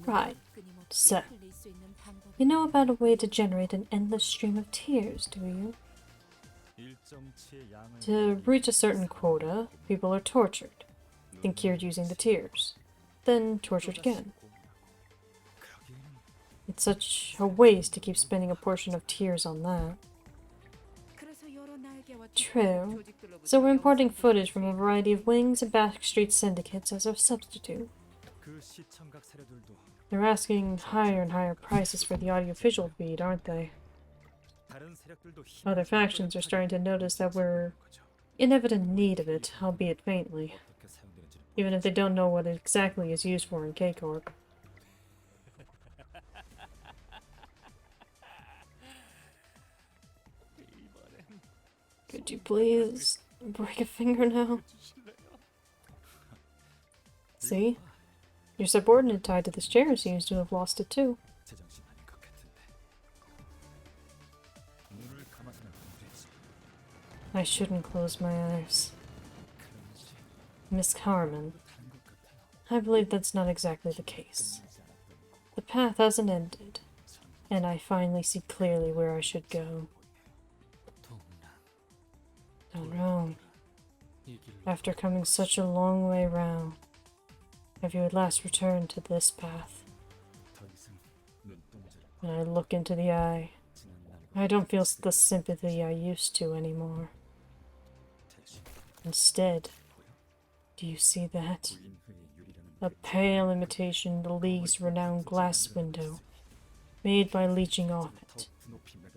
Right. 눈물을 끊임없이 So, 흘릴 수 있는 방법이 you know about a way to generate an endless stream of tears, do you? 일정치의 양을 To reach a certain quota, people are tortured, then cured using the tears, then tortured again. 그러기에는 It's such a waste to keep spending a portion of tears on that. 그래서 여러 날개와 True. 조직들로부터 So we're importing 영상을 footage from a variety of wings and backstreet syndicates as a substitute. 그 시청각 사료들도 They're asking higher and higher prices for the audiovisual feed, aren't they? 다른 세력들도 Other factions are starting to notice that we're in evident need of it, albeit faintly, 어떻게 사용되는지는 even if they don't know what it exactly is used for in K-Corp. Could you please break a finger now? See? Your subordinate tied to this chair seems to have lost it too. 제정신 아닌 것 같은데. 눈을 감아서는 안 되지. I shouldn't close my eyes. 그런지 Miss Carmen, 다른 것 같아요. I believe that's not exactly the case. 끝나지 않았던 The path hasn't ended, and I finally see clearly where I should go. 동란 Done wrong. 이 길로 After coming such a long way round, have you at last returned to this path? 더 이상 눈동자를 When I look into the eye, 지난 날 I don't feel the sympathy I used to anymore. Instead, do you see that? A pale imitation of the League's renowned glass window, made by leeching off it.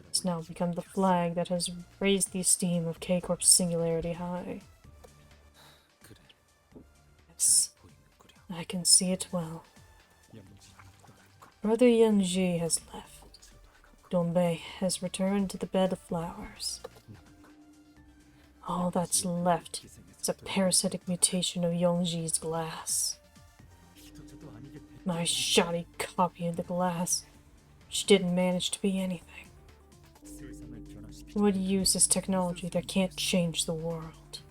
It's now become the flag that has raised the esteem of K-Corp's singularity high. Yes, I can see it well. Brother Youngji has left. Donbei has returned to the bed of flowers. All that's left is a parasitic mutation of Yongji's glass. My shoddy copy of the glass, which didn't manage to be anything. What use is technology that can't change the world?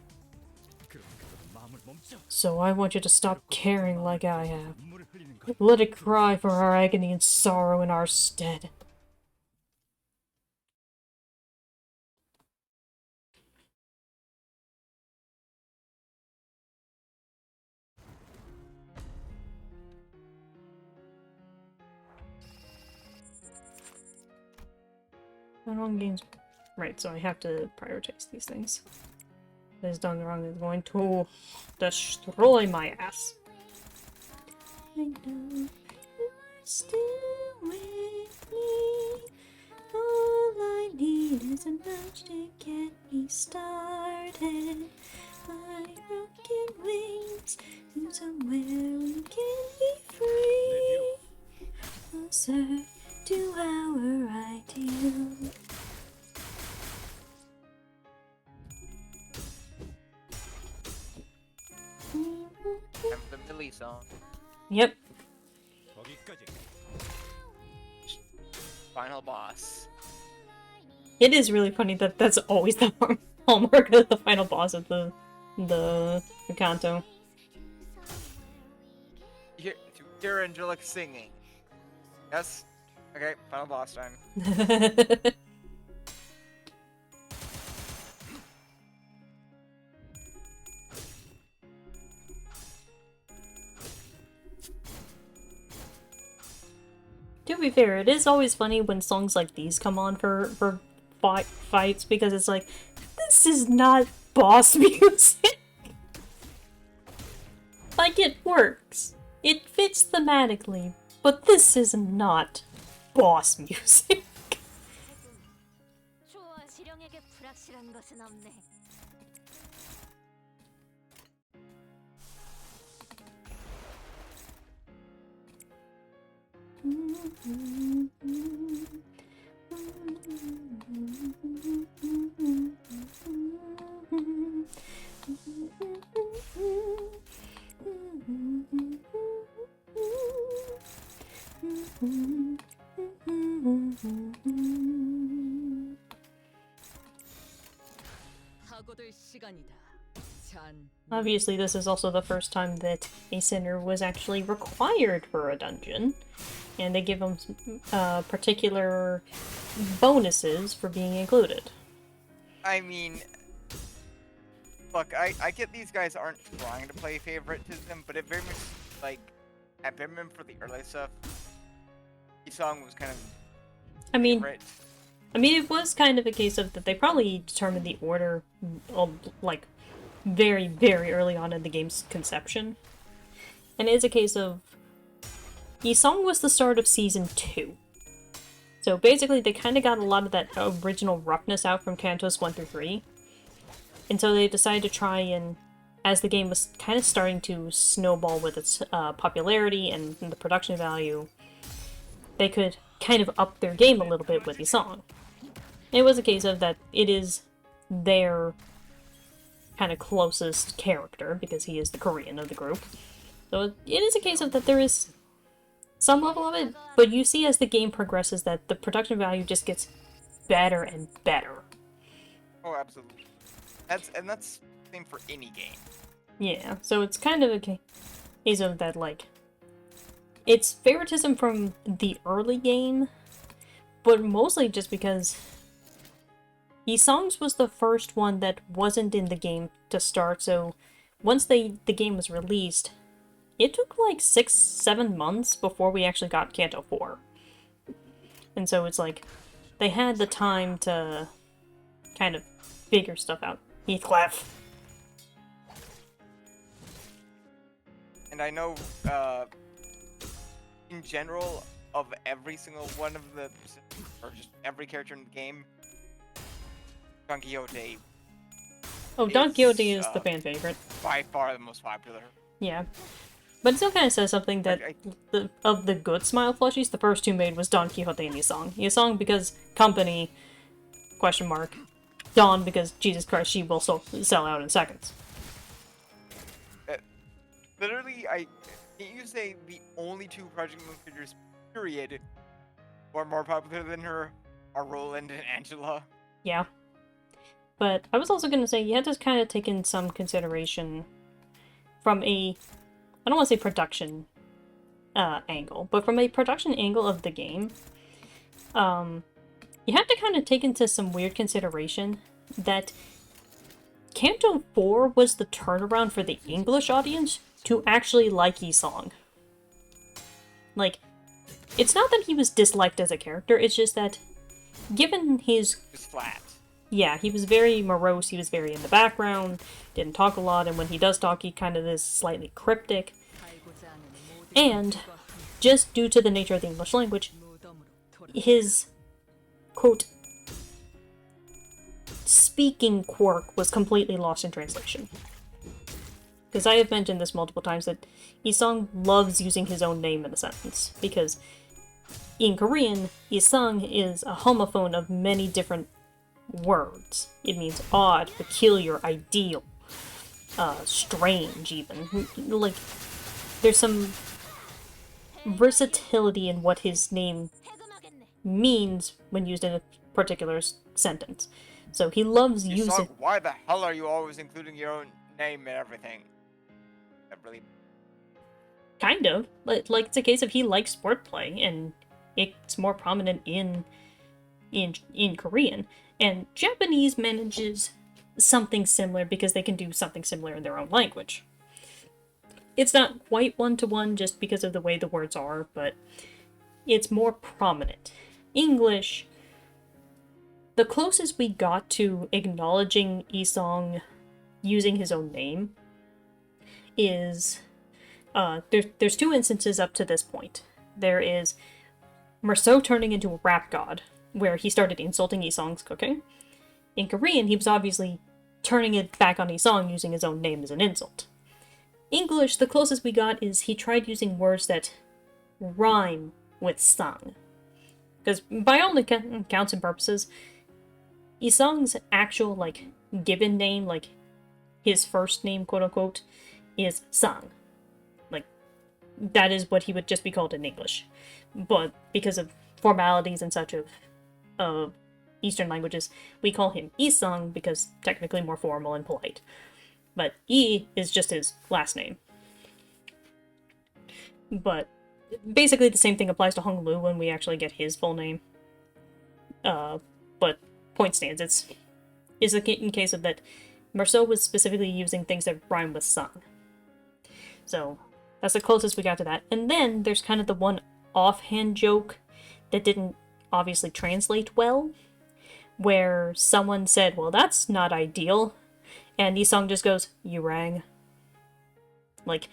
So I want you to stop caring like I have. Let it cry for our agony and sorrow in our stead. The wrong games. Right, so I have to prioritize these things. If it's done wrong, it's going to destroy my ass. I know you're still with me. All I need is a nudge to get me started. My rocket wings to somewhere we can be free. Closer to our ideal. Remember the Millie song. Yep. Final boss. It is really funny that that's always the hallmark of the final boss of the Canto. Hear Angelic singing. Yes? Okay, final boss time. To be fair, it is always funny when songs like these come on for fights, because it's like, this is not boss music. Like, it works. It fits thematically, but this is not boss music. 초와 실령에게 불확실한 것은 없네. 하고들 시간이다. 잔. Obviously, this is also the first time that a sinner was actually required for a dungeon, and they give them particular bonuses for being included. I mean, look, I get these guys aren't trying to play favoritism, but it very much, like, at minimum for the early stuff, the song was kind of I mean, favorite. it was kind of a case of that they probably determined the order, like, very, very early on in the game's conception. And it is a case of... Yisong was the start of Season 2. So basically, they kind of got a lot of that original roughness out from Cantos 1 through 3. And so they decided to try and, as the game was kind of starting to snowball with its popularity and the production value, they could kind of up their game a little bit with Yisong. It was a case of that it is their kind of closest character, because he is the Korean of the group. So it is a case of that there is some level of it, but you see as the game progresses that the production value just gets better and better. Oh, absolutely. That's the same for any game. Yeah, so it's kind of a case of that, like, it's favoritism from the early game, but mostly just because Yisong's was the first one that wasn't in the game to start, so once the game was released, it took like 6-7 months before we actually got Canto 4. And so it's like, they had the time to kind of figure stuff out. Heathcliff. And I know, in general, of every single one of the, or just every character in the game, Don Quixote Oh, Don Quixote is, is the fan favorite. by far the most popular. Yeah. But it still kind of says something that of the good Smile plushies, the first two made was Don Quixote and Yasong. Yasong because company, question mark. Dawn because, Jesus Christ, she will sell out in seconds. Literally, can't you say the only two Project Moon figures, period, who are more popular than her are Roland and Angela? Yeah. But I was also going to say, you had to kind of take in some consideration from a, I don't want to say production angle, but from a production angle of the game, you have to kind of take into some weird consideration that Canto 4 was the turnaround for the English audience to actually like Yisong. Like, it's not that he was disliked as a character, it's just that, given his... Just flat. Yeah, he was very morose, he was very in the background, didn't talk a lot, and when he does talk, he kind of is slightly cryptic. And, just due to the nature of the English language, his, quote, speaking quirk was completely lost in translation. Because I have mentioned this multiple times that Isong loves using his own name in a sentence, because in Korean, Isong is a homophone of many different words. It means odd, peculiar, ideal, strange even. Like, there's some versatility in what his name means when used in a particular sentence. So he loves using... Why the hell are you always including your own name and everything? That really... Kind of. Like, it's a case of he likes wordplay, and it's more prominent in Korean. And Japanese manages something similar because they can do something similar in their own language. It's not quite one-to-one just because of the way the words are, but it's more prominent. English, the closest we got to acknowledging Isong using his own name is... there's two instances up to this point. There is Merceau turning into a rap god, where he started insulting Isong's cooking. In Korean, he was obviously turning it back on Isong using his own name as an insult. English, the closest we got is he tried using words that rhyme with sang. Because by all accounts and purposes, Isong's actual, like, given name, like, his first name, quote-unquote, is Sang. Like, that is what he would just be called in English. But because of formalities and such of Eastern languages, we call him Isong because technically more formal and polite. But I is just his last name. But basically the same thing applies to Hong Lu when we actually get his full name. But point stands, it's in case of that Merceau was specifically using things that rhyme with sang. So that's the closest we got to that. And then there's kind of the one offhand joke that didn't obviously translate well, where someone said, well, that's not ideal, and Isong just goes, you rang. Like,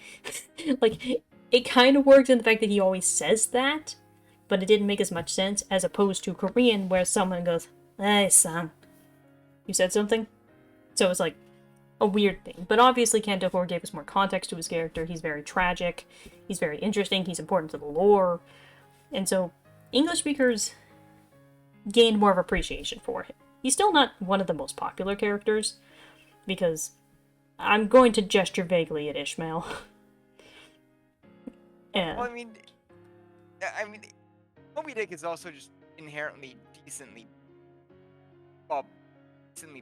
it kind of works in the fact that he always says that, but it didn't make as much sense as opposed to Korean, where someone goes, hey, Sang, you said something? So it's like a weird thing. But obviously Canto 4 gave us more context to his character. He's very tragic, he's very interesting, he's important to the lore, and so English speakers gained more of appreciation for him. He's still not one of the most popular characters, because I'm going to gesture vaguely at Ishmael. Well, I mean, Moby Dick is also just inherently decently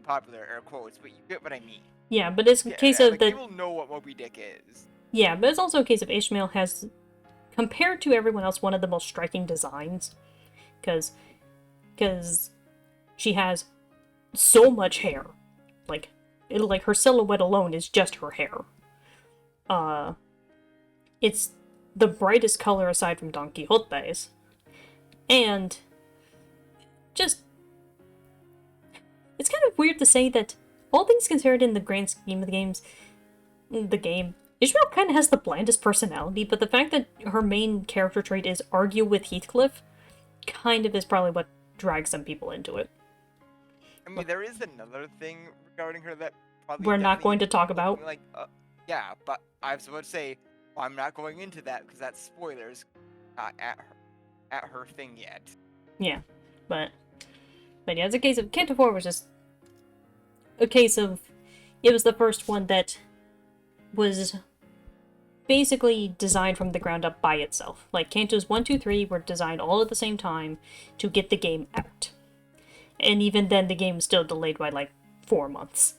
popular, air quotes, but you get what I mean. Yeah, but it's a case of like, that... people know what Moby Dick is. Yeah, but it's also a case of Ishmael has, compared to everyone else, one of the most striking designs. Because she has so much hair. Like her silhouette alone is just her hair. It's the brightest color aside from Don Quixote's. And just... It's kind of weird to say that, all things considered in the grand scheme of the game, Ishmael kind of has the blandest personality, but the fact that her main character trait is argue with Heathcliff kind of is probably what drags some people into it. I mean, there is another thing regarding her that probably We're not definitely going to gets talk people about. thinking, like, yeah, but I was about to say, well, I'm not going into that because that's spoilers at her thing yet. Yeah, but yeah, it's a case of Canto 4 was just a case of it was the first one that was basically designed from the ground up by itself. Like Cantos 1, 2, 3 were designed all at the same time to get the game out. And even then the game was still delayed by like 4 months.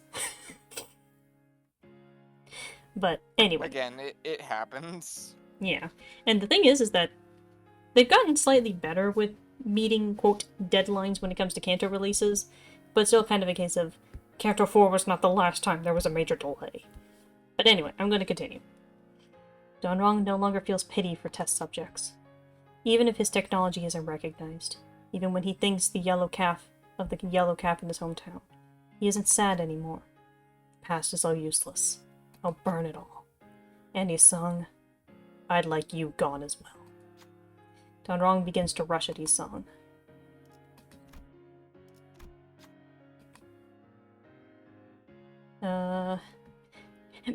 But anyway. Again, it happens. Yeah. And the thing is that they've gotten slightly better with meeting, quote, deadlines when it comes to Canto releases, but still kind of a case of Canto 4 was not the last time there was a major delay. But anyway, I'm going to continue. Donrong no longer feels pity for test subjects, even if his technology isn't recognized, even when he thinks the yellow calf of the yellow calf in his hometown. He isn't sad anymore. The past is all useless. I'll burn it all. And he sung, I'd like you gone as well. Donrong begins to rush at his song.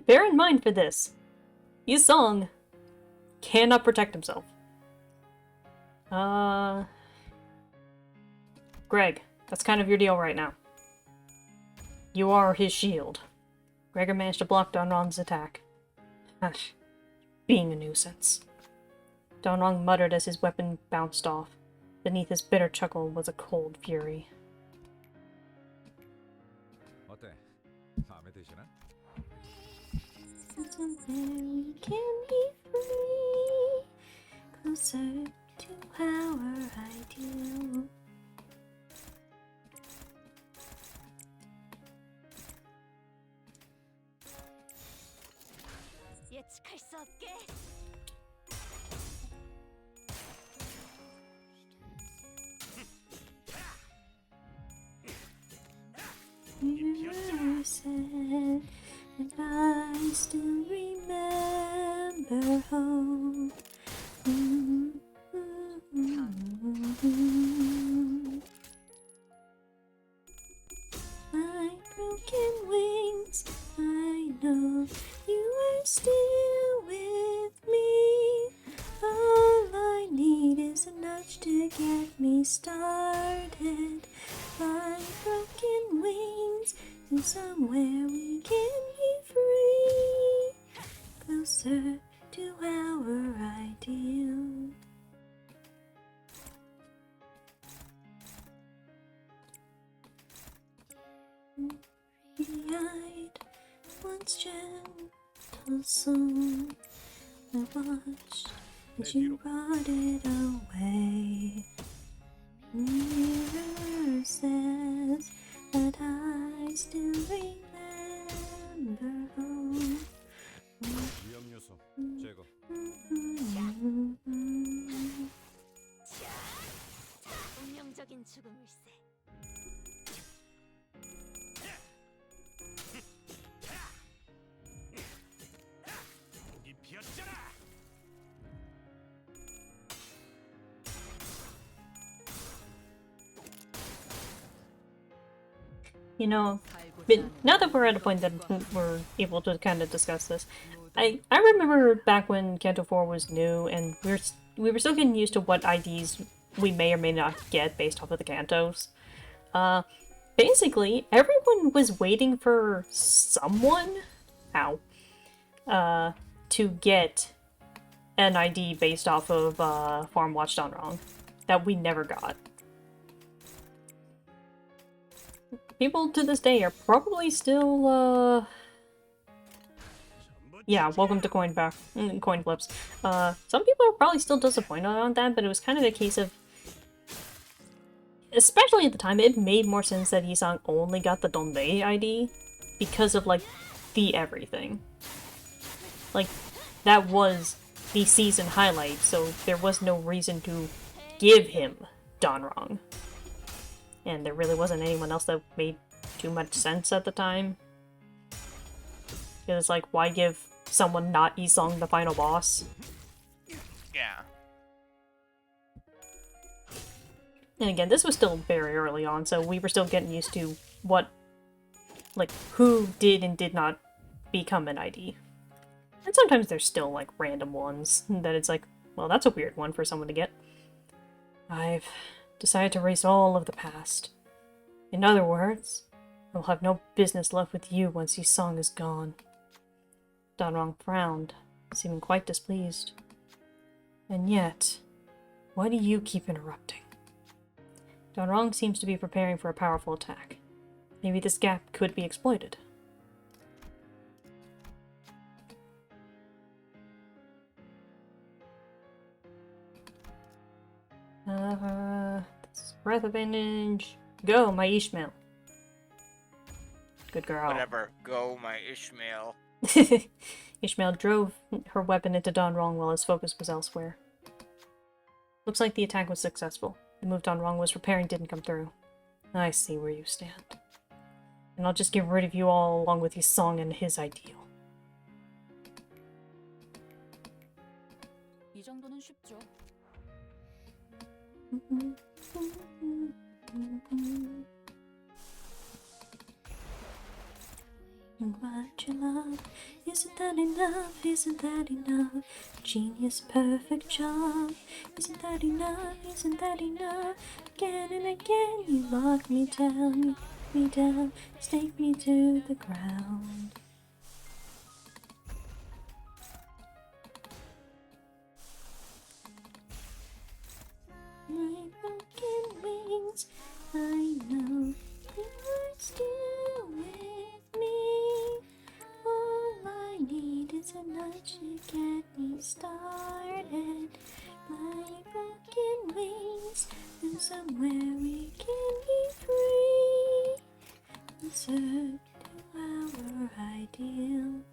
Bear in mind for this, Yi Song cannot protect himself. Greg, that's kind of your deal right now. You are his shield. Gregor managed to block Donrong's attack. Being a nuisance. Donrong muttered as his weapon bounced off. Beneath his bitter chuckle was a cold fury. 어때? 마음에 드시나? Somewhere we can be free, closer to our ideal. 예측할 수 없게. You said, and I still remember home. My broken wings, I know you are still with me. All I need is a nudge to get me started. My broken wings, and somewhere we can be free, closer to our ideal. Eyed, once gentle soul, I watched as you brought it away. Mirror says that I still remember home. 위험 요소 제거. 운명적인 죽음일세. 독이 피었잖아. You know, but now that we're at a point that we're able to kind of discuss this, I remember back when Canto 4 was new and we were still getting used to what IDs we may or may not get based off of the Cantos. Basically, everyone was waiting for someone, to get an ID based off of Farm Watch Done Wrong that we never got. People to this day are probably still, yeah, welcome to coin flips. Some people are probably still disappointed on that, but it was kind of a case of, especially at the time, it made more sense that Isang only got the Donbei ID because of, like, the everything. Like, that was the season highlight, so there was no reason to give him Donrong. and there really wasn't anyone else that made too much sense at the time. It was like, why give someone not Isong the final boss? Yeah. And again, this was still very early on, so we were still getting used to what, like, who did and did not become an ID. And sometimes there's still, like, random ones that it's like, well, that's a weird one for someone to get. I've decided to erase all of the past. In other words, I will have no business left with you once Isong is gone. Danrong frowned, seeming quite displeased. And yet, why do you keep interrupting? Danrong seems to be preparing for a powerful attack. Maybe this gap could be exploited. Breath advantage. Go, my Ishmael. Good girl. Whatever. Go, my Ishmael. Ishmael drove her weapon into Danrong while his focus was elsewhere. Looks like the attack was successful. The move Danrong was preparing didn't come through. I see where you stand. And I'll just get rid of you all along with his song and his ideal. 이 정도는 쉽죠. What you love, isn't that enough? Isn't that enough? Genius, perfect job. Isn't that enough? Isn't that enough? Again and again, you lock me down, stake me to the ground. My broken wings, I know you're still with me. All I need is a nudge to get me started. My broken wings, and somewhere we can be free. In search to our ideal.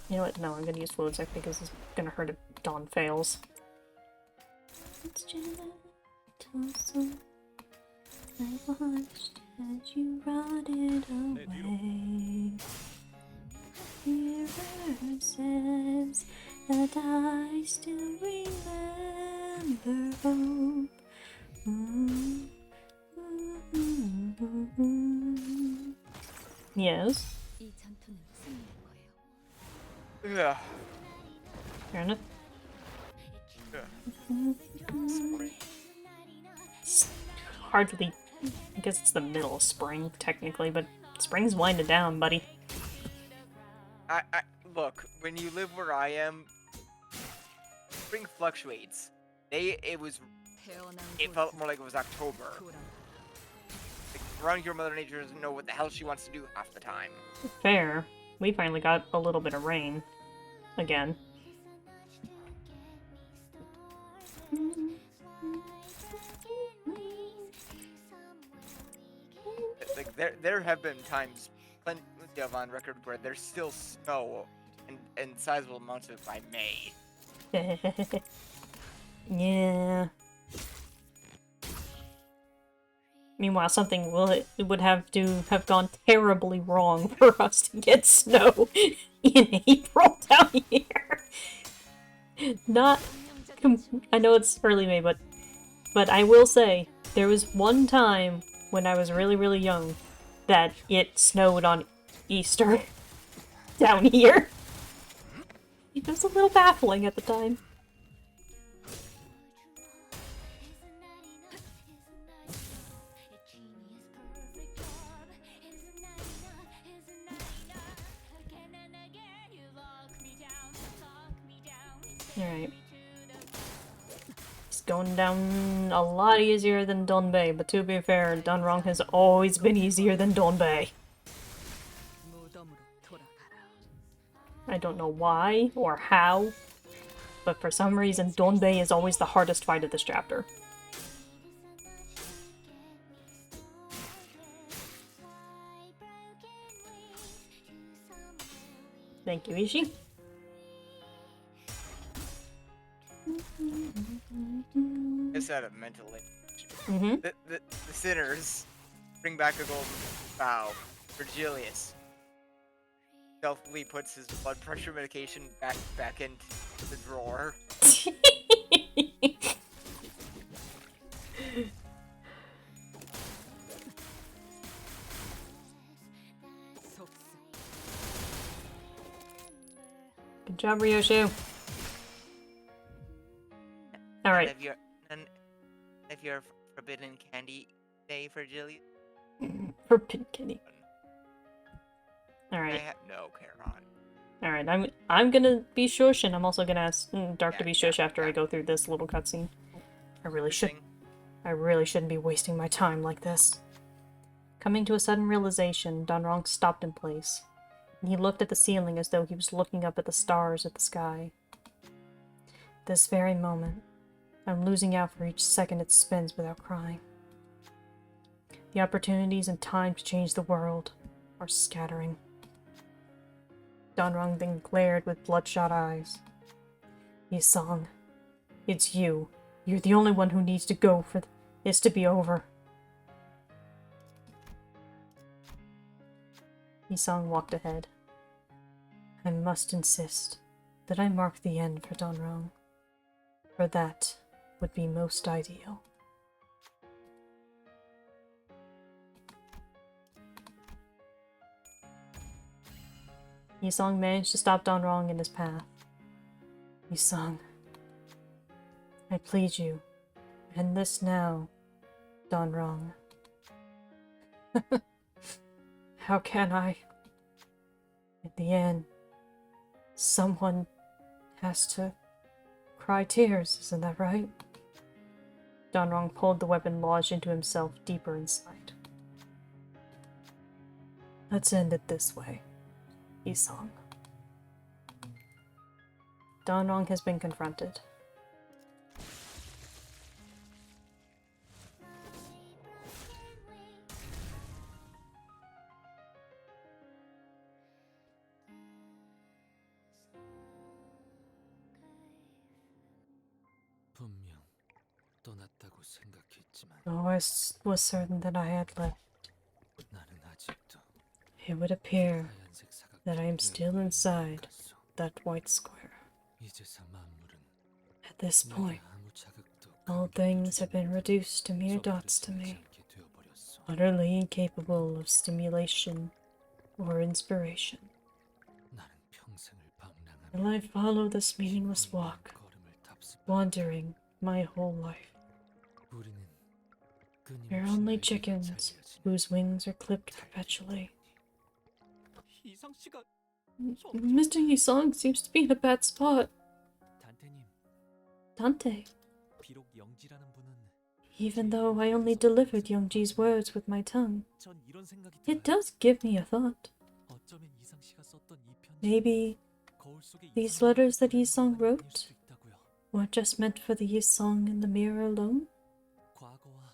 You know what? No, I'm gonna use Fluid Sec because it's gonna hurt if Dawn fails. It's gentle, so I watched as you rotted away. Mirror says that I still remember hope. Yes. 이 전투는 승리할 거예요. Yeah. Fair enough. It's hardly... I guess it's the middle of spring, technically, but spring's winding down, buddy. I look, when you live where I am, spring fluctuates. It felt more like it was October. Like, around here, Mother Nature doesn't know what the hell she wants to do half the time. Fair. We finally got a little bit of rain. Again. Like, there have been times, plenty of on record, where there's still snow and sizable amounts of it by May. Yeah. Meanwhile, something would have to have gone terribly wrong for us to get snow in April down here. I know it's early May, but I will say there was one time when I was really, really young that it snowed on Easter down here. It was a little baffling at the time. Alright. It's going down a lot easier than Donbei, but to be fair, Danrong has always been easier than Donbei. I don't know why or how, but for some reason Donbei is always the hardest fight of this chapter. Thank you, Ishi. It's out of mental image. Mm-hmm. The sinners bring back a golden bow. Virgilius stealthily puts his blood pressure medication back into the drawer. Good job, Ryoshu. Alright. None of your forbidden candy day, Virgilius? Forbidden candy. Alright. I have no Charon. Alright, I'm gonna be shush, and I'm also gonna ask Dark to be Yeah, shush yeah, after I yeah. go through this little cutscene. I really Interesting. shouldn't be wasting my time like this. Coming to a sudden realization, Donrong stopped in place. And he looked at the ceiling as though he was looking up at the stars of the sky. This very moment, I'm losing out for each second it spends without crying. The opportunities and time to change the world are scattering. Donrong then glared with bloodshot eyes. Yisong, it's you. You're the only one who needs to go for this to be over. Yisong walked ahead. I must insist that I mark the end for Donrong, for that would be most ideal. Yisong managed to stop Donrong in his path. Yisong, I plead you, end this now, Donrong. How can I? In the end, someone has to cry tears, isn't that right? Donrong pulled the weapon lodged into himself deeper inside. Let's end it this way, Yisong. Donrong has been confronted. 분명 떠났다고 생각했지만 Though I was certain that I had left, 나는 아직도 it would appear 하얀색 that I am still inside 갔어. that white square. 이제서 만물은 At this 내게 point, 아무 자극도 all 감격도 things have 주지 been reduced to mere 썩어도 dots to 지나지 me, 않게 되어버렸어. utterly incapable of stimulation or inspiration. 나는 평생을 방랑하며 Will I follow this meaningless walk, 걸음을 답습하고 wandering my whole life? 우리는 We're 끊임없이 only 날개가 chickens 잘려지는 whose wings are clipped perpetually. 이상 씨가 Mr. Yisong seems to be in a bad spot. 단테님 Dante, 비록 영지라는 분은 even though I only delivered Youngji's words with my tongue, 전 이런 생각이 it 들어요. does give me a thought. 어쩌면 이상 씨가 썼던 이 편지 Maybe 거울 속에 these 이상한 letters that 모습을 Yisong 보는 것만이 wrote 아닐 수도 있다고요. weren't just meant for the Yisong in the mirror alone. 과거와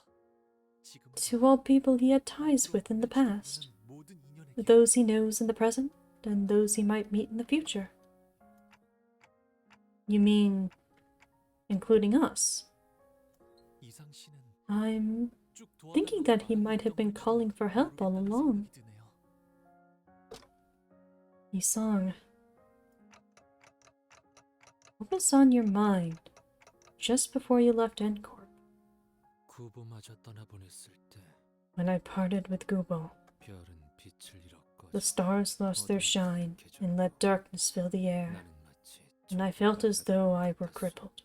지금 To all people he had ties with in the past, 모든 인연에게 those he knows in the present, and those he might meet in the future. You mean including us? 이상 씨는 I'm 쭉 도와달라고 thinking that he 말하고 might have been 있던 calling for help all 모르겠다는 along. 생각이 드네요. Yisong, what was on your mind just before you left Encore? 구보마저 떠나보냈을 때 When I parted with Gubo, 별은 빛을 잃었고 the stars lost their shine and let darkness fill the air, 나는 마치 and I felt as though I were 졌다. crippled.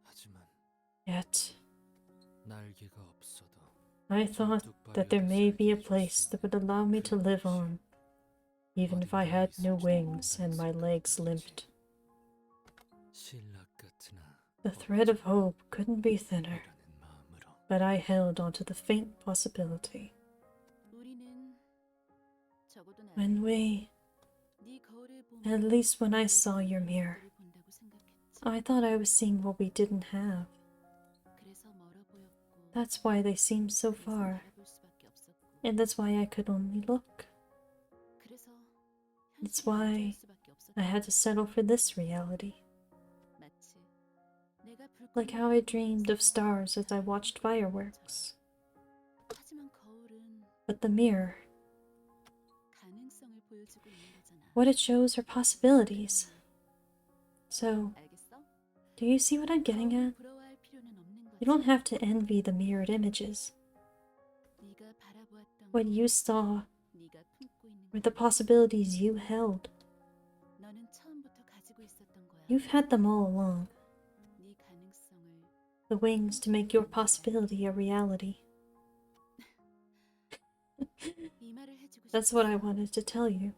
하지만 Yet, 날개가 없어도 I thought that there may be a place that would allow me to live on, even if I had no wings and my legs limped. 신락 같으나 The thread of hope couldn't be thinner, 이라는 마음으로 but I held onto the faint possibility. 우리는 적어도 나 When we, 네 거울을 보면 at least when I saw your mirror, 우리를 본다고 생각했지. I thought I was seeing what we didn't have. 그래서 멀어 보였고. That's why they seemed so 그래서 far, 바라볼 수밖에 없었고. and that's why I could only look. 그래서 It's 현실을 why 인정할 수밖에 없었고. I had to settle for this reality. 마치 like how I dreamed of stars as I watched fireworks. 하지만 거울은 But the mirror, 가능성을 보여주고 있는 거잖아. what it shows are possibilities. So, 알겠어? do you see what I'm getting 거울을 at? 부러워할 필요는 없는 거지. You don't have to envy the mirrored images. 네가 바라보았던 What 거, you saw 네가 품고 있는 were the 거. possibilities you held. 너는 처음부터 가지고 있었던 거야. You've had them all along. 네 가능성을 The wings to make your possibility a reality. 이 말을 해주고 That's what I wanted to tell you.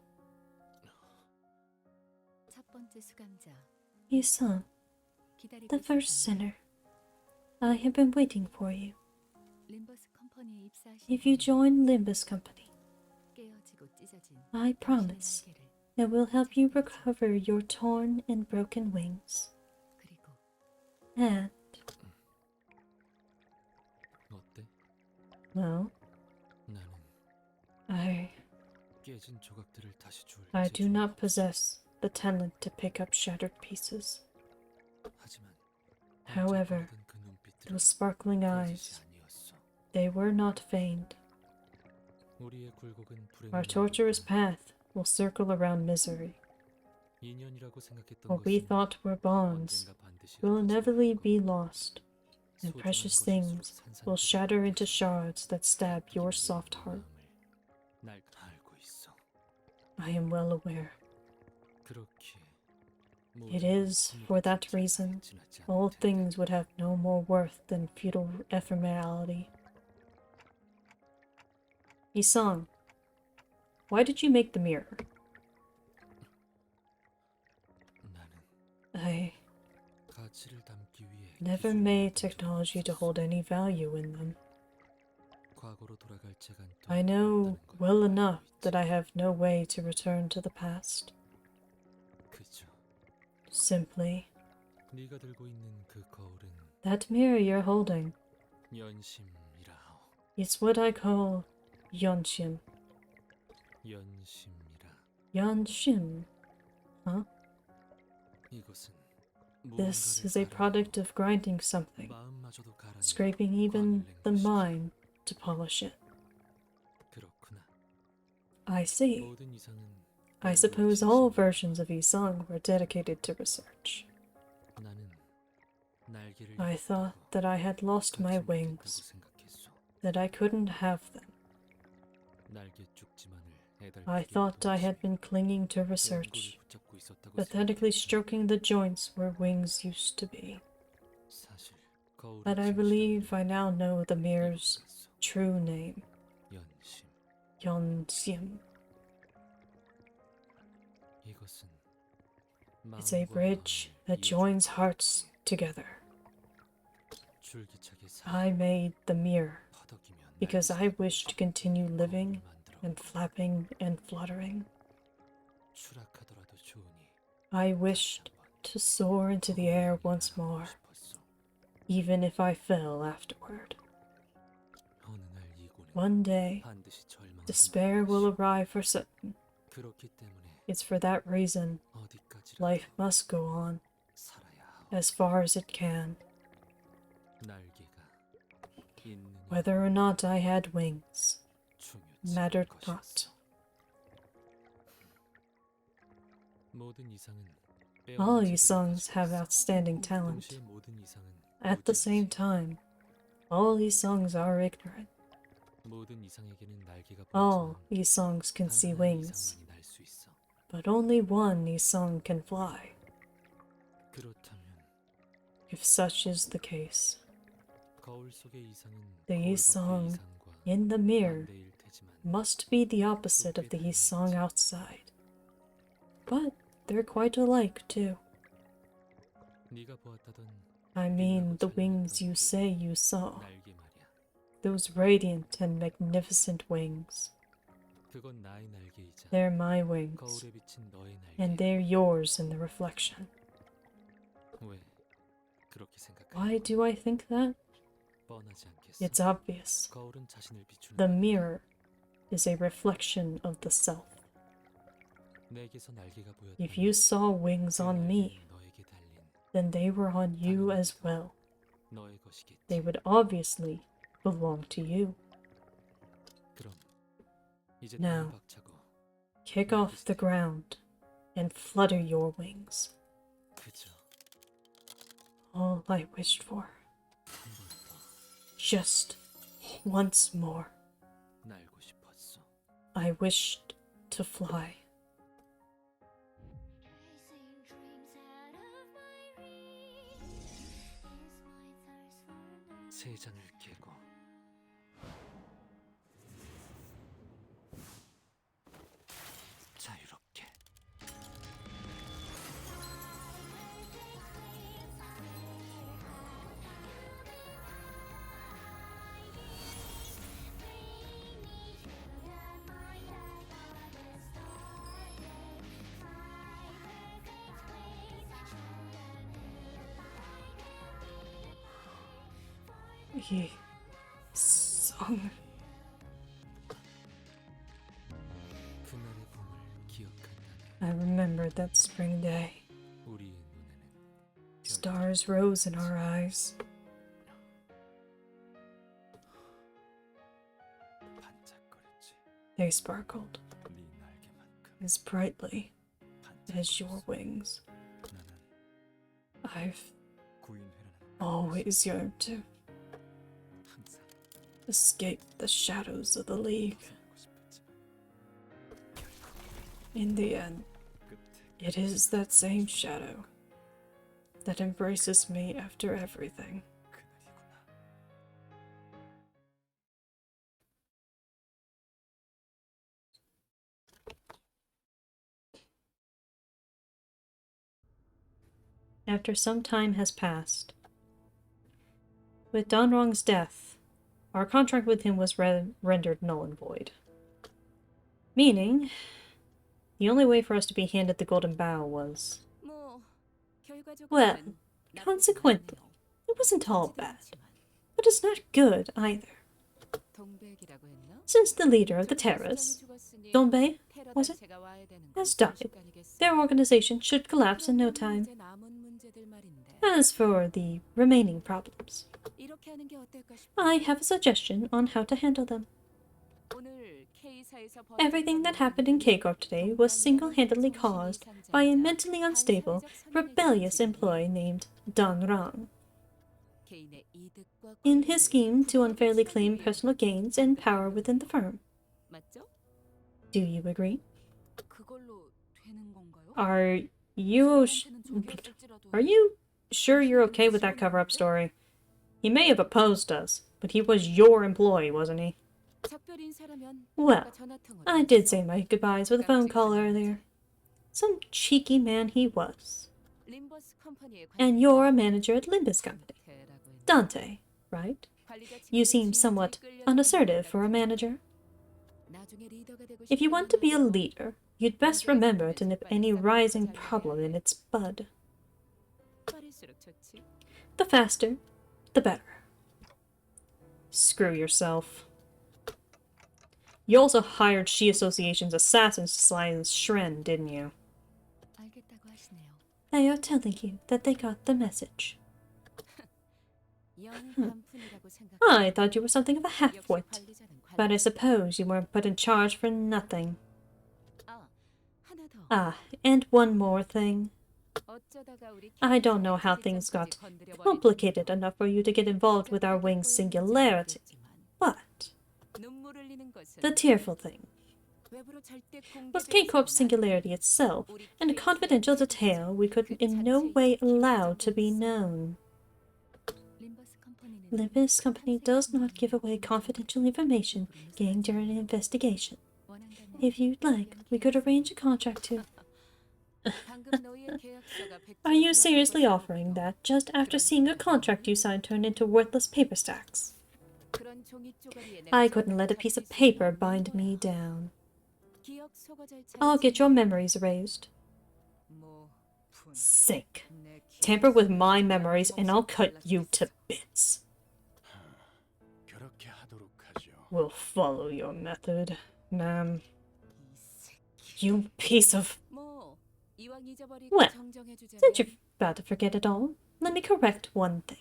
첫 번째 수감자 You son, 기다리고 the first 있었잖아. sinner. I have been waiting for you. 림버스 컴퍼니에 입사하신 If you join Limbus Company, 깨어지고 찢어진 I promise 당신의 날개를, it will help you recover your torn and broken wings. 그리고 And, 어때? well, 나는 I 깨진 조각들을 다시 줄 do 재주는 not 없어. possess the talent to pick up shattered pieces. 하지만 However, 반짝거리던 그 눈빛들은 those sparkling 거짓이 eyes, 아니었어. they were not feigned. 우리의 굴곡은 불행을 Our tortuous 만들고 path will circle around misery. 인연이라고 생각했던 What we 것은 thought were bonds 언젠가 반드시 will 흩어질 inevitably 거고, be lost, and 소중한 precious 것일수록 things will 산산조각 shatter into 같아서 shards that stab your 우리는 soft 네 heart. 마음을 날 알고 있어. I am well aware. 그렇기에 It is for that reason all things would have no more worth than futile ephemerality. Isang, why did you make the mirror? 나는 I 가치를 담기 위해 never 기술을 made 만든 적이 technology to 없었어. hold any value in them. 과거로 돌아갈 재간 I know well enough that I have no way to return to the past. 그저 Simply, 네가 들고 있는 그 거울은 that mirror you're holding, 연심이라 하오. it's what I call Yonshin. 연심이라. Yonshin. Huh? 이것은 This 무언가를 is a 갈아내고 product of grinding something, 마음마저도 갈아내고 scraping even 광을 낸 the 것이지. mind to polish it. 그렇구나. I see. 모든 이상은 I 연구와 suppose all 진심이라. versions of Isang were dedicated to research. 나는 날개를 I thought 잃었다고 that I had lost my 갖지 못했다고 wings, 생각했어. that I couldn't have them. 날개 쭉지만을 I 애달프게 thought I had 묻어주며 been clinging to 연골을 research, 붙잡고 있었다고 pathetically 생각했지. stroking the joints where wings used to be. 사실 거울의 But I 진실은 believe I now know the mirror's 이것이었어. true name, 연심. Yonxian. 이것은 It's a 마음과 bridge 마음을 that 이어주는 joins hearts together. 줄기차게 I made the mirror 퍼덕이며 because I 날개 wished to continue 거울을 living 만들어 and flapping and fluttering. 추락하더라도 좋으니 I wished to soar into the air once more, 싶었어. even if I fell afterward. 어느 날 이고는 One day, 반드시 절망하고 despair 말 will 것이오. arrive for certain. 그렇기 때문에 It's for that reason 어디까지라도 life must go on 살아야 하오. as far as it can. 날개가 있느냐 Whether or not I had wings 중요치 mattered 않은 not. 것이었어. 모든 이상은 All 빼어난 these 재주를 songs 가지고 have 있어. outstanding talent. 동시에 모든 이상은 At the 무지이지. same time, all these songs are ignorant. 모든 이상에게는 날개가 All 보이지만 these songs can 단 see 하나의 wings, 이상만이 날 수 있어. but only one Isong can fly. 그렇다면 If such is the case, 거울 속의 이상은 the 거울 밖의 Isong 이상과 in the mirror 반대일 테지만 must be the opposite of the Isong outside. But they're quite alike, too. 네가 보았다던 I mean, the wings you say you saw. 날개 말이야. Those radiant and magnificent wings. 그건 나의 날개이자 They're my wings, 거울에 비친 너의 날개. and they're yours in the reflection. 왜 그렇게 생각해? Why do I think that? 뻔하지 않겠어? It's obvious. 거울은 자신을 비추는 The mirror is a reflection of the self. 내게서 날개가 보였다면 If you saw wings 그 on me, 날개는 너에게 달린 then they were on you as well. 너의 것이겠지. they would obviously belong to you. 그럼 이제 Now, 땅을 박차고 kick off the ground and flutter your wings. 그저 All I wished for. 한 번 더 Just once more. 날고 싶었어. I wished to fly. 세 장을 깨고 자유롭게. 이 song. 그날의 봄을 기억한다네. I remembered that spring day. 우리의 눈에는 Stars rose in our eyes. 반짝거렸지. They sparkled 네 날개만큼 as brightly as your 반짝거렸어. wings. 나는 I've 구인회라는 always yearned to 항상 escape the shadows of the League. 살고 싶었지만 In the end, 끝에 it is that same shadow that embraces me after everything. 그날이구나. After some time has passed, with Donrong's death, our contract with him was rendered null and void. Meaning, the only way for us to be handed the Golden Bough was, well, consequently, it wasn't all bad, but it's not good either. Since the leader of the terrorists, Donbei, was it, has died, their organization should collapse in no time. As for the remaining problems, I have a suggestion on how to handle them. Everything that happened in K-Corp today was single-handedly caused by a mentally unstable, rebellious employee named Don Rang. In his scheme to unfairly claim personal gains and power within the firm. Do you agree? Are you sure you're okay with that cover-up story? He may have opposed us, but he was your employee, wasn't he? Well, I did say my goodbyes with a phone call earlier. Some cheeky man he was. And you're a manager at Limbus Company. Dante, right? You seem somewhat unassertive for a manager. If you want to be a leader, you'd best remember to nip any rising problem in its bud. The faster, the better. Screw yourself. You also hired Shi Association's assassins to silence Shren, didn't you? They are telling you that they got the message. I thought you were something of a half-wit, but I suppose you weren't put in charge for nothing. Ah, and one more thing. I don't know how things got complicated enough for you to get involved with our wing's singularity, but the tearful thing was K-Corp's singularity itself, and a confidential detail we could in no way allow to be known. Limbus Company does not give away confidential information gained during an investigation. If you'd like, we could arrange a contract to... Are you seriously offering that just after seeing a contract you signed turn into worthless paper stacks? I couldn't let a piece of paper bind me down. I'll get your memories erased. Sink. Tamper with my memories and I'll cut you to bits. 그렇게 하도록 하죠. We'll follow your method, ma'am. You piece of... Well, since you're about to forget it all, let me correct one thing.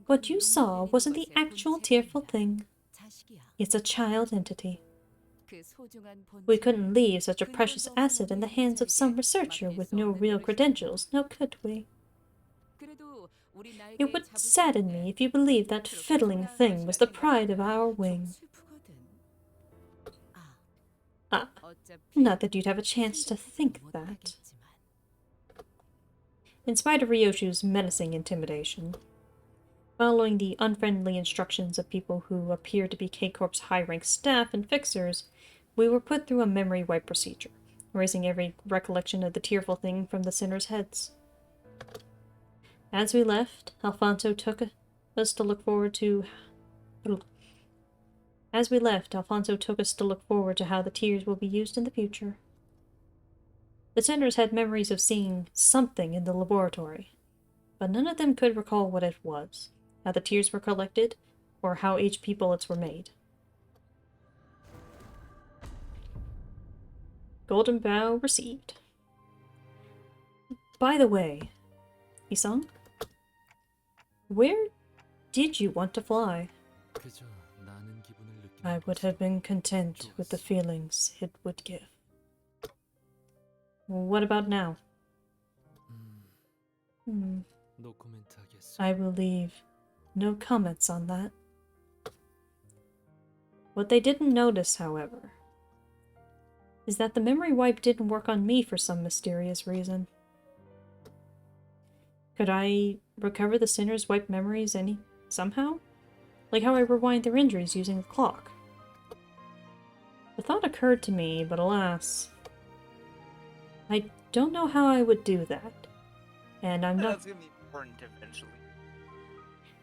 What you saw wasn't the actual tearful thing. It's a child entity. We couldn't leave such a precious asset in the hands of some researcher with no real credentials, now could we? It would sadden me if you believed that fiddling thing was the pride of our wing. Ah, not that you'd have a chance to think that. In spite of Ryoshu's menacing intimidation, following the unfriendly instructions of people who appear to be K-Corp's high-rank staff and fixers, we were put through a memory wipe procedure, erasing every recollection of the tearful thing from the sinners' heads. As we left, Alfonso took us to look forward to how the tears will be used in the future. The sinners had memories of seeing something in the laboratory, but none of them could recall what it was, how the tears were collected, or how HP bullets were made. Golden Bow received. By the way, Isang, where did you want to fly? 그저 나는 기분을 느끼는 I would have been content with the feelings it would give. What about now? 노 코멘트 하겠어. I will leave no comments on that. What they didn't notice, however, is that the memory wipe didn't work on me for some mysterious reason. Could I recover the sinners' wiped memories somehow? Like how I rewind their injuries using a clock. The thought occurred to me, but alas, I don't know how I would do that. And I'm not That's gonna be important eventually.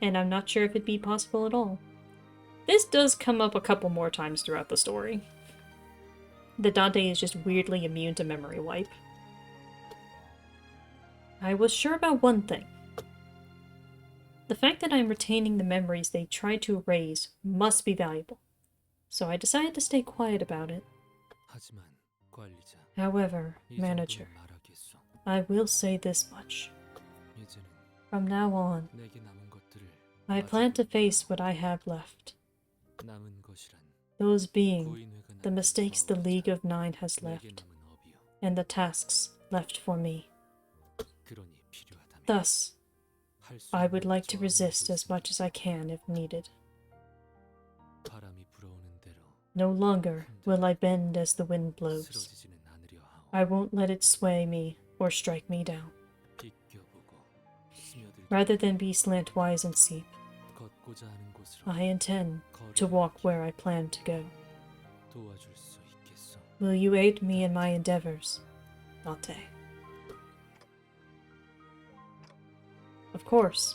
and I'm not sure if it'd be possible at all. This does come up a couple more times throughout the story. That Dante is just weirdly immune to memory wipe. I was sure about one thing. The fact that I'm retaining the memories they tried to erase must be valuable, so I decided to stay quiet about it. 하지만 관리자. However, 이 manager, 정도는 말하겠어. I will say this much. 이제는 From now on, 내게 남은 것들을 I plan to face what I have left. 남은 것이란 Those being 구인회가 the 남긴 mistakes the 과거자. League of Nine has 내게 left, 남은 업이요. and the tasks left for me. 그러니 필요하다면 Thus, 할 수 I 있는 would like to 저항을 resist 하고 as much as I can if needed. 바람이 불어오는 대로 No longer will I bend as the wind blows. 쓰러지지는 않으려 하오. I won't let it sway me or strike me down. 비껴보고 스며들기 Rather than be slantwise and seep, 걷고자 하는 곳으로 I intend to 걸음을 walk where I plan to go. 도와줄 수 있겠어. Will you aid me in my endeavors, Dante? Of course.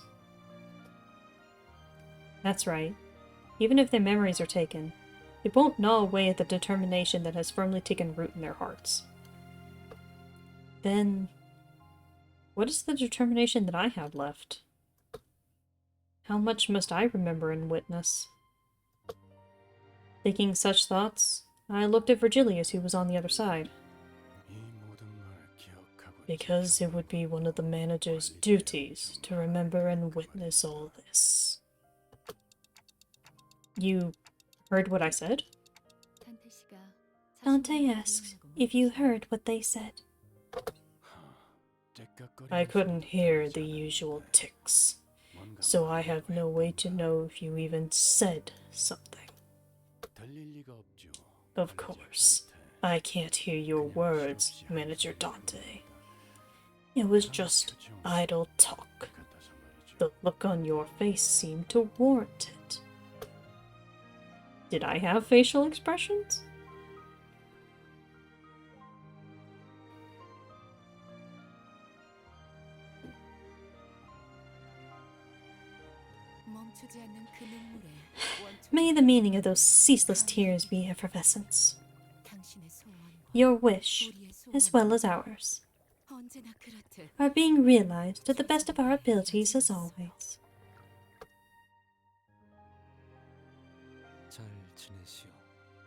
That's right. Even if their memories are taken, it won't gnaw away at the determination that has firmly taken root in their hearts. Then, what is the determination that I have left? How much must I remember and witness? Thinking such thoughts, I looked at Virgilius, who was on the other side. 이 모든 걸 기억하고 Because it would be one of the manager's duties to remember and witness all this. You heard what I said? Dante asks if you heard what they said. I couldn't hear the usual ticks, so I have no way to know if you even said something. Of course, I can't hear your words, Manager Dante. It was just idle talk. The look on your face seemed to warrant it. Did I have facial expressions? May the meaning of those ceaseless tears be effervescence. Your wish, as well as ours, are being realized to the best of our abilities as always. 잘 지내시오.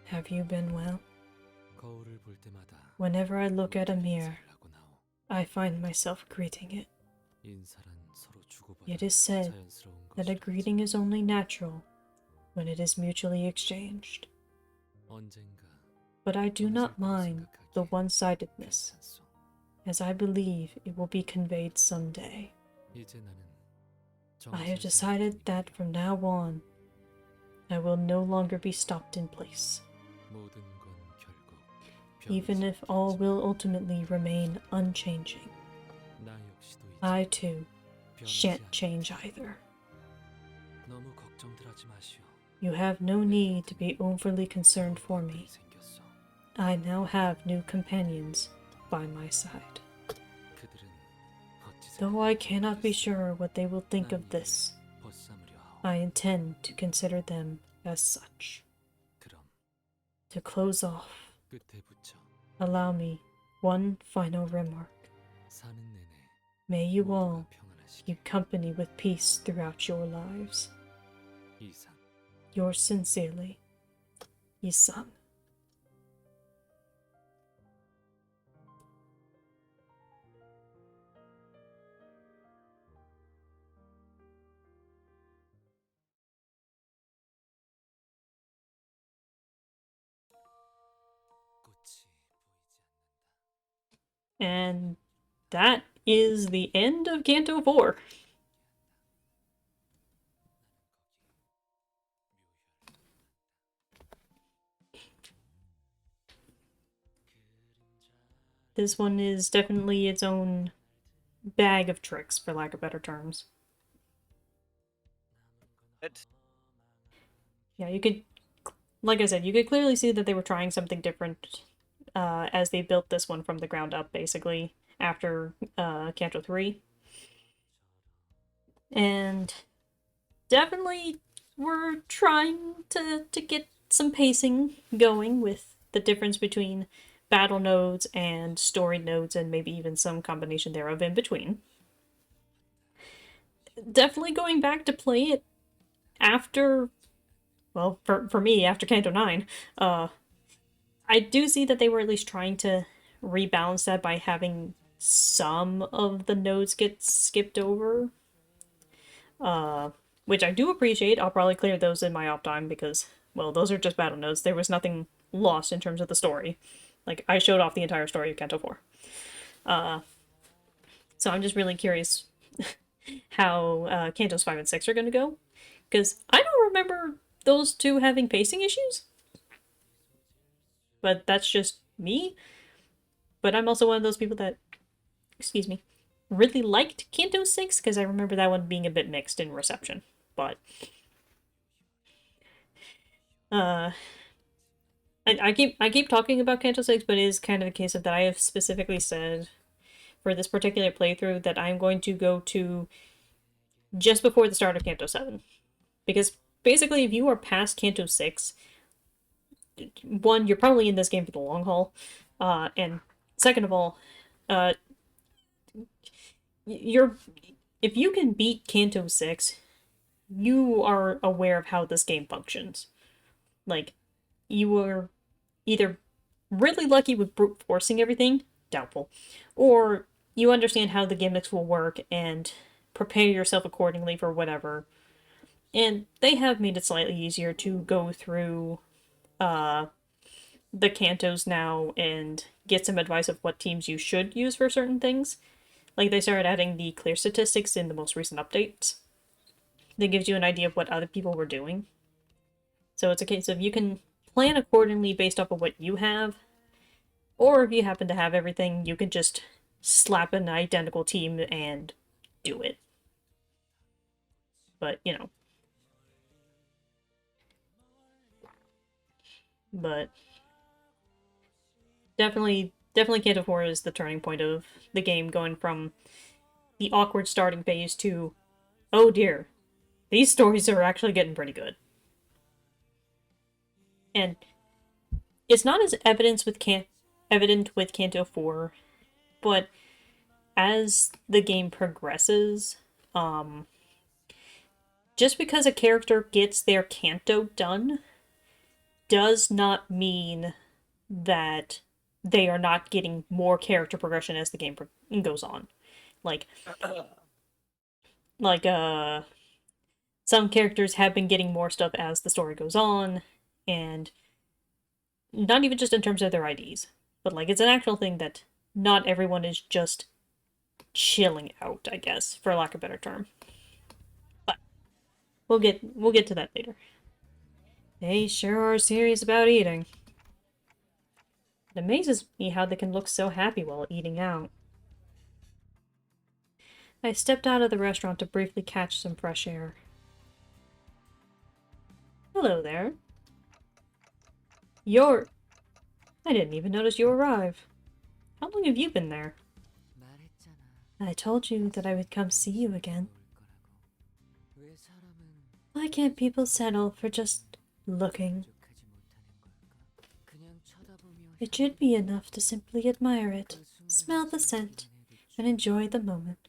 Have you been well? 거울을 볼 때마다 Whenever I look at a mirror, 인사를 하고 나오. I find myself greeting it. 인사란 It is said that a greeting is only natural when it is mutually exchanged. But I do not mind the one-sidedness, as I believe it will be conveyed someday. I have decided that from now on, I will no longer be stopped in place, even if all will ultimately remain unchanging. I, too, shan't change either. You have no need to be overly concerned for me. I now have new companions by my side. Though I cannot be sure what they will think of this, I intend to consider them as such. To close off, allow me one final remark. May you all keep company with peace throughout your lives. Yours sincerely, Isan. And that is the end of Canto 4. This one is definitely its own bag of tricks, for lack of better terms. Yeah, you could, like I said, you could clearly see that they were trying something different as they built this one from the ground up, basically, after Canto 3. And definitely we're trying to get some pacing going with the difference between battle nodes and story nodes, and maybe even some combination thereof in between. Definitely going back to play it after, well, for me, after Canto 9, I do see that they were at least trying to rebalance that by having some of the nodes get skipped over. Which I do appreciate. I'll probably clear those in my off time because, well, those are just battle nodes. There was nothing lost in terms of the story. Like, I showed off the entire story of Canto 4. So I'm just really curious how Cantos 5 and 6 are going to go. Because I don't remember those two having pacing issues. But that's just me. But I'm also one of those people that, excuse me, really liked Canto 6 because I remember that one being a bit mixed in reception. But I keep talking about Canto 6, but it is kind of a case of that I have specifically said for this particular playthrough that I'm going to go to just before the start of Canto 7. Because basically if you are past Canto 6, one, you're probably in this game for the long haul, and second of all, if you can beat Canto 6, you are aware of how this game functions. Like, you were either really lucky with brute forcing everything, doubtful, or you understand how the gimmicks will work and prepare yourself accordingly for whatever. And they have made it slightly easier to go through the cantos now and get some advice of what teams you should use for certain things. Like, they started adding the clear statistics in the most recent updates. That gives you an idea of what other people were doing. So it's a case of you can plan accordingly based off of what you have, or if you happen to have everything, you can just slap an identical team and do it. But, you know. But definitely Canto 4 is the turning point of the game, going from the awkward starting phase to, oh dear, these stories are actually getting pretty good. And it's not as evident with Canto 4, but as the game progresses, just because a character gets their canto done does not mean that they are not getting more character progression as the game goes on. Like, like, some characters have been getting more stuff as the story goes on, and not even just in terms of their IDs, but like it's an actual thing that not everyone is just chilling out, I guess, for lack of a better term. But we'll get to that later. They sure are serious about eating. It amazes me how they can look so happy while eating out. I stepped out of the restaurant to briefly catch some fresh air. Hello there. I didn't even notice you arrive. How long have you been there? I told you that I would come see you again. Why can't people settle for just looking? It should be enough to simply admire it, smell the scent, and enjoy the moment.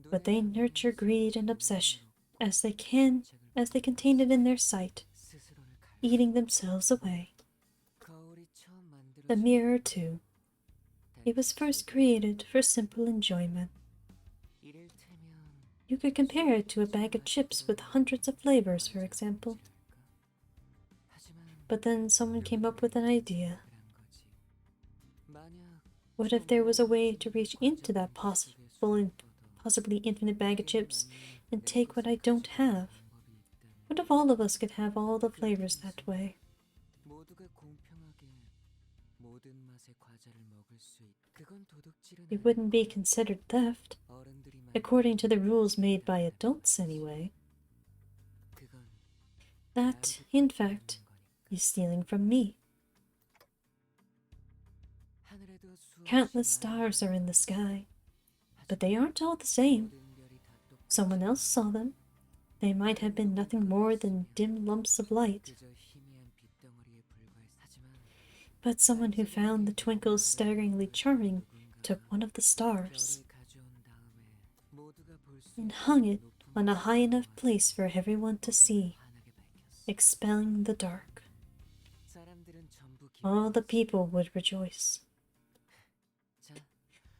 But they nurture greed and obsession as they contain it in their sight, eating themselves away. The mirror, too. It was first created for simple enjoyment. You could compare it to a bag of chips with hundreds of flavors, for example. But then someone came up with an idea. What if there was a way to reach into that possibly infinite bag of chips and take what I don't have? What if all of us could have all the flavors that way? It wouldn't be considered theft, according to the rules made by adults anyway. That, in fact, is stealing from me. Countless stars are in the sky, but they aren't all the same. Someone else saw them. They might have been nothing more than dim lumps of light. But someone who found the twinkles staggeringly charming took one of the stars and hung it on a high enough place for everyone to see, expelling the dark. All the people would rejoice.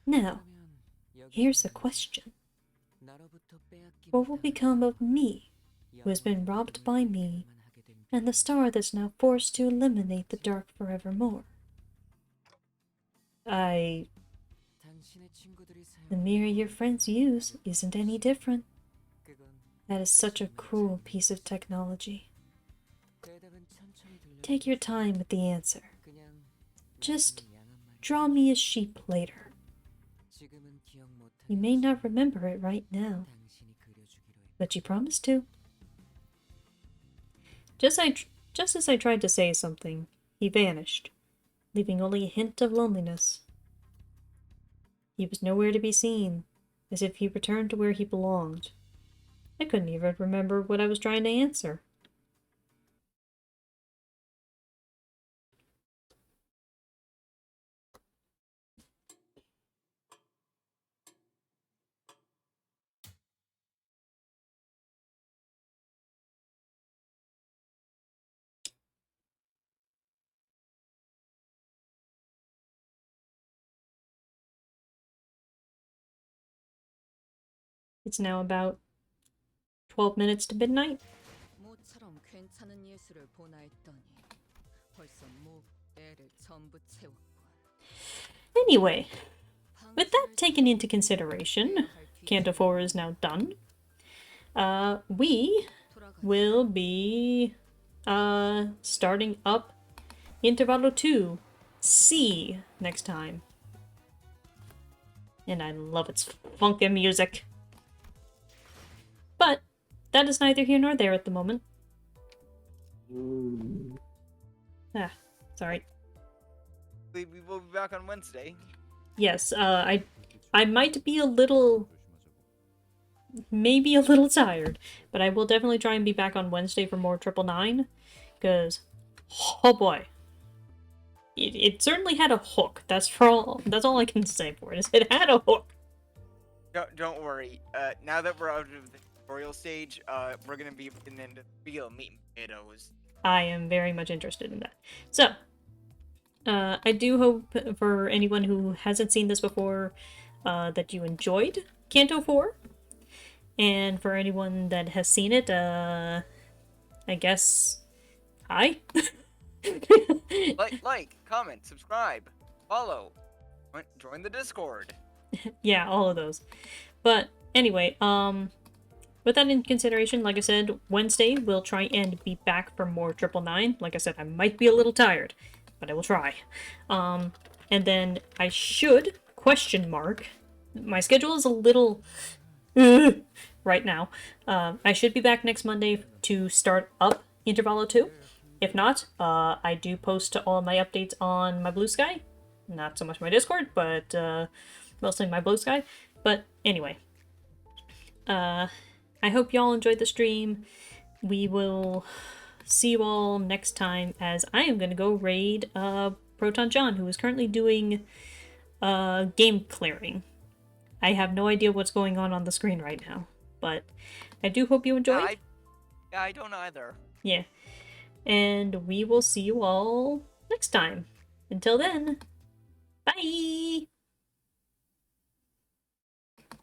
Now, here's a question. What will become of me, who has been robbed by me, and the star that's now forced to eliminate the dark forevermore? The mirror your friends use isn't any different. That is such a cruel piece of technology. Take your time with the answer. Just draw me a sheep later. You may not remember it right now, but you promised to. Just as I tried to say something, he vanished, leaving only a hint of loneliness. He was nowhere to be seen, as if he returned to where he belonged. I couldn't even remember what I was trying to answer. It's now about 12 minutes to midnight. 모처럼 괜찮은 예술을 보나 했더니 벌써 애를 전부 채웠군. Anyway, with that taken into consideration, Canto 4 is now done. We will be starting up Intervalo 2 C next time. And I love its funky music. But that is neither here nor there at the moment. Sorry. We will be back on Wednesday. Yes, I might be maybe a little tired, but I will definitely try and be back on Wednesday for more 999, because, oh boy. It certainly had a hook. That's all I can say for it, is it had a hook. Don't worry. Now that we're out of the tutorial stage, we're gonna be in the real meat and potatoes. I am very much interested in that. So, I do hope for anyone who hasn't seen this before, that you enjoyed Canto 4. And for anyone that has seen it, I guess, hi? Like, comment, subscribe, follow, join the Discord. Yeah, all of those. But anyway, with that in consideration, like I said, Wednesday we'll try and be back for more 999. Like I said, I might be a little tired, but I will try. And then I should, question mark, my schedule is a little right now. I should be back next Monday to start up Intervallo 2. If not, I do post all my updates on my Blue Sky. Not so much my Discord, but mostly my Blue Sky. But anyway, I hope y'all enjoyed the stream. We will see you all next time, as I am going to go raid Proton John, who is currently doing game clearing. I have no idea what's going on the screen right now, but I do hope you enjoyed. I don't either. Yeah. And we will see you all next time. Until then, bye!